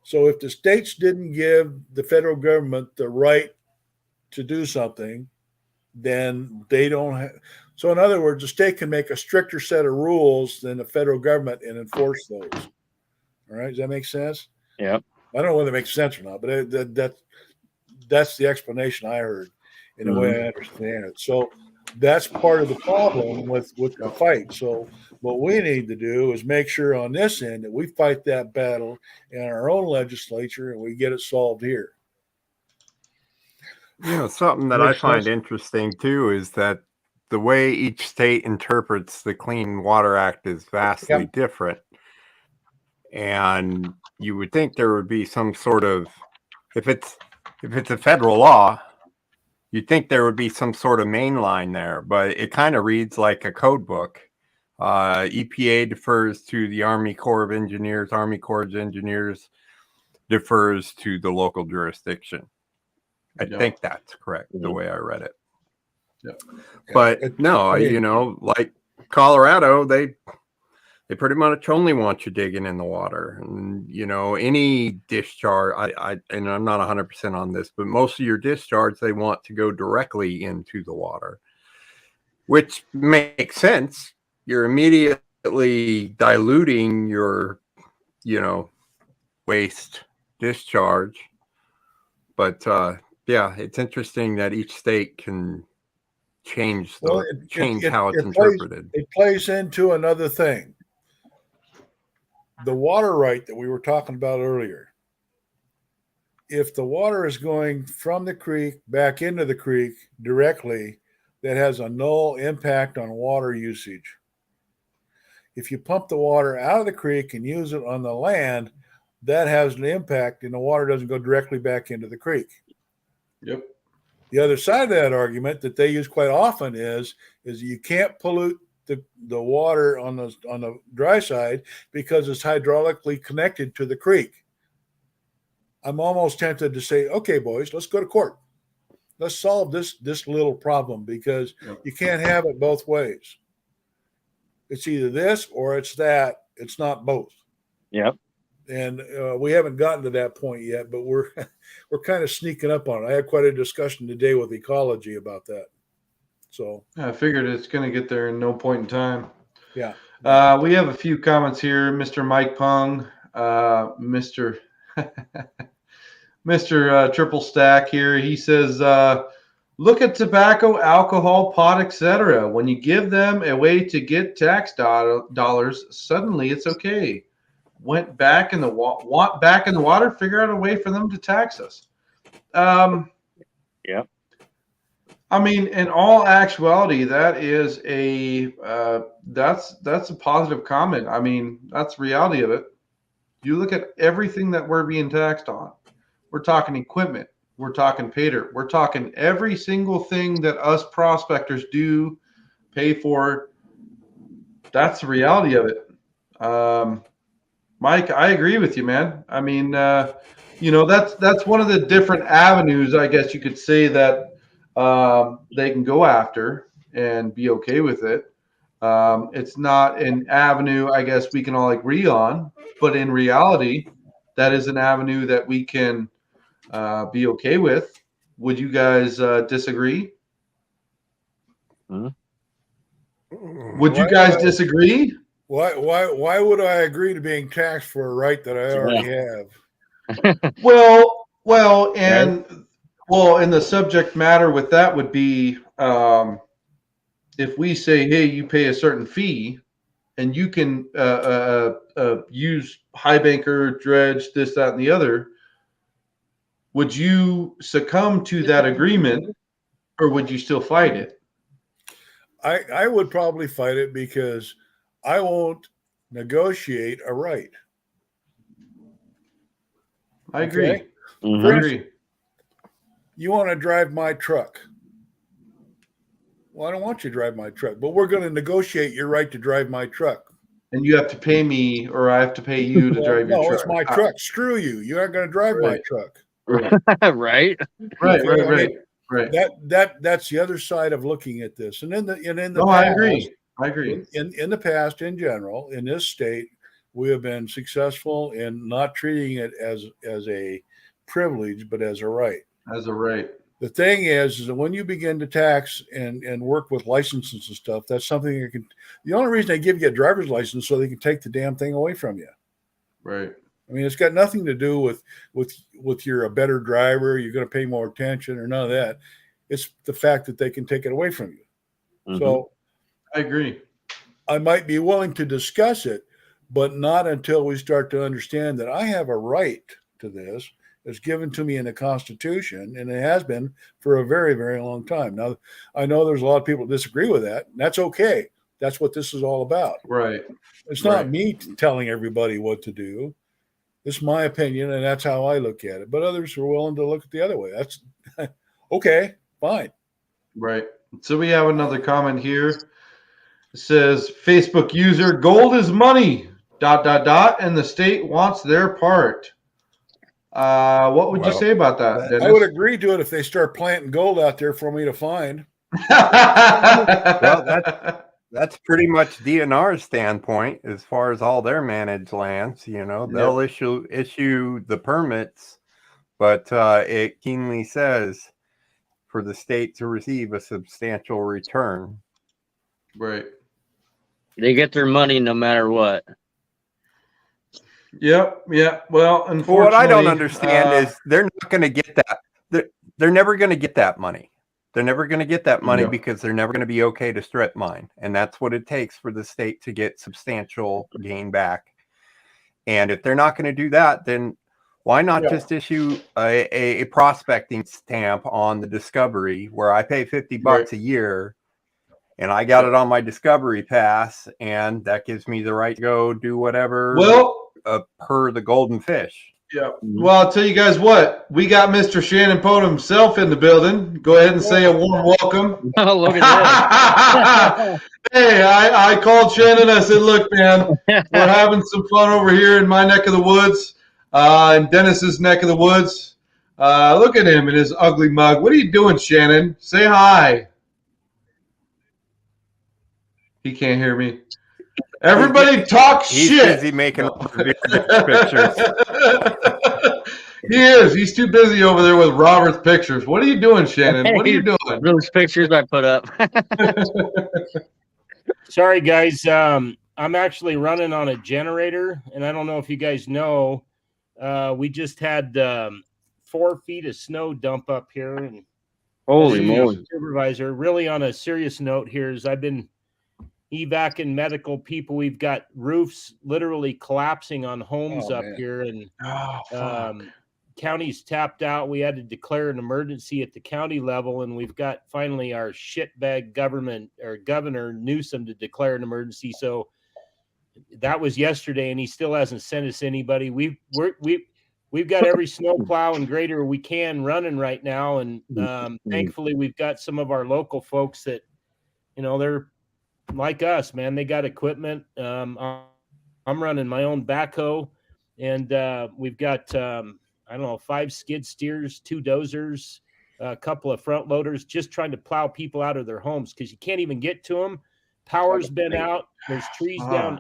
So if the states didn't give the federal government the right to do something, then they don't have. So in other words, the state can make a stricter set of rules than the federal government and enforce those. All right. Does that make sense? Yeah. I don't know whether it makes sense or not, but that's the explanation I heard in the way I understand it. So that's part of the problem with the fight. So what we need to do is make sure on this end that we fight that battle in our own legislature and we get it solved here. Something that I find interesting too is that the way each state interprets the Clean Water Act is vastly different. And you would think there would be some sort of, if it's a federal law, you'd think there would be some sort of main line there, but it kind of reads like a code book. EPA defers to the Army Corps of Engineers. Army Corps of Engineers defers to the local jurisdiction. I think that's correct, the way I read it. Yeah. But no, like Colorado, they pretty much only want you digging in the water. And, any discharge, and I'm not 100% on this, but most of your discharge, they want to go directly into the water, which makes sense. You're immediately diluting your, waste discharge. But, it's interesting that each state can change how it's interpreted. It plays into another thing. the water right that we were talking about earlier, if the water is going from the creek back into the creek directly, that has a null impact on water usage. If you pump the water out of the creek and use it on the land, that has an impact, and the water doesn't go directly back into the creek. Yep. The other side of that argument that they use quite often is you can't pollute the water on the dry side because it's hydraulically connected to the creek. I'm almost tempted to say, okay, boys, let's go to court. Let's solve this little problem, because you can't have it both ways. It's either this or it's that. It's not both. Yep. And we haven't gotten to that point yet, but we're kind of sneaking up on it. I had quite a discussion today with ecology about that. So I figured it's going to get there in no point in time. yeah. We have a few comments here. Mr. Mike Pung, Mr. Mr. Triple Stack here. He says, look at tobacco, alcohol, pot, etc. When you give them a way to get tax dollars, suddenly it's okay. Want back in the water, figure out a way for them to tax us. Yep. I mean, in all actuality, that is that's a positive comment. I mean, that's the reality of it. You look at everything that we're being taxed on. We're talking equipment. We're talking pay dirt. We're talking every single thing that us prospectors do pay for. That's the reality of it. Mike, I agree with you, man. I mean, that's one of the different avenues, I guess you could say, that they can go after and be okay with it. It's not an avenue, I guess, we can all agree on, but in reality, that is an avenue that we can be okay with. Would you guys disagree? Would you guys disagree? Why would I agree to being taxed for a right that I already have? Well, and the subject matter with that would be, if we say, hey, you pay a certain fee, and you can use high banker, dredge, this, that, and the other, would you succumb to that agreement, or would you still fight it? I would probably fight it, because I won't negotiate a right. I agree. Okay? Mm-hmm. I agree. You want to drive my truck. Well, I don't want you to drive my truck, but we're going to negotiate your right to drive my truck. And you have to pay me, or I have to pay you to drive your truck. No, it's my truck. Screw you. You aren't going to drive my truck. Right. Right. That's the other side of looking at this. And in the No, past, I agree. In the past, in general, in this state, we have been successful in not treating it as a privilege, but as a right. As a right. The thing is that when you begin to tax and work with licenses and stuff, that's something you can. The only reason they give you a driver's license so they can take the damn thing away from you. Right. I mean, it's got nothing to do with you're a better driver, you're going to pay more attention, or none of that. It's the fact that they can take it away from you. Mm-hmm. So I agree. I might be willing to discuss it, but not until we start to understand that I have a right to this. It's given to me in the Constitution, and it has been for a very, very long time. Now, I know there's a lot of people that disagree with that, and that's okay. That's what this is all about. Right. It's not me telling everybody what to do. It's my opinion, and that's how I look at it. But others are willing to look at the other way. That's okay, fine. Right. So we have another comment here. It says, Facebook user, gold is money, ... and the state wants their part. What would you say about that, Dennis? I would agree to it if they start planting gold out there for me to find. Well, that's pretty much DNR's standpoint as far as all their managed lands. They'll issue the permits, but it keenly says for the state to receive a substantial return. Right. They get their money no matter what. Yep. Yeah. Well, unfortunately, what I don't understand is they're not going to get that. They're never going to get that money. They're never going to get that money because they're never going to be okay to strip mine. And that's what it takes for the state to get substantial gain back. And if they're not going to do that, then why not just issue a prospecting stamp on the Discovery where I pay $50 a year and I got it on my Discovery Pass, and that gives me the right to go do whatever per the Golden Fish. Yeah. Well, I'll tell you guys what. We got Mr. Shannon Poe himself in the building. Go ahead and say a warm welcome. Oh, look at that. Hey, I called Shannon. I said, look, man, we're having some fun over here in my neck of the woods, in Dennis's neck of the woods. Look at him in his ugly mug. What are you doing, Shannon? Say hi. He can't hear me. Everybody talk shit. He's busy making pictures. He is. He's too busy over there with Robert's pictures. What are you doing, Shannon? What are you doing? Those pictures I put up. Sorry, guys. I'm actually running on a generator, and I don't know if you guys know. We just had 4 feet of snow dump up here, and holy moly! Supervisor, really on a serious note here is I've been evacuating medical people. We've got roofs literally collapsing on homes up here, and county's tapped out. We had to declare an emergency at the county level, and we've got finally our shitbag government or Governor Newsom to declare an emergency. So that was yesterday, and he still hasn't sent us anybody. We've got every snowplow and grader we can running right now, and thankfully we've got some of our local folks that, they're like us, man. They got equipment. I'm running my own backhoe, and we've got 5 skid steers, 2 dozers, a couple of front loaders, just trying to plow people out of their homes because you can't even get to them. Power's been out. There's trees down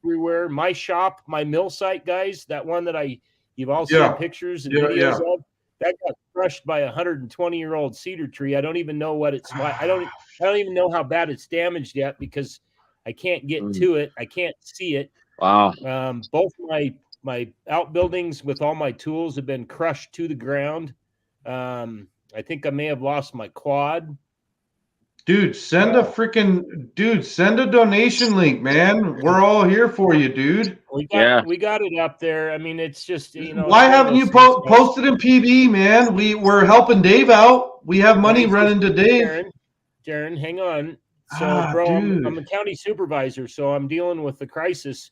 everywhere. My shop, my mill site, guys, that one that you've all seen pictures and videos of, that got crushed by a 120-year-old cedar tree. I don't even know what it's like. I don't even know how bad it's damaged yet because I can't get to it. I can't see it. Wow. Both my outbuildings with all my tools have been crushed to the ground. I think I may have lost my quad. Dude, send a donation link, man. We're all here for you, dude. We got it up there. I mean, it's just, why haven't you posted in PB, man? we're helping Dave out. We have money running to Dave. Darren, hang on. So, bro, I'm a county supervisor, so I'm dealing with the crisis.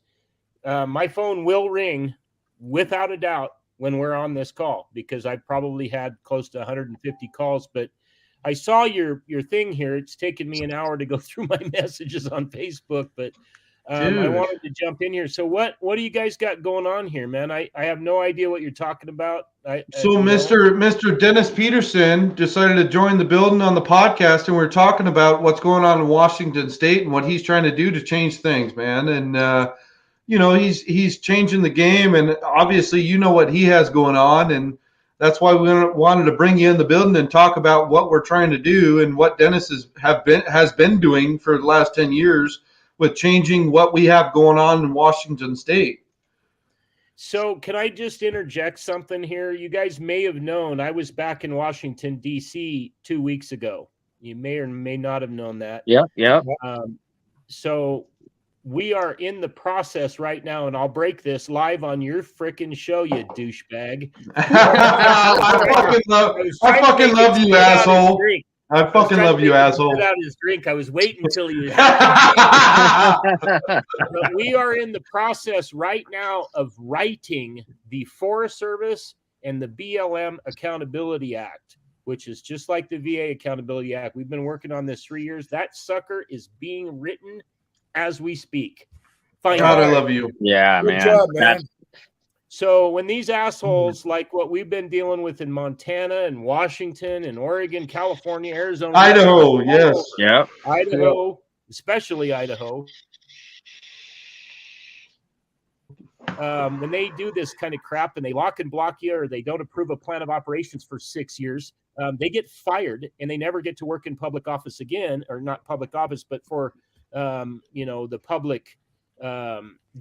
My phone will ring without a doubt when we're on this call because I probably had close to 150 calls, but I saw your thing here. It's taken me an hour to go through my messages on Facebook, but I wanted to jump in here. So what do you guys got going on here, man? I have no idea what you're talking about. Mr. Dennis Peterson decided to join the building on the podcast, and we're talking about what's going on in Washington State and what he's trying to do to change things, man. And he's changing the game, and obviously what he has going on, and that's why we wanted to bring you in the building and talk about what we're trying to do and what Dennis has been doing for the last 10 years with changing what we have going on in Washington State. So can I just interject something here? You guys may have known I was back in Washington, D.C. 2 weeks ago. You may or may not have known that. Yeah. So we are in the process right now, and I'll break this live on your freaking show, you douchebag. I fucking love you, asshole. I fucking love you, asshole. Out his drink. I was waiting until he was. But we are in the process right now of writing the Forest Service and the BLM Accountability Act, which is just like the VA Accountability Act. We've been working on this 3 years. That sucker is being written as we speak. God, I love you. Yeah, Good job, man. So when these assholes, like what we've been dealing with in Montana and Washington and Oregon, California, Arizona, Idaho, yes. Yeah. Idaho, especially Idaho, when they do this kind of crap and they lock and block you or they don't approve a plan of operations for 6 years, they get fired and they never get to work in public office again, or not public office, but for the public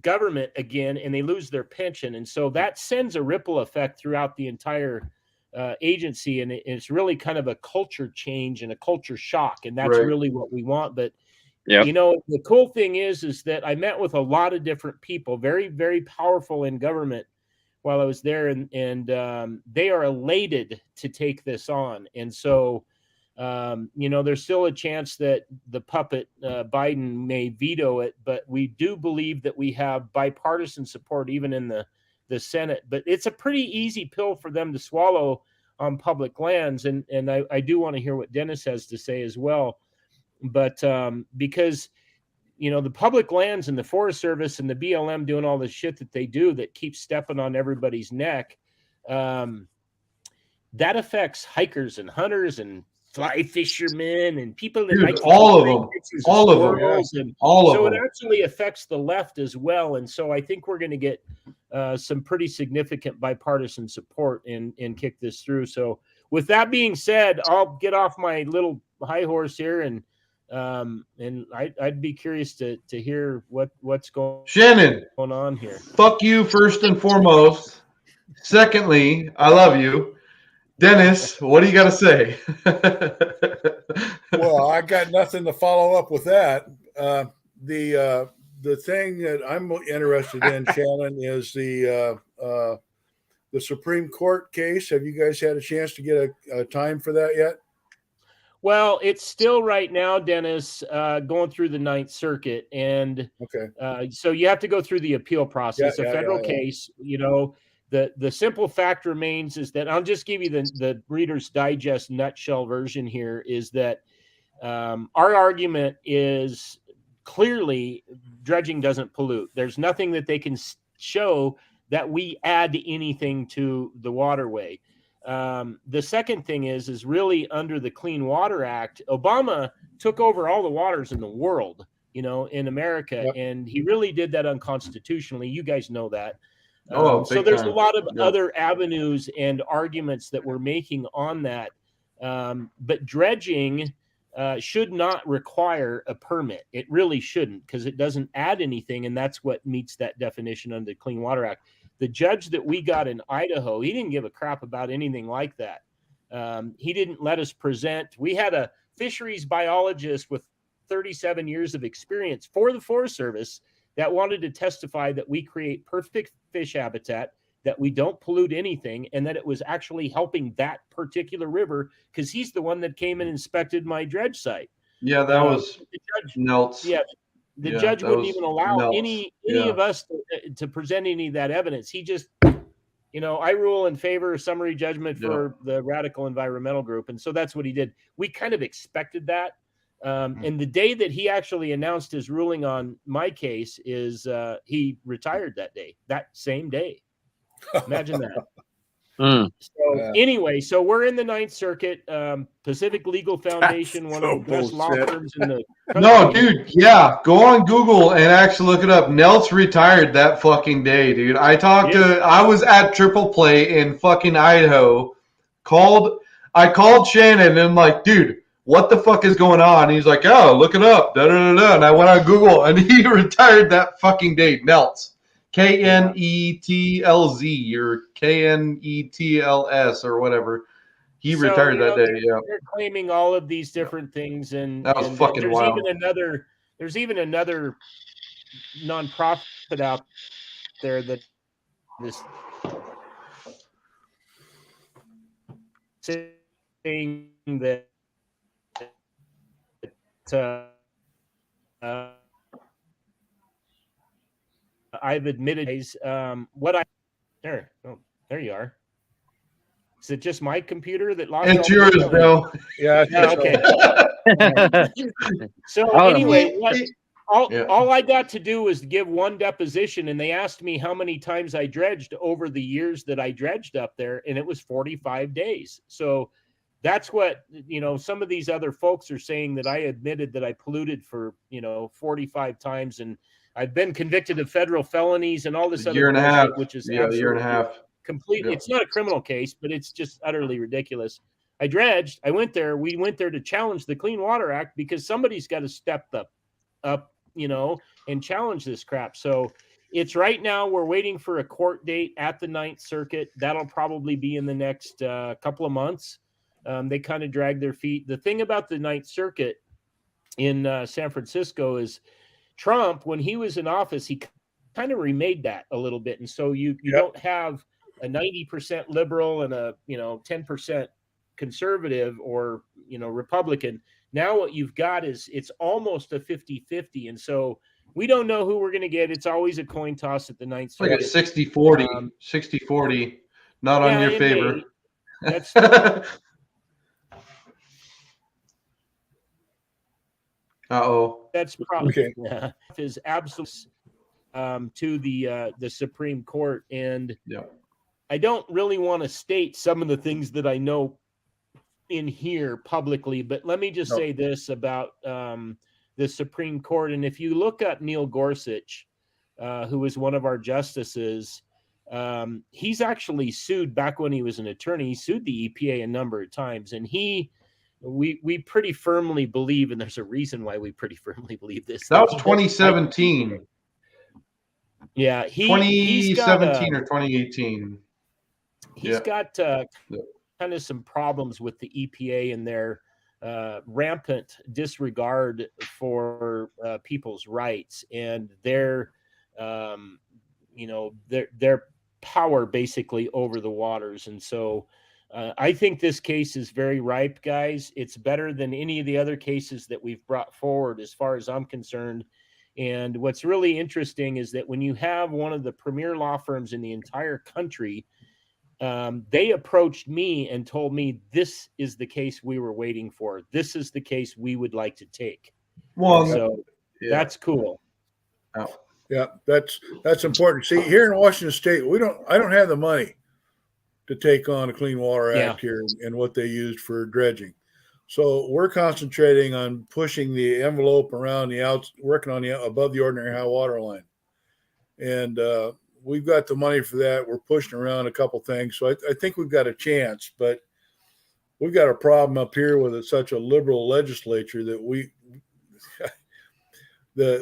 government again, and they lose their pension. And so that sends a ripple effect throughout the entire agency. And it's really kind of a culture change and a culture shock. And that's really what we want. But Yep. You know, the cool thing is that I met with a lot of different people, very, very powerful in government while I was there, and they are elated to take this on. And so, you know, there's still a chance that the puppet Biden may veto it, but we do believe that we have bipartisan support even in the Senate. But it's a pretty easy pill for them to swallow on public lands, and I do want to hear what Dennis has to say as well. But because, you know, the public lands and the Forest Service and the BLM doing all the shit that they do that keeps stepping on everybody's neck, that affects hikers and hunters and fly fishermen and people that like all of them, all of them, and all so of them. it actually affects the left as well. And so I think we're going to get some pretty significant bipartisan support and kick this through. So with that being said, I'll get off my little high horse here, and I'd be curious to hear what's going on here. Fuck you first and foremost. Secondly, I love you. Dennis, what do you got to say? Well, I got nothing to follow up with that. The thing that I'm interested in, Shannon, is the Supreme Court case. Have you guys had a chance to get a time for that yet? Well, it's still right now, Dennis, going through the Ninth Circuit, and so you have to go through the appeal process. A federal case, you know. The simple fact remains is that I'll just give you the Reader's Digest nutshell version here, is that our argument is clearly dredging doesn't pollute. There's nothing that they can show that we add anything to the waterway. The second thing is really under the Clean Water Act, Obama took over all the waters in the world, you know, in America, and he really did that unconstitutionally. You guys know that. So there's a lot of other avenues and arguments that we're making on that. But dredging should not require a permit. It really shouldn't, because it doesn't add anything, and that's what meets that definition under the Clean Water Act. The judge that we got in Idaho, he didn't give a crap about anything like that. He didn't let us present. We had a fisheries biologist with 37 years of experience for the Forest Service that wanted to testify that we create perfect fish habitat, that we don't pollute anything, and that it was actually helping that particular river, because he's the one that came and inspected my dredge site. Yeah, that was the judge. Nelts. Yeah, the judge wouldn't even allow any of us to present any of that evidence. He just, you know, I rule in favor of summary judgment for the radical environmental group, and so that's what he did. We kind of expected that. And the day that he actually announced his ruling on my case is he retired that day, that same day. Imagine that. So anyway, so we're in the Ninth Circuit, Pacific Legal Foundation, one of the best law firms in the country. No, dude, yeah, go on Google and actually look it up. Nelts retired that fucking day, dude. I was at Triple Play in fucking Idaho. I called Shannon and I'm like, dude, what the fuck is going on? And he's like, oh, look it up. Da, da, da, da. And I went on Google and he retired that fucking day. Nelts. K-N-E-T-L-Z or K-N-E-T-L-S or whatever. He retired that day. Yeah. They're claiming all of these different things, and that was fucking wild. There's even another nonprofit out there that is saying that I've admitted there you are. Is it just my computer that lost? It's yours, Bill. Yeah. Okay. So anyway, all I got to do was give one deposition, and they asked me how many times I dredged over the years that I dredged up there, and it was 45 days. So that's what, you know, some of these other folks are saying, that I admitted that I polluted for, 45 times, and I've been convicted of federal felonies and all this other year and a half, which is a year and a half. Complete. Yeah. It's not a criminal case, but it's just utterly ridiculous. I dredged. We went there to challenge the Clean Water Act, because somebody's got to step up, and challenge this crap. So it's right now, we're waiting for a court date at the Ninth Circuit. That'll probably be in the next couple of months. They kind of drag their feet. The thing about the Ninth Circuit in San Francisco is Trump, when he was in office, he kind of remade that a little bit. And so you don't have a 90% liberal and a 10% conservative or Republican. Now what you've got is it's almost a 50-50. And so we don't know who we're going to get. It's always a coin toss at the ninth circuit. Like a 60-40, 60-40, not on your favor. That's That's probably is absolute to the Supreme Court. And I don't really want to state some of the things that I know in here publicly, but let me just say this about the Supreme Court. And if you look up Neil Gorsuch, who was one of our justices, he's actually sued back when he was an attorney. He sued the EPA a number of times, and we pretty firmly believe, and there's a reason why we pretty firmly believe this. That was 2017. Yeah, 2017 or 2018. He's got kind of some problems with the EPA and their rampant disregard for people's rights and their power basically over the waters. And so I think this case is very ripe, guys. It's better than any of the other cases that we've brought forward as far as I'm concerned. And what's really interesting is that when you have one of the premier law firms in the entire country, they approached me and told me this is the case we were waiting for. This is the case we would like to take. Well, so that's cool. Yeah, that's important. See, here in Washington State, I don't have the money to take on a Clean Water Act here and what they used for dredging. So we're concentrating on pushing the envelope around working on the above the ordinary high water line. And we've got the money for that. We're pushing around a couple things. So I think we've got a chance, but we've got a problem up here with such a liberal legislature that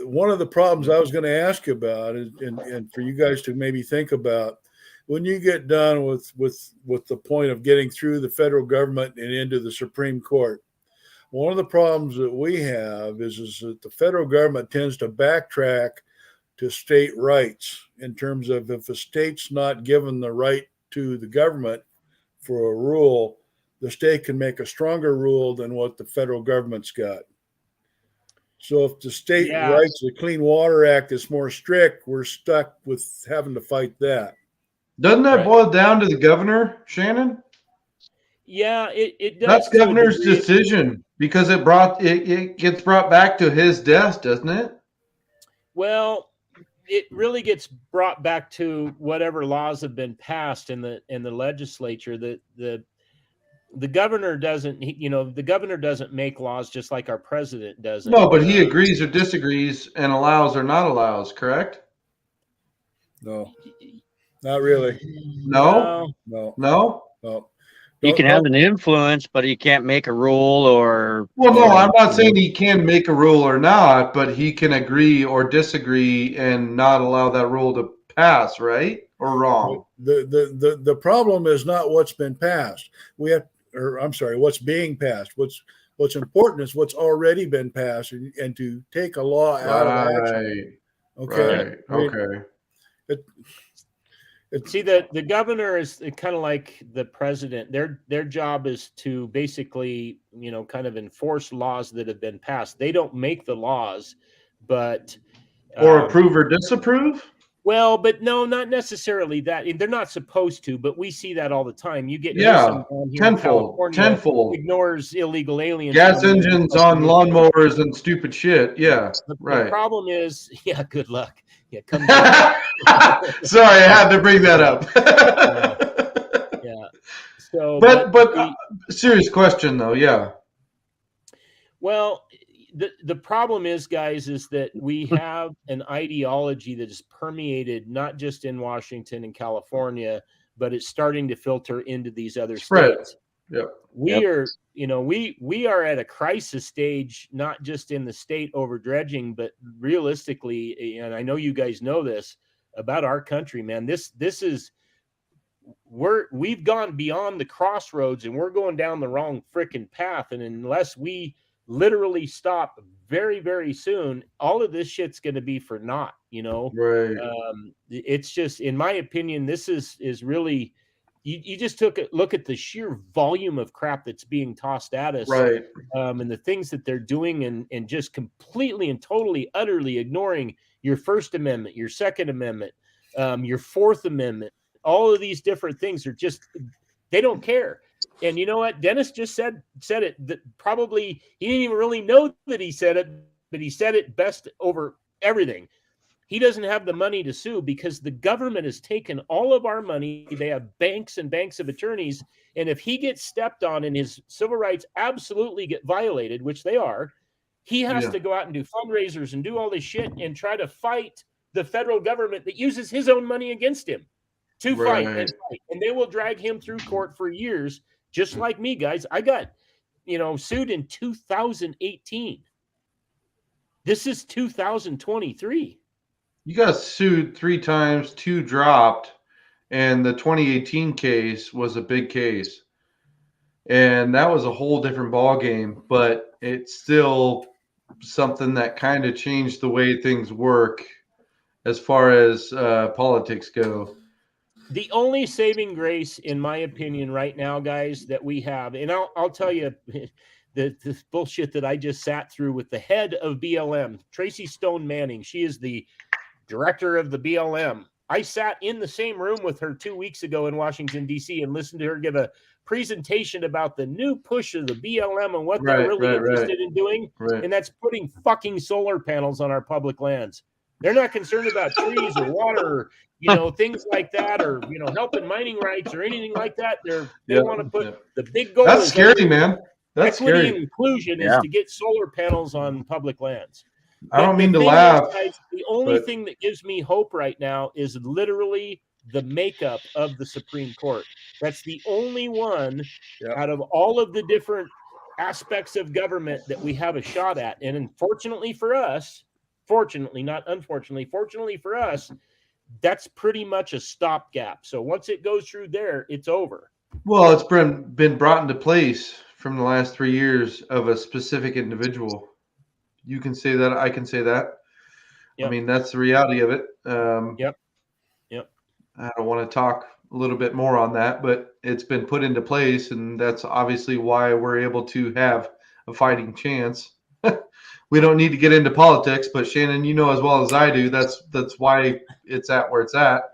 one of the problems I was going to ask you about is, and for you guys to maybe think about, when you get done with the point of getting through the federal government and into the Supreme Court, one of the problems that we have is that the federal government tends to backtrack to state rights in terms of if a state's not given the right to the government for a rule, the state can make a stronger rule than what the federal government's got. So if the state writes the Clean Water Act is more strict, we're stuck with having to fight that. Doesn't that boil down to the governor, Shannon? Yeah, it does. That's governor's decision because it gets brought back to his desk, doesn't it? Well, it really gets brought back to whatever laws have been passed in the legislature. The governor doesn't, the governor doesn't make laws just like our president doesn't. No, but he agrees or disagrees and allows or not allows, correct? No, not really. No. He can have an influence, but he can't make a rule or. Well, no, I'm not saying he can make a rule or not, but he can agree or disagree and not allow that rule to pass, right? Or wrong? The problem is not what's been passed. What's being passed. What's important is what's already been passed, and to take a law out of action. Okay. Right. Okay. See, the governor is kind of like the president. Their job is to basically, kind of enforce laws that have been passed. They don't make the laws, but or approve or disapprove. Well, but no, not necessarily that. They're not supposed to, but we see that all the time. You get tenfold ignores illegal aliens. Gas engines on lawnmowers and stupid shit. Yeah, right. The problem is, good luck. Yeah, come Sorry, I had to bring that up. Yeah. So, but serious question though. Yeah. Well, the problem is, guys, is that we have an ideology that is permeated not just in Washington and California, but it's starting to filter into these other states. Yep. We are at a crisis stage, not just in the state over dredging, but realistically, and I know you guys know this about our country, man. We've gone beyond the crossroads and we're going down the wrong freaking path. And unless we literally stop very, very soon, all of this shit's going to be for naught, Right. It's just, in my opinion, this is really, you just took a look at the sheer volume of crap that's being tossed at us, Right. And the things that they're doing, and just completely and totally, utterly ignoring your First Amendment, your Second Amendment, your Fourth Amendment. All of these different things are just, they don't care. And you know what? Dennis just said it, that probably he didn't even really know that he said it, but he said it best over everything. He doesn't have the money to sue because the government has taken all of our money. They have banks and banks of attorneys. And if he gets stepped on and his civil rights absolutely get violated, which they are, he has to go out and do fundraisers and do all this shit and try to fight the federal government that uses his own money against him to fight and fight. And they will drag him through court for years, just like me, guys. I got, sued in 2018. This is 2023. You got sued 3 times, 2 dropped, and the 2018 case was a big case. And that was a whole different ball game, but it's still something that kind of changed the way things work as far as politics go. The only saving grace, in my opinion, right now, guys, that we have, and I'll tell you the bullshit that I just sat through with the head of BLM, Tracy Stone Manning. She is the director of the BLM. I sat in the same room with her 2 weeks ago in Washington, D.C. and listened to her give a presentation about the new push of the BLM and what they're really interested in doing. Right. And that's putting fucking solar panels on our public lands. They're not concerned about trees or water, things like that, or, helping mining rights or anything like that. They want to put the big goal. That's scary, man. That's equity scary. And inclusion is to get solar panels on public lands. I don't mean to laugh. Guys, the only thing that gives me hope right now is literally the makeup of the Supreme Court. That's the only one out of all of the different aspects of government that we have a shot at. And unfortunately for us, fortunately, not unfortunately, fortunately for us, that's pretty much a stopgap. So once it goes through there, it's over. Well, it's been brought into place from the last 3 years of a specific individual. You can say that. I can say that. Yep. I mean, that's the reality of it. Yep. I don't want to talk a little bit more on that, but it's been put into place, and that's obviously why we're able to have a fighting chance. We don't need to get into politics, but Shannon, you know as well as I do, that's why it's at where it's at.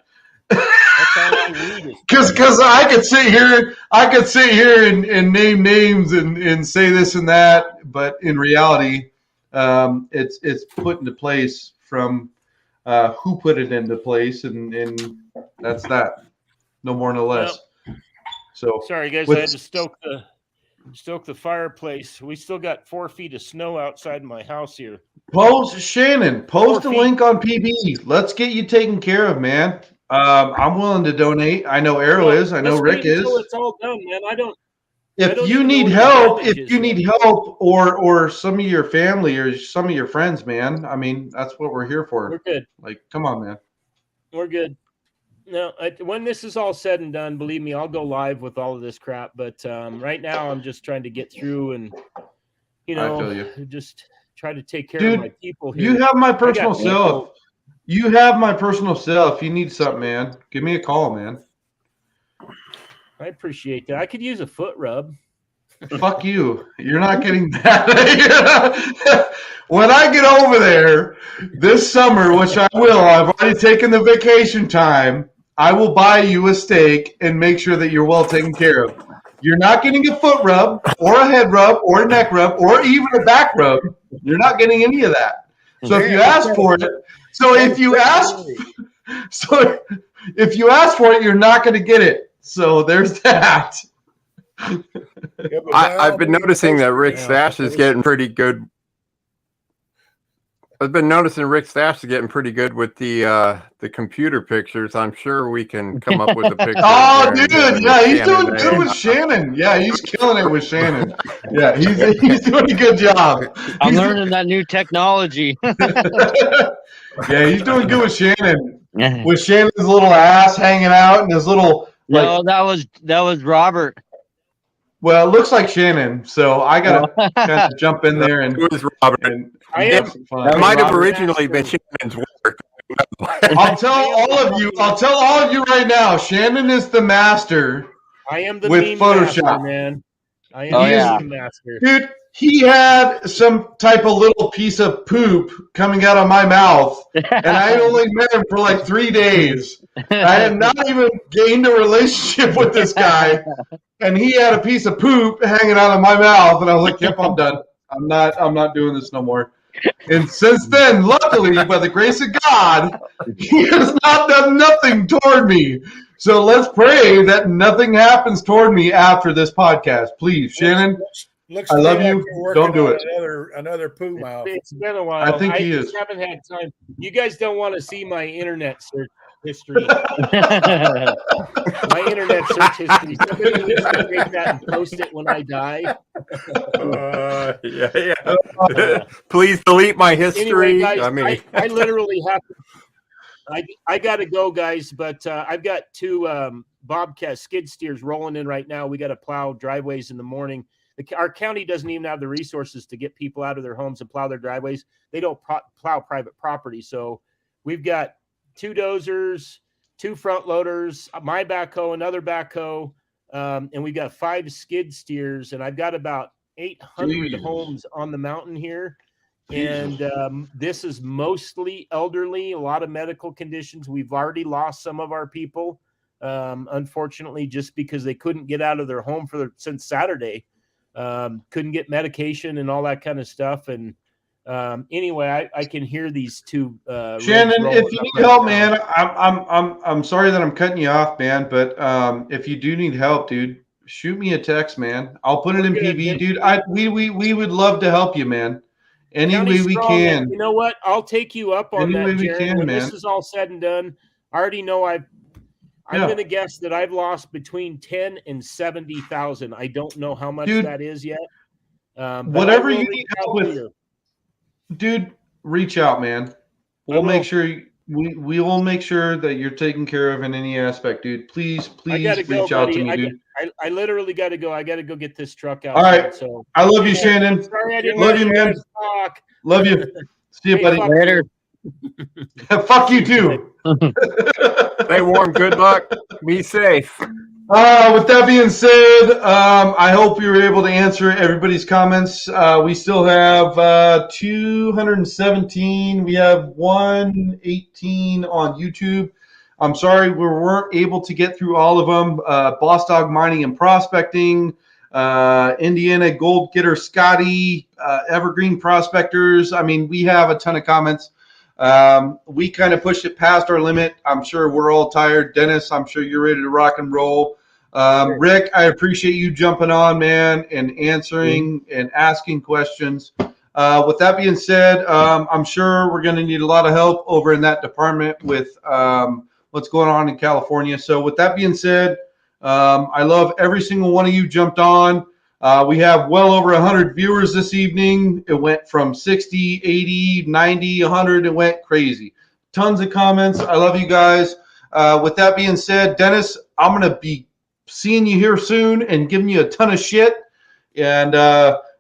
Because I could sit here and name names and say this and that, but in reality, it's put into place from who put it into place, and that's that. No more, no less. Well, so sorry, guys, I had to stoke the fireplace. We still got 4 feet of snow outside my house here. Post a link on PB. Let's get you taken care of, man. I'm willing to donate. I know Arrow is. I know Rick is. It's all done, man. If you need help, or some of your family or some of your friends, man, I mean, that's what we're here for. We're good. Like, come on, man. We're good. No, when this is all said and done, believe me, I'll go live with all of this crap. But right now, I'm just trying to get through and, I feel you. Just try to take care of my people here. You have my personal cell. You have my personal cell. If you need something, man, give me a call, man. I appreciate that. I could use a foot rub. Fuck you. You're not getting that. When I get over there this summer, which I will, I've already taken the vacation time, I will buy you a steak and make sure that you're well taken care of. You're not getting a foot rub or a head rub or a neck rub or even a back rub. You're not getting any of that. So if you ask for it, if you ask for it, you're not going to get it. So there's that. I've been noticing that Rick Stash is getting pretty good. I've been noticing Rick Stash is getting pretty good with the computer pictures. I'm sure we can come up with a picture. Oh, dude, yeah, he's doing good with Shannon. Yeah, he's killing it with Shannon. Yeah, he's doing a good job. I'm learning that new technology. Yeah, he's doing good with Shannon. With Shannon's little ass hanging out and his little. No, that was Robert. Well, it looks like Shannon, so I gotta kind of jump in there and. It was Robert. I have am. some fun. That might have Robert originally been Master. Shannon's work. I'll tell all of you. I'll tell all of you right now. Shannon is the master. I am the with meme Photoshop. master, man. I am Oh, the yeah. meme master. Dude, he had some type of little piece of poop coming out of my mouth, and I only met him for like 3 days. I had not even gained a relationship with this guy, and he had a piece of poop hanging out of my mouth, and I was like, "Yep, I'm done. I'm not doing this no more." And since then, luckily, by the grace of God, he has not done nothing toward me. So let's pray that nothing happens toward me after this podcast. Please, Shannon, Looks I to me love like you. you're working Don't do on it. Another poo mouth. It's been a while. I think he just is. haven't had time. You guys don't want to see my internet search history. My internet search history. Somebody needs to take that and post it when I die. Yeah. Please delete my history. Anyway, guys, I mean, I literally have to. I got to go, guys, but I've got 2 Bobcat skid steers rolling in right now. We got to plow driveways in the morning. Our county doesn't even have the resources to get people out of their homes and plow their driveways. They don't plow private property. So we've got 2 dozers, 2 front loaders, my backhoe, another backhoe, and we've got 5 skid steers. And I've got about 800 homes on the mountain here. And this is mostly elderly, a lot of medical conditions. We've already lost some of our people, unfortunately, just because they couldn't get out of their home since Saturday. Couldn't get medication and all that kind of stuff. And anyway, I can hear these 2. Shannon, if you need help, man, I'm sorry that I'm cutting you off, man. But if you do need help, dude, shoot me a text, man. I'll put it in PV, dude. We would love to help you, man. Any way we can. You know what? I'll take you up on that, Jared. When man. this is all said and done, I already know I'm going to guess that I've lost between 10 and 70,000. I don't know how much that is yet. Whatever you need help with, dude, reach out, man. We'll make sure we will make sure that you're taken care of in any aspect, dude. Please reach out to me, dude. I literally got to go. I got to go get this truck out. All right. So I love you, Shannon. Sorry, I didn't love you, man. Love you. See you, buddy. Later. Fuck you too. stay warm. Good luck. Be safe. With that being said, I hope we were able to answer everybody's comments. We still have 217. We have 118 on YouTube. I'm sorry we weren't able to get through all of them. Boss Dog Mining and Prospecting, Indiana Gold Getter Scotty, Evergreen Prospectors. I mean, we have a ton of comments. We kind of pushed it past our limit. I'm sure we're all tired. Dennis, I'm sure you're ready to rock and roll. Rick, I appreciate you jumping on, man, and answering and asking questions. With that being said, I'm sure we're going to need a lot of help over in that department with what's going on in California. So with that being said, I love every single one of you jumped on. We have well over 100 viewers this evening. It went from 60, 80, 90, 100. It went crazy. Tons of comments. I love you guys. With that being said, Dennis, I'm going to be seeing you here soon and giving you a ton of shit. And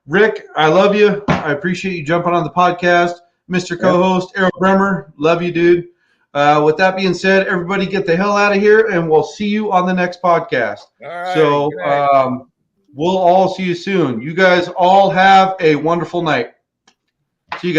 Rick, I love you. I appreciate you jumping on the podcast. Mr. Co-host, Errol Bremer, love you, dude. With that being said, everybody get the hell out of here, and we'll see you on the next podcast. All right, so we'll all see you soon. You guys all have a wonderful night.